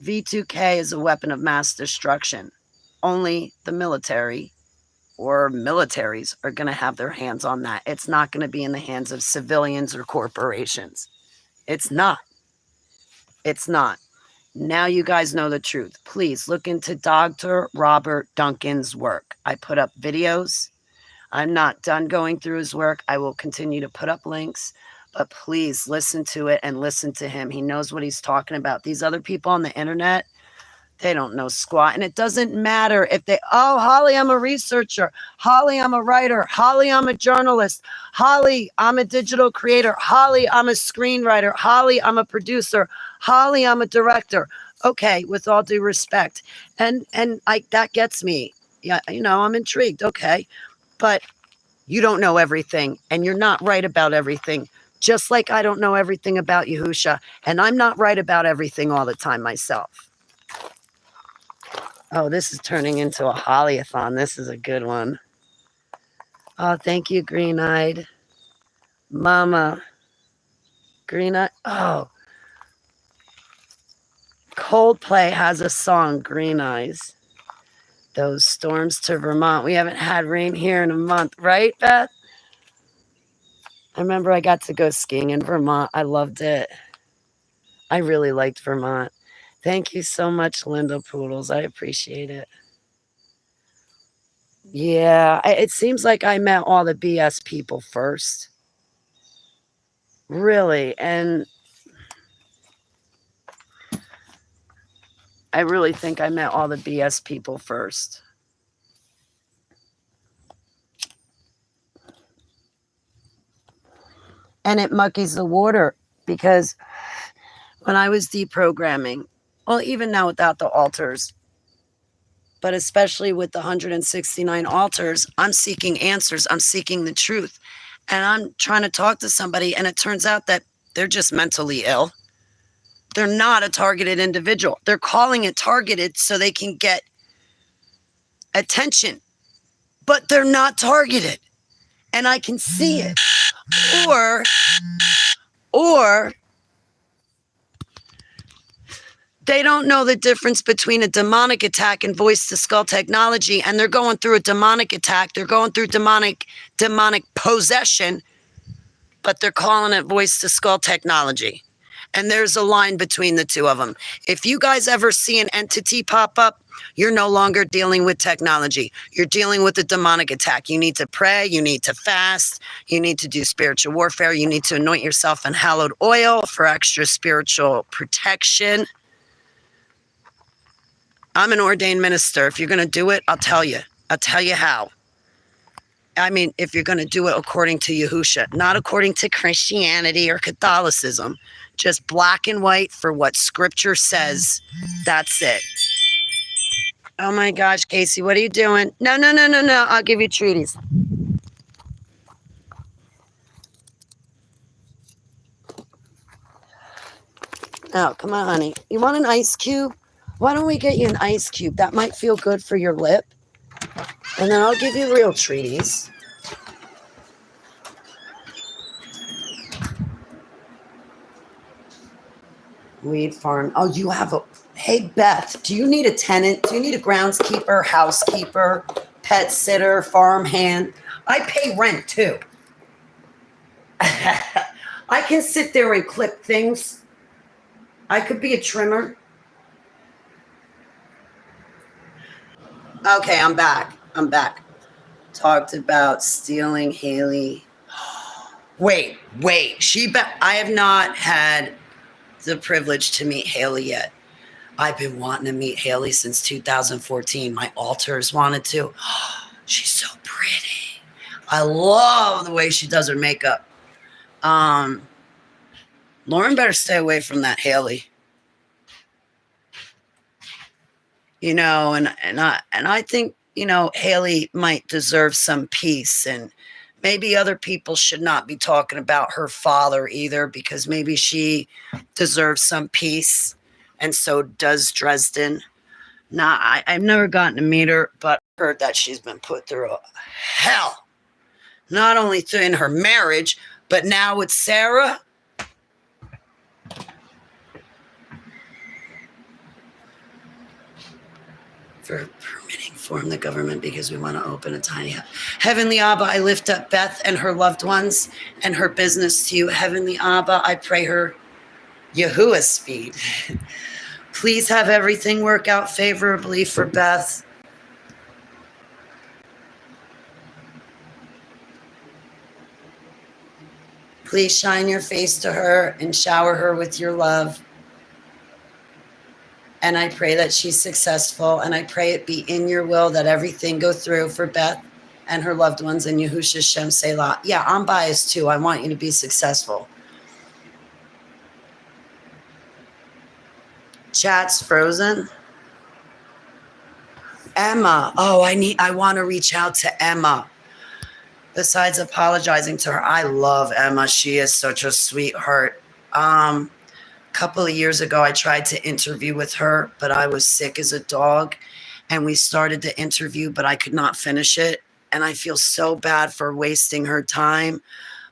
[SPEAKER 1] V2K is a weapon of mass destruction. Only the military or militaries are going to have their hands on that. It's not going to be in the hands of civilians or corporations. It's not. It's not. Now you guys know the truth. Please look into Dr. Robert Duncan's work. I put up videos. I'm not done going through his work. I will continue to put up links, but please listen to it and listen to him. He knows what he's talking about. These other people on the internet, they don't know squat. And it doesn't matter if they, oh, Holly, I'm a researcher. Holly, I'm a writer. Holly, I'm a journalist. Holly, I'm a digital creator. Holly, I'm a screenwriter. Holly, I'm a producer. Holly, I'm a director. Okay, with all due respect. And that gets me. Yeah, I'm intrigued. Okay. But you don't know everything, and you're not right about everything. Just like I don't know everything about Yahusha, and I'm not right about everything all the time myself. Oh, this is turning into a Hollyathon. This is a good one. Oh, thank you, Green-Eyed. Mama. Green-Eyed. Oh. Coldplay has a song, Green Eyes. Those storms to Vermont. We haven't had rain here in a month, right, Beth? I remember I got to go skiing in Vermont. I loved it. I really liked Vermont. Thank you so much, Linda Poodles. I appreciate it. Yeah, it seems like I met all the BS people first. Really. And I really think I met all the BS people first. And it muckies the water because when I was deprogramming, well, even now without the altars, but especially with the 169 altars, I'm seeking answers. I'm seeking the truth. And I'm trying to talk to somebody, and it turns out that they're just mentally ill. They're not a targeted individual. They're calling it targeted so they can get attention, but they're not targeted. And I can see it. Or they don't know the difference between a demonic attack and voice to skull technology, and they're going through a demonic attack. They're going through demonic possession, but they're calling it voice to skull technology. And there's a line between the two of them. If you guys ever see an entity pop up, you're no longer dealing with technology. You're dealing with a demonic attack. You need to pray. You need to fast. You need to do spiritual warfare. You need to anoint yourself in hallowed oil for extra spiritual protection. I'm an ordained minister. If you're going to do it, I'll tell you. I'll tell you how. I mean, if you're going to do it according to Yahusha, not according to Christianity or Catholicism, just black and white for what scripture says. That's it. Oh my gosh, Casey, what are you doing? No. I'll give you treaties. Oh, come on, honey. You want an ice cube? Why don't we get you an ice cube? That might feel good for your lip. And then I'll give you real treaties. Weed farm. Oh, you have a... Hey, Beth, do you need a tenant? Do you need a groundskeeper, housekeeper, pet sitter, farmhand? I pay rent, too. I can sit there and clip things. I could be a trimmer. Okay, I'm back. Talked about stealing Haley. Wait. I have not had the privilege to meet Haley yet. I've been wanting to meet Haley since 2014. My altars wanted to. She's so pretty. I love the way she does her makeup. Lauren better stay away from that Haley. And I think, Haley might deserve some peace, and maybe other people should not be talking about her father either, because maybe she deserves some peace, and so does Dresden. Now, I've never gotten to meet her, but I heard that she's been put through a hell, not only in her marriage, but now with Sarah. For permitting form the government because we want to open a tiny Heavenly Abba, I lift up Beth and her loved ones and her business to you. Heavenly Abba, I pray her Yahuwah speed. Please have everything work out favorably for Beth. Please shine your face to her and shower her with your love. And I pray that she's successful, and I pray it be in your will that everything go through for Beth and her loved ones in Yahushua Shem Selah. Yeah, I'm biased too. I want you to be successful. Chat's frozen. Emma. Oh, I want to reach out to Emma. Besides apologizing to her, I love Emma. She is such a sweetheart. Couple of years ago, I tried to interview with her, but I was sick as a dog, and we started the interview, but I could not finish it, and I feel so bad for wasting her time,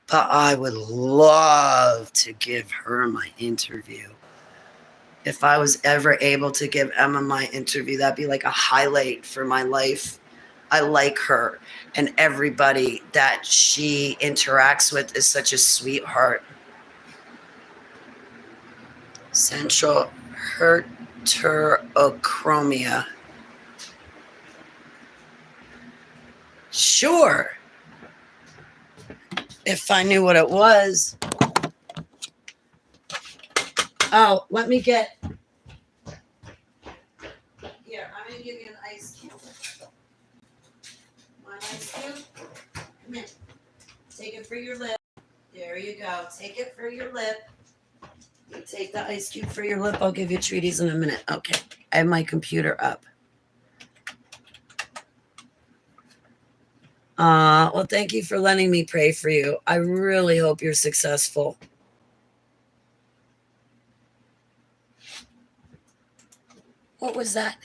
[SPEAKER 1] but I would love to give her my interview. If I was ever able to give Emma my interview, that'd be like a highlight for my life. I like her, and everybody that she interacts with is such a sweetheart. Central heterochromia. Sure. If I knew what it was. Oh, let me get. Here, I'm going to give you an ice cube. Want an ice cube? Come here. Take it for your lip. There you go. Take it for your lip. You take the ice cube for your lip. I'll give you treaties in a minute. Okay. I have my computer up. Well, thank you for letting me pray for you. I really hope you're successful. What was that?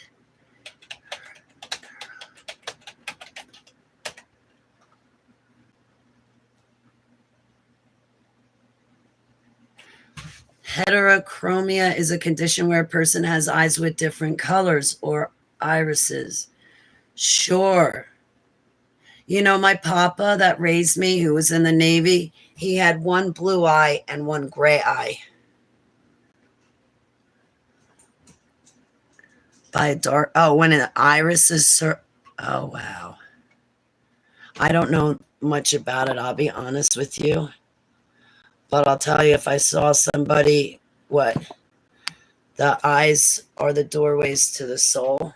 [SPEAKER 1] Heterochromia is a condition where a person has eyes with different colors or irises. Sure. My papa that raised me, who was in the Navy, he had one blue eye and one gray eye. By a dark, when an iris is, oh, wow. I don't know much about it, I'll be honest with you. But I'll tell you, if I saw somebody, the eyes are the doorways to the soul,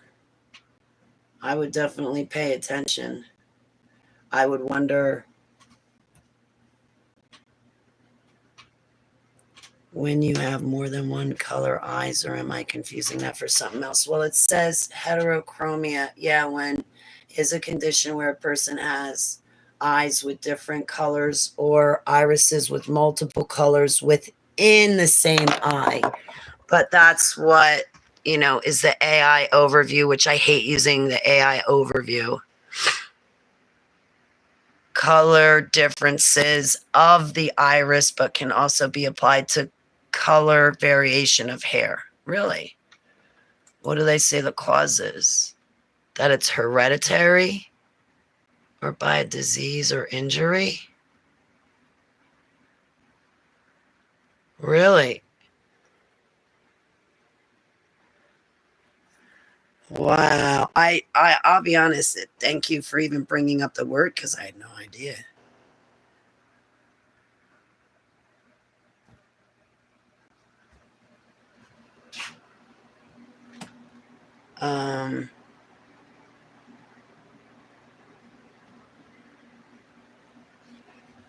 [SPEAKER 1] I would definitely pay attention. I would wonder when you have more than one color eyes, or am I confusing that for something else? Well, it says heterochromia. Yeah, when is a condition where a person has eyes with different colors or irises with multiple colors within the same eye. But that's what, is the AI overview, which I hate using the AI overview. Color differences of the iris, but can also be applied to color variation of hair. Really? What do they say the cause is? That it's hereditary or by a disease or injury? Really? Wow. I'll be honest. Thank you for even bringing up the word, because I had no idea.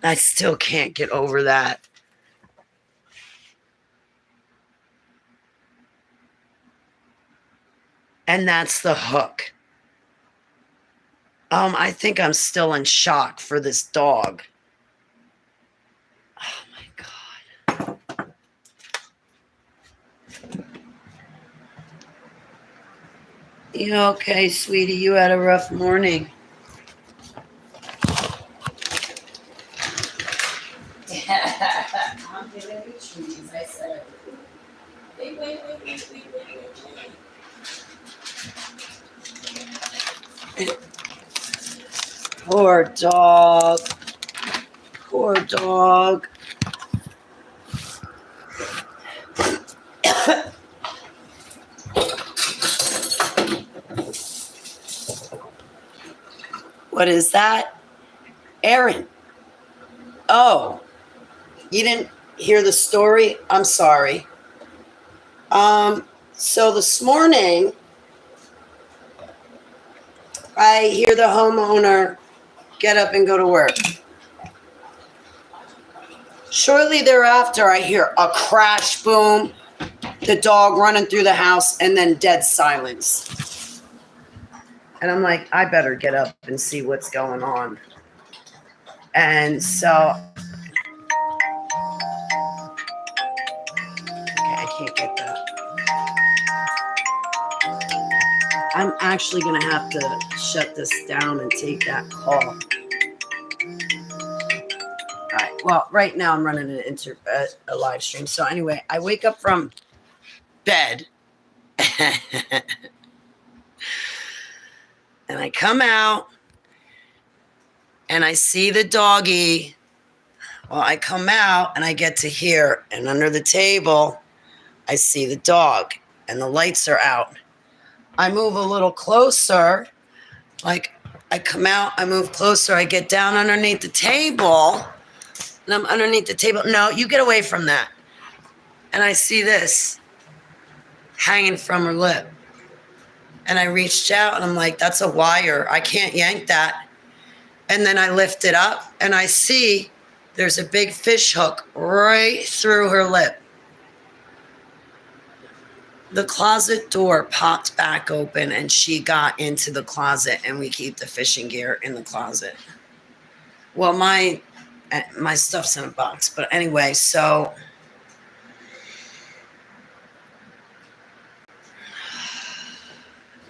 [SPEAKER 1] I still can't get over that. And that's the hook. I think I'm still in shock for this dog. Oh my God. You okay, sweetie? You had a rough morning. I'm giving you trees, I said. Wait. Poor dog. Poor dog. What is that? Aaron. Oh, you didn't hear the story? I'm sorry. So this morning, I hear the homeowner get up and go to work. Shortly thereafter, I hear a crash, boom, the dog running through the house, and then dead silence. And I'm like, I better get up and see what's going on. And so, okay, I can't get that. I'm actually going to have to shut this down and take that call. All right. Well, right now I'm running a live stream. So anyway, I wake up from bed and I come out and I see the doggy. Well, I come out and I get to hear, and under the table, I see the dog and the lights are out. I move a little closer, like I come out, I move closer, I get down underneath the table, and I'm underneath the table. No, you get away from that. And I see this hanging from her lip. And I reached out and I'm like, that's a wire. I can't yank that. And then I lift it up and I see there's a big fish hook right through her lip. The closet door popped back open and she got into the closet, and we keep the fishing gear in the closet. Well, my stuff's in a box, but anyway, so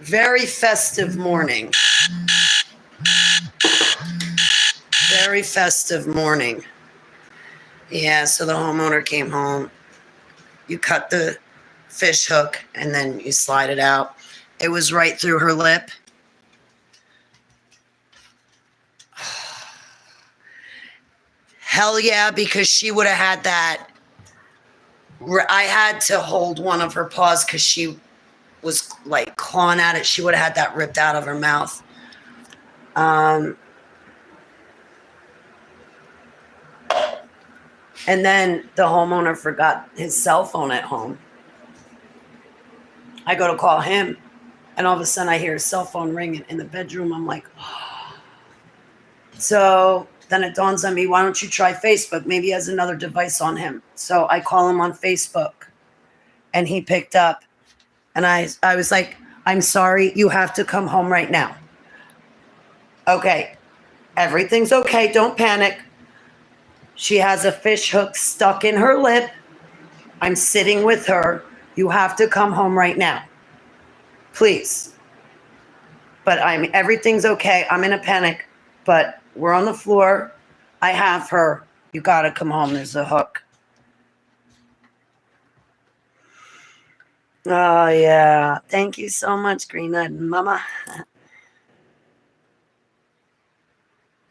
[SPEAKER 1] very festive morning. Very festive morning. Yeah, so the homeowner came home. You cut the fish hook and then you slide it out. It was right through her lip. Hell yeah, because she would have had that. I had to hold one of her paws because she was like clawing at it. She would have had that ripped out of her mouth. And then the homeowner forgot his cell phone at home. I go to call him, and all of a sudden I hear his cell phone ringing in the bedroom. I'm like, oh. So then it dawns on me, why don't you try Facebook? Maybe he has another device on him. So I call him on Facebook, and he picked up. And I was like, I'm sorry, you have to come home right now. Okay, everything's okay. Don't panic. She has a fish hook stuck in her lip. I'm sitting with her. You have to come home right now. Please. But everything's okay. I'm in a panic, but we're on the floor. I have her. You got to come home. There's a hook. Oh, yeah. Thank you so much, Green Eyed Mama.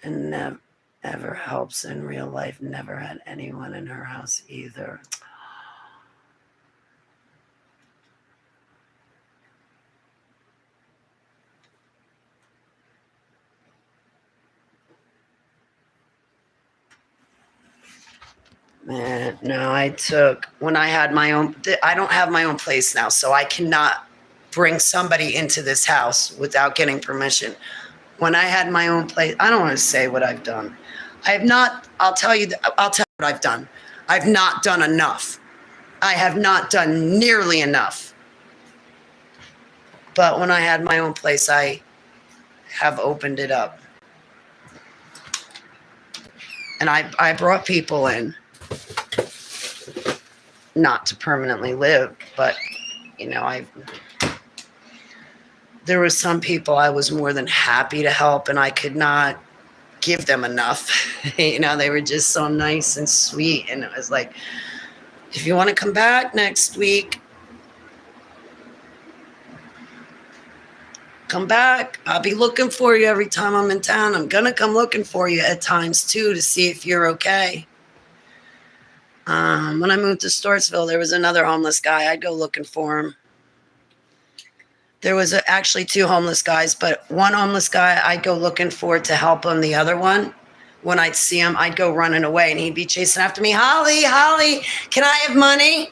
[SPEAKER 1] And never helps in real life. Never had anyone in her house either. Man, no, when I had my own, I don't have my own place now, so I cannot bring somebody into this house without getting permission. When I had my own place, I don't want to say what I've done. I have not, I'll tell you what I've done. I've not done enough. I have not done nearly enough. But when I had my own place, I have opened it up. And I brought people in, not to permanently live, but, you know, there were some people I was more than happy to help, and I could not give them enough. You know, they were just so nice and sweet. And it was like, if you want to come back next week, come back. I'll be looking for you every time I'm in town. I'm going to come looking for you at times too, to see if you're okay. When I moved to Stortsville, there was another homeless guy. I'd go looking for him. There was actually two homeless guys, but one homeless guy I'd go looking for to help him. The other one, when I'd see him, I'd go running away, and he'd be chasing after me. Holly, can I have money?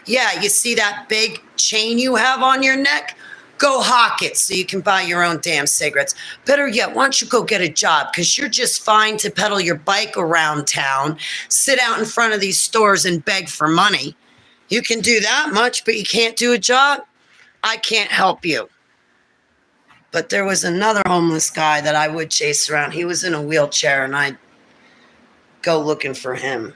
[SPEAKER 1] Yeah, you see that big chain you have on your neck? Go hawk it so you can buy your own damn cigarettes. Better yet, why don't you go get a job? Because you're just fine to pedal your bike around town, sit out in front of these stores and beg for money. You can do that much, but you can't do a job? I can't help you. But there was another homeless guy that I would chase around. He was in a wheelchair, and I'd go looking for him.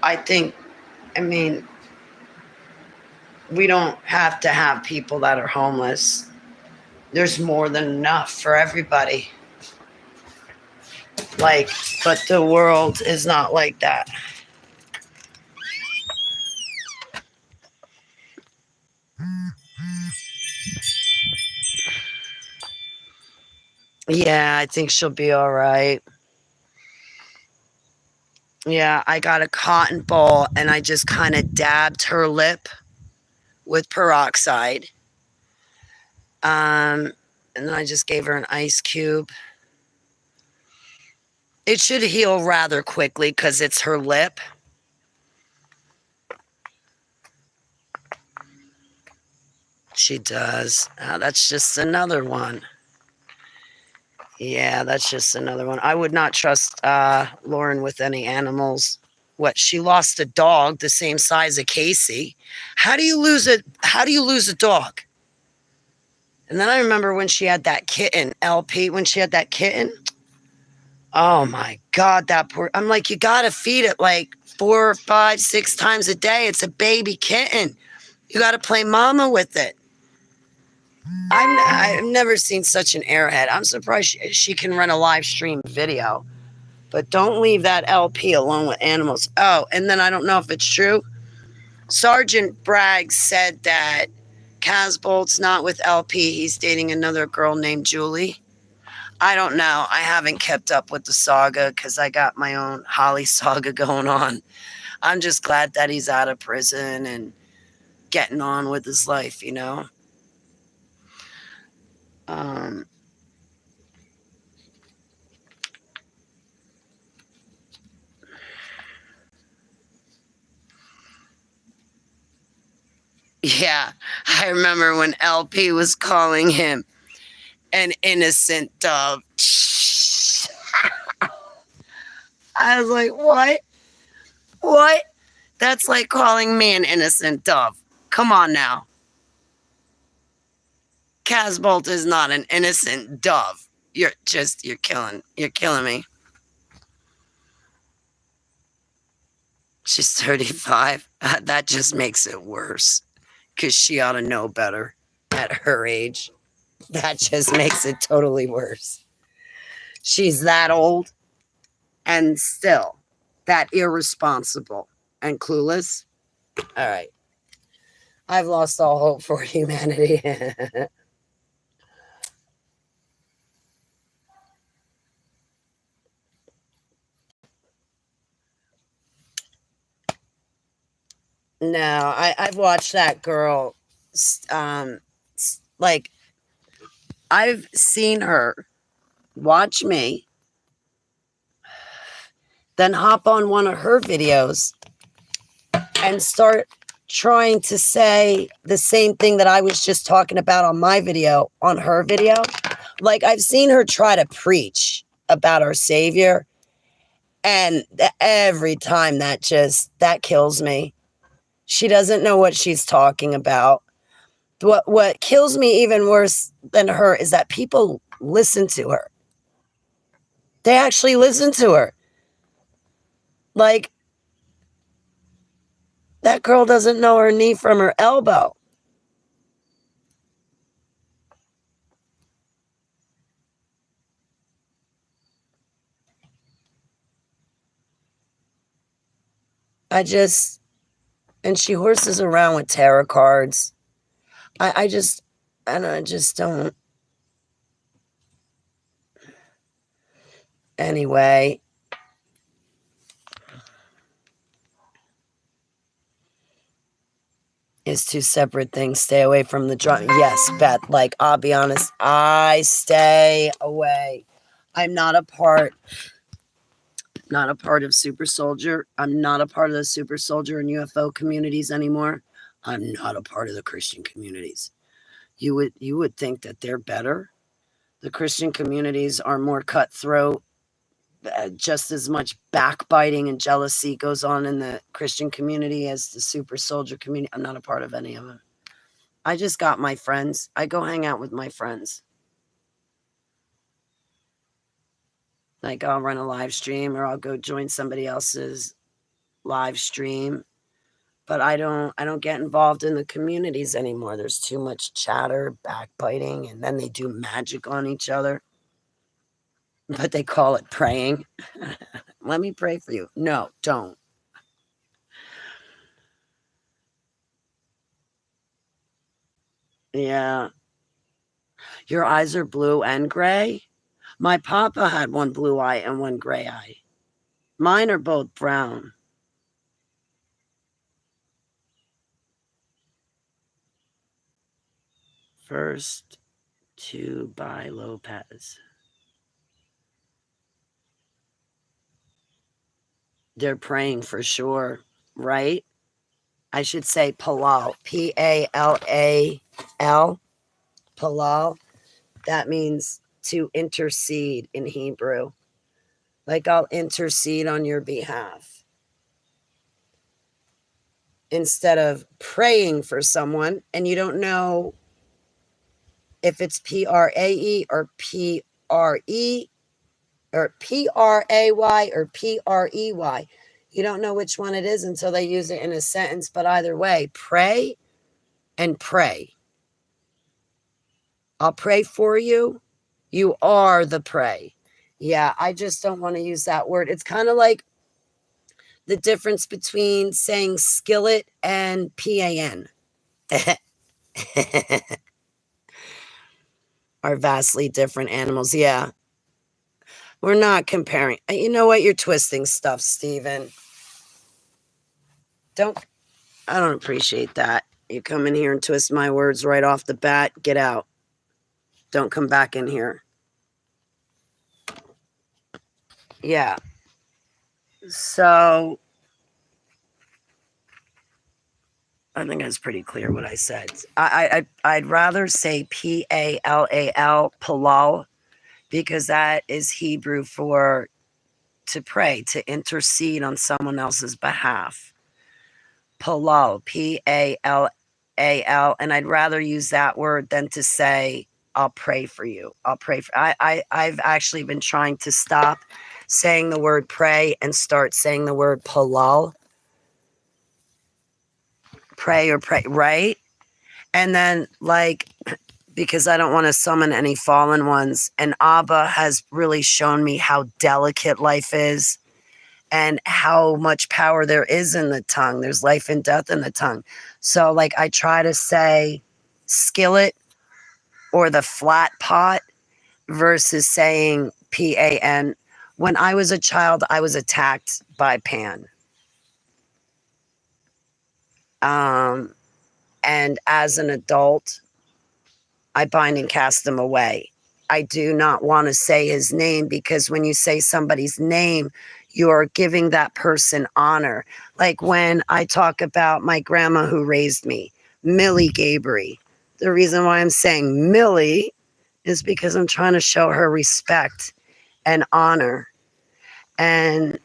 [SPEAKER 1] I mean, we don't have to have people that are homeless. There's more than enough for everybody. But the world is not like that. Yeah, I think she'll be all right. Yeah, I got a cotton ball and I just kind of dabbed her lip with peroxide. And then I just gave her an ice cube. It should heal rather quickly because it's her lip. She does. That's just another one. Yeah, that's just another one. I would not trust Lauren with any animals. What, she lost a dog the same size as Casey. How do you lose a dog? And then I remember when she had that kitten, LP, when she had that kitten. Oh my God, that poor, I'm like, you gotta feed it like 4, 5, 6 times a day. It's a baby kitten. You gotta play mama with it. I've never seen such an airhead. I'm surprised she can run a live stream video. But don't leave that LP alone with animals. Oh, and then I don't know if it's true. Sergeant Bragg said that Casbolt's not with LP. He's dating another girl named Julie. I don't know. I haven't kept up with the saga because I got my own Holly saga going on. I'm just glad that he's out of prison and getting on with his life, you know? Yeah, I remember when LP was calling him an innocent dove. I was like, what? What? That's like calling me an innocent dove. Come on now. Casbolt is not an innocent dove. You're killing me. She's 35. That just makes it worse. Because she ought to know better at her age. That just makes it totally worse. She's that old and still that irresponsible and clueless. All right. I've lost all hope for humanity. No, I've watched that girl. Like, I've seen her watch me, then hop on one of her videos and start trying to say the same thing that I was just talking about on my video, on her video. Like, I've seen her try to preach about our Savior, And every time that kills me. She doesn't know what she's talking about. What kills me even worse than her is that people listen to her. They actually listen to her. Like, that girl doesn't know her knee from her elbow. And she horses around with tarot cards. I just don't. Anyway, it's two separate things. Stay away from the drama. Yes, Beth, like, I'll be honest, I stay away. I'm not a part of Super Soldier. I'm not a part of the Super Soldier and UFO communities anymore. I'm not a part of the Christian communities. You would think that they're better. The Christian communities are more cutthroat. Just as much backbiting and jealousy goes on in the Christian community as the Super Soldier community. I'm not a part of any of them. I just got my friends. I go hang out with my friends. Like, I'll run a live stream or I'll go join somebody else's live stream. But I don't get involved in the communities anymore. There's too much chatter, backbiting, and then they do magic on each other. But they call it praying. Let me pray for you. No, don't. Yeah. Your eyes are blue and gray? My papa had one blue eye and one gray eye. Mine are both brown. First to by Lopez. They're praying for sure, right? I should say Palal. P-A-L-A-L. Palal. That means to intercede in Hebrew. Like, I'll intercede on your behalf. Instead of praying for someone, and you don't know if it's P-R-A-E or P-R-E or P-R-A-Y or P-R-E-Y. You don't know which one it is until they use it in a sentence. But either way, pray and pray. I'll pray for you. You are the prey. Yeah, I just don't want to use that word. It's kind of like the difference between saying skillet and PAN. Are vastly different animals. Yeah. We're not comparing. You know what? You're twisting stuff, Stephen. I don't appreciate that. You come in here and twist my words right off the bat. Get out. Don't come back in here. Yeah. So I think that's pretty clear what I said. I'd rather say P-A-L-A-L, Palal, because that is Hebrew for to pray, to intercede on someone else's behalf. Palal, P-A-L-A-L, and I'd rather use that word than to say, I'll pray for you. I've actually been trying to stop saying the word pray and start saying the word Palal. Pray, right? And then, like, because I don't want to summon any fallen ones. And Abba has really shown me how delicate life is and how much power there is in the tongue. There's life and death in the tongue. So, like, I try to say skillet or the flat pot versus saying P-A-N. When I was a child, I was attacked by Pan. And as an adult, I bind and cast them away. I do not want to say his name, because when you say somebody's name, you're giving that person honor. Like when I talk about my grandma who raised me, Millie Gabriel. The reason why I'm saying Millie is because I'm trying to show her respect and honor. And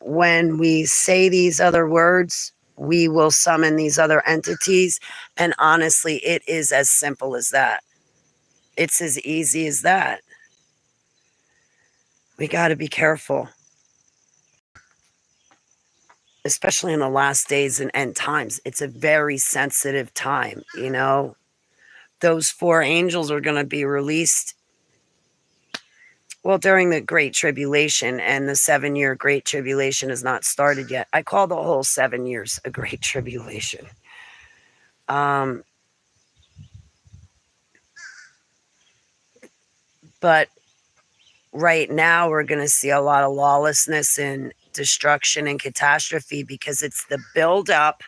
[SPEAKER 1] when we say these other words, we will summon these other entities. And honestly, it is as simple as that. It's as easy as that. We got to be careful, especially in the last days and end times. It's a very sensitive time, you know. Those 4 angels are going to be released, well, during the Great Tribulation, and the 7-year Great Tribulation has not started yet. I call the whole 7 years a Great Tribulation. But right now we're going to see a lot of lawlessness and destruction and catastrophe, because it's the build-up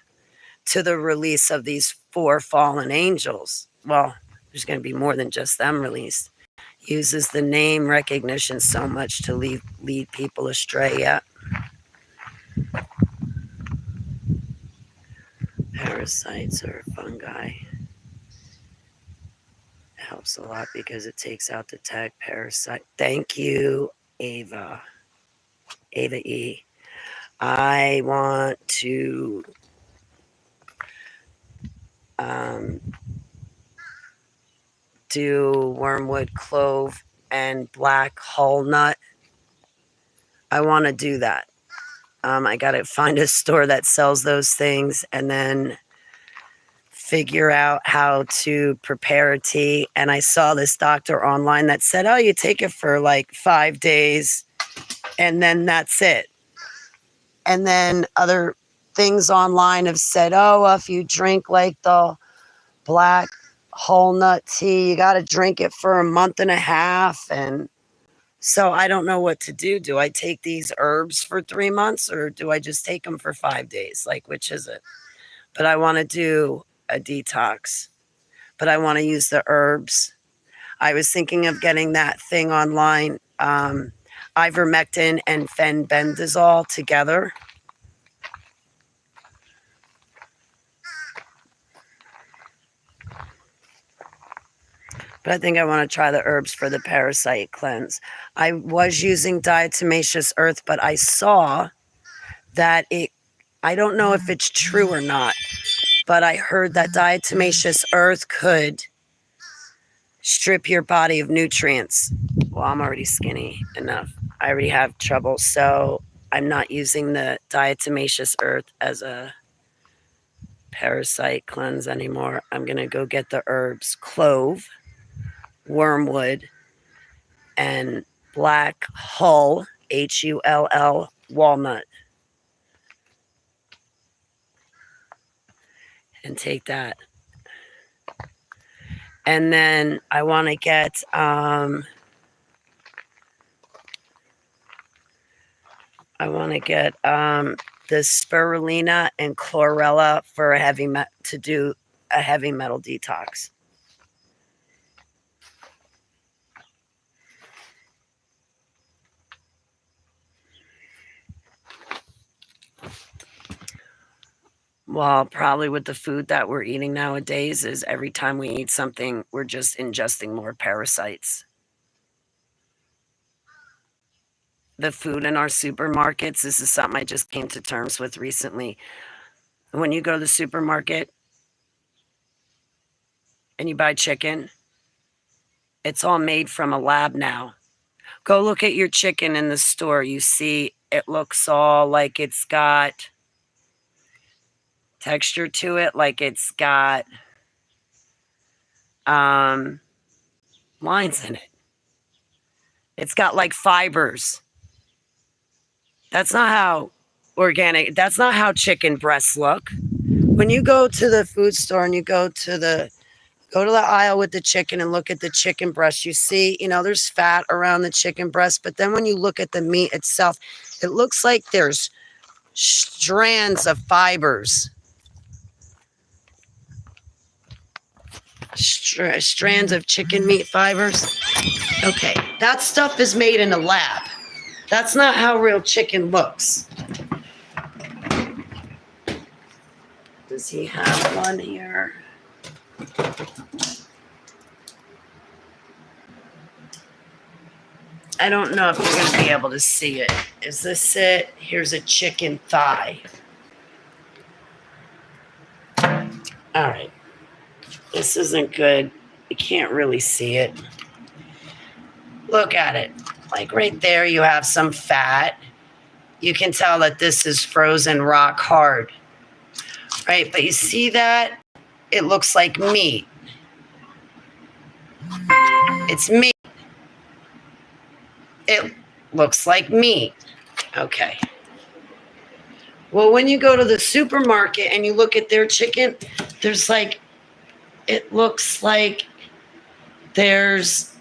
[SPEAKER 1] to the release of these 4 fallen angels. Well, there's going to be more than just them released. Uses the name recognition so much to lead people astray. Yeah. Parasites or fungi. It helps a lot because it takes out the tag parasite. Thank you, Ava. Ava E. I want to do wormwood, clove, and black hull nut. I want to do that. I got to find a store that sells those things and then figure out how to prepare a tea. And I saw this doctor online that said, oh, you take it for like 5 days and then that's it. And then other things online have said, oh, if you drink like the black whole nut tea, you got to drink it for a month and a half. And so I don't know what to do. Do I take these herbs for 3 months, or do I just take them for 5 days? Like, which is it? But I want to do a detox, but I want to use the herbs. I was thinking of getting that thing online, ivermectin and fenbendazole together. But I think I want to try the herbs for the parasite cleanse. I was using diatomaceous earth, but I saw that I don't know if it's true or not, but I heard that diatomaceous earth could strip your body of nutrients. Well, I'm already skinny enough. I already have trouble, so I'm not using the diatomaceous earth as a parasite cleanse anymore. I'm going to go get the herbs, clove, wormwood, and black hull, Hull, walnut. And take that. And then I want to get the spirulina and chlorella for to do a heavy metal detox. Well, probably with the food that we're eating nowadays is every time we eat something, we're just ingesting more parasites. The food in our supermarkets, this is something I just came to terms with recently. When you go to the supermarket and you buy chicken, it's all made from a lab now. Go look at your chicken in the store. You see it looks all like it's got texture to it, like it's got lines in it. It's got like fibers. That's not how that's not how chicken breasts look. When you go to the food store and you go to the aisle with the chicken and look at the chicken breast, you see, there's fat around the chicken breast, but then when you look at the meat itself, it looks like there's strands of fibers. Strands of chicken meat fibers. Okay, that stuff is made in a lab. That's not how real chicken looks. Does he have one here? I don't know if you're going to be able to see it. Is this it? Here's a chicken thigh. All right. This isn't good. You can't really see it. Look at it. Like right there, you have some fat. You can tell that this is frozen rock hard. Right? But you see that? It looks like meat. It's meat. It looks like meat. Okay. Well, when you go to the supermarket and you look at their chicken, there's like, it looks like there's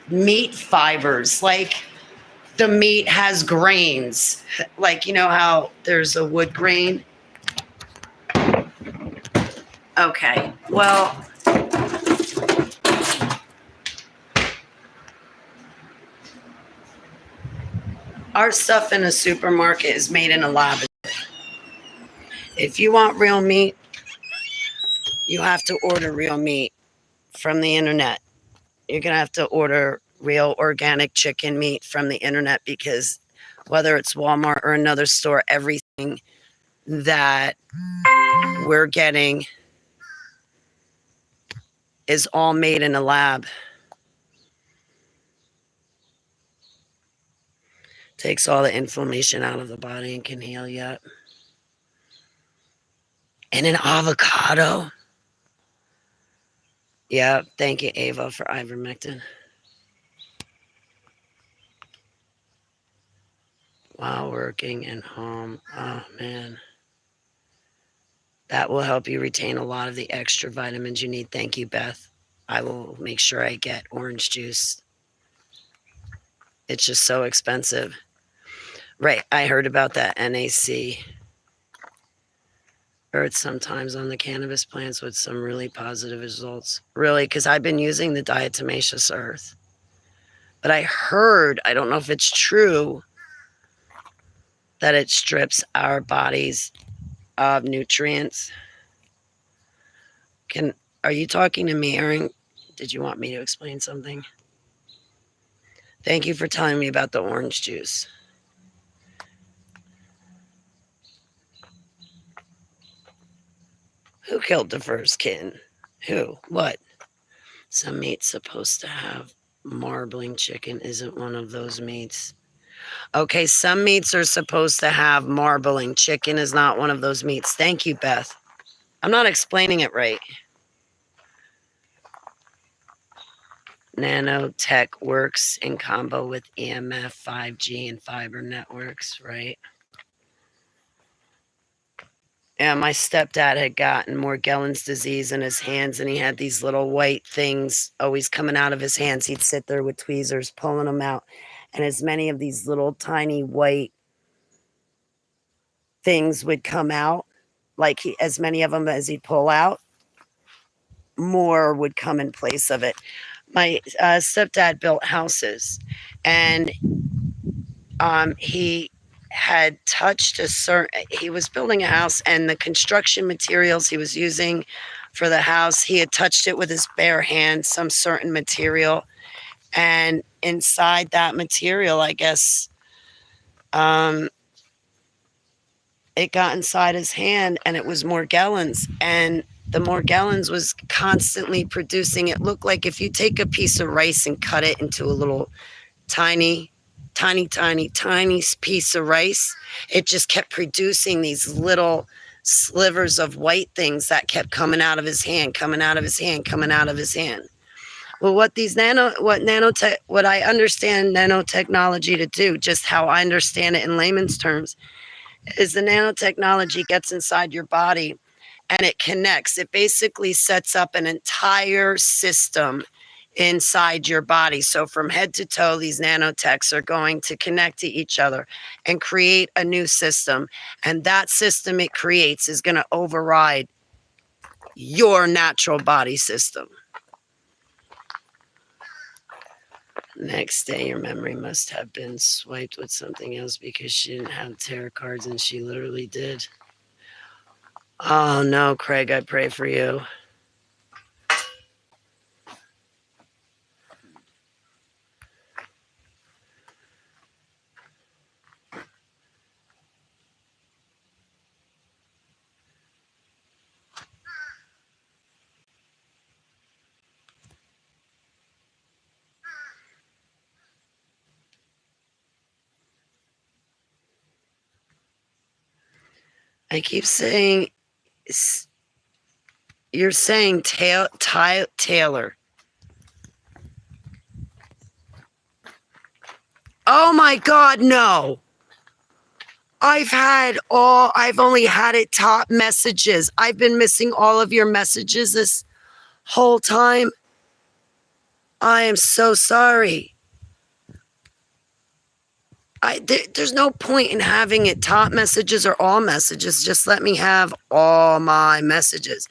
[SPEAKER 1] meat fibers. Like the meat has grains. Like, you know how there's a wood grain? Okay. Well, our stuff in a supermarket is made in a lab. If you want real meat, you have to order real meat from the internet. You're going to have to order real organic chicken meat from the internet, because whether it's Walmart or another store, everything that we're getting is all made in a lab. Takes all the inflammation out of the body and can heal you up. And an avocado. Yeah, thank you, Ava, for ivermectin. While working and home. Oh, man. That will help you retain a lot of the extra vitamins you need. Thank you, Beth. I will make sure I get orange juice. It's just so expensive. Right, I heard about that NAC. Heard sometimes on the cannabis plants with some really positive results. Really, because I've been using the diatomaceous earth. But I heard, I don't know if it's true, that it strips our bodies of nutrients. Are you talking to me, Erin? Did you want me to explain something? Thank you for telling me about the orange juice. Who killed the first kitten? Who? What? Some meat's supposed to have marbling. Chicken isn't one of those meats. Okay, some meats are supposed to have marbling. Chicken is not one of those meats. Thank you, Beth. I'm not explaining it right. Nanotech works in combo with EMF, 5G, and fiber networks, right? Yeah, my stepdad had gotten Morgellons disease in his hands, and he had these little white things always coming out of his hands. He'd sit there with tweezers, pulling them out, and as many of these little tiny white things would come out, like as many of them as he'd pull out, more would come in place of it. My stepdad built houses, and he had touched he was building a house, and the construction materials he was using for the house, he had touched it with his bare hand, some certain material, and inside that material, I guess, it got inside his hand, and it was Morgellons, and the Morgellons was constantly producing. It looked like if you take a piece of rice and cut it into a little tiny piece of rice, it just kept producing these little slivers of white things that kept coming out of his hand, coming out of his hand, coming out of his hand. Well, what I understand nanotechnology to do, just how I understand it in layman's terms, is the nanotechnology gets inside your body and it connects. It basically sets up an entire system inside your body. So from head to toe, these nanotechs are going to connect to each other and create a new system. And that system it creates is going to override your natural body system. Next day, your memory must have been swiped with something else, because she didn't have tarot cards and she literally did. Oh no, Craig, I pray for you. I keep saying, you're saying Taylor. Oh my God, no. I've only had it top messages. I've been missing all of your messages this whole time. I am so sorry. There's no point in having it top messages or all messages. Just let me have all my messages.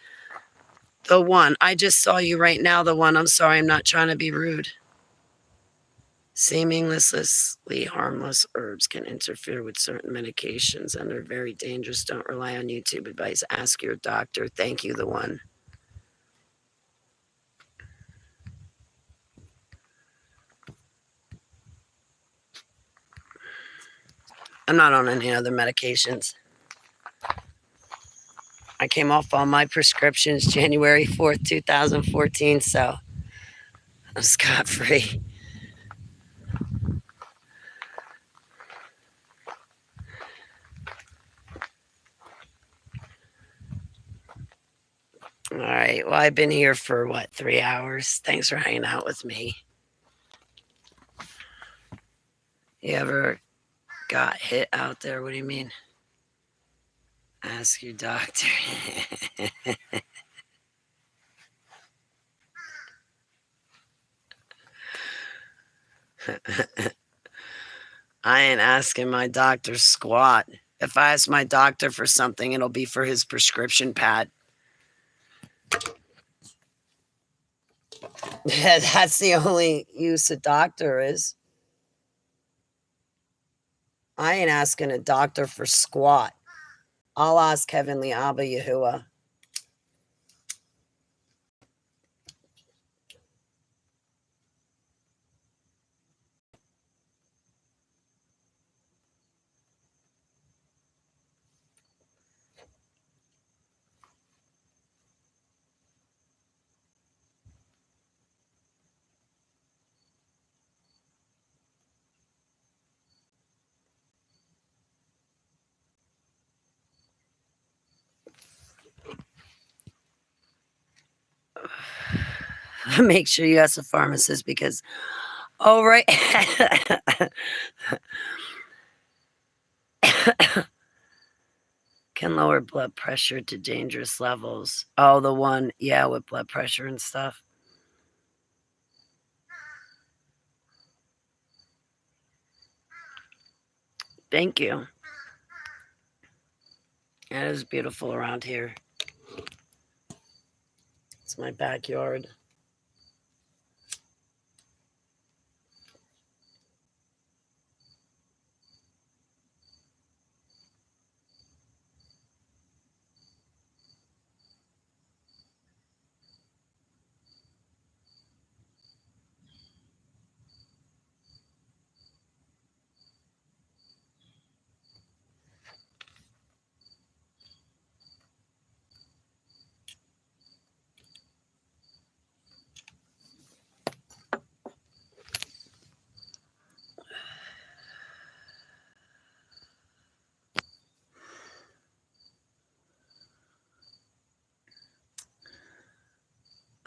[SPEAKER 1] The one, I just saw you right now, the one, I'm sorry, I'm not trying to be rude. Seemingly harmless herbs can interfere with certain medications and are very dangerous. Don't rely on YouTube advice. Ask your doctor. Thank you, the one. I'm not on any other medications. I came off all my prescriptions January 4th, 2014, so I'm scot-free. All right, well, I've been here for, 3 hours? Thanks for hanging out with me. You ever got hit out there? What do you mean? Ask your doctor. I ain't asking my doctor squat. If I ask my doctor for something, it'll be for his prescription pad. That's the only use a doctor is. I ain't asking a doctor for squat. I'll ask Heavenly Abba Yahuwah. Make sure you ask a pharmacist because, oh, right. Can lower blood pressure to dangerous levels. Oh, the one, yeah, with blood pressure and stuff. Thank you. It is beautiful around here. It's my backyard.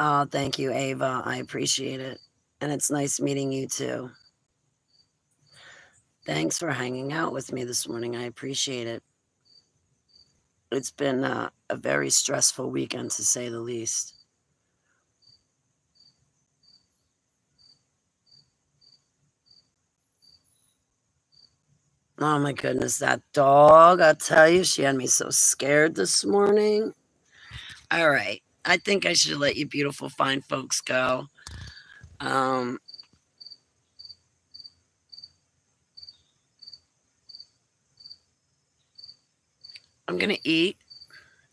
[SPEAKER 1] Oh, thank you, Ava. I appreciate it. And it's nice meeting you too. Thanks for hanging out with me this morning. I appreciate it. It's been a very stressful weekend, to say the least. Oh my goodness, that dog, I'll tell you, she had me so scared this morning. All right. I think I should let you beautiful fine folks go. I'm gonna eat.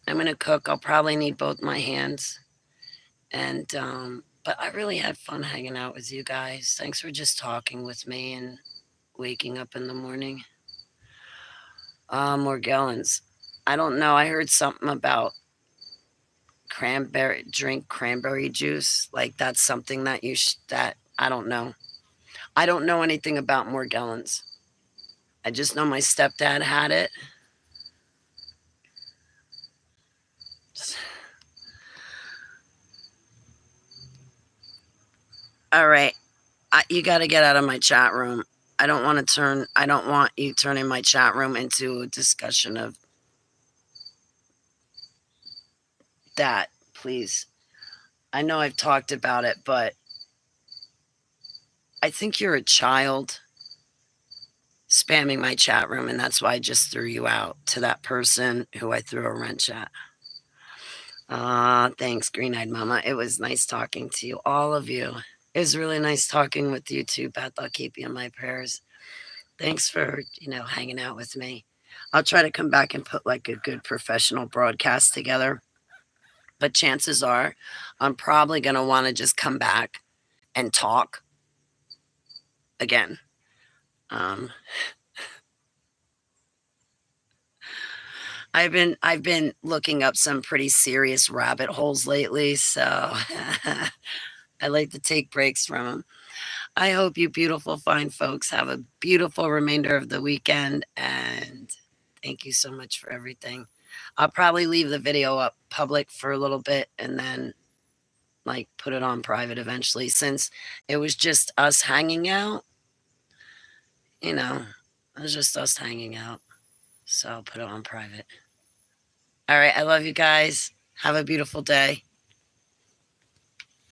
[SPEAKER 1] I'm gonna cook. I'll probably need both my hands. And but I really had fun hanging out with you guys. Thanks for just talking with me and waking up in the morning. Morgellons. I don't know. I heard something about drink cranberry juice. Like that's something that that I don't know. I don't know anything about Morgellons. I just know my stepdad had it. All right. You got to get out of my chat room. I don't want you turning my chat room into a discussion of that, please. I know I've talked about it, but I think you're a child spamming my chat room, and that's why I just threw you out to that person who I threw a wrench at. Thanks, Green Eyed Mama. It was nice talking to you, all of you. It was really nice talking with you too, Beth. I'll keep you in my prayers. Thanks for, hanging out with me. I'll try to come back and put like a good professional broadcast together. But chances are I'm probably going to want to just come back and talk again. Um, I've been looking up some pretty serious rabbit holes lately, so I like to take breaks from them. I hope you beautiful fine folks have a beautiful remainder of the weekend, and thank you so much for everything. I'll probably leave the video up public for a little bit and then like put it on private eventually, since it was just us hanging out, you know, it was just us hanging out. So I'll put it on private. All right. I love you guys. Have a beautiful day.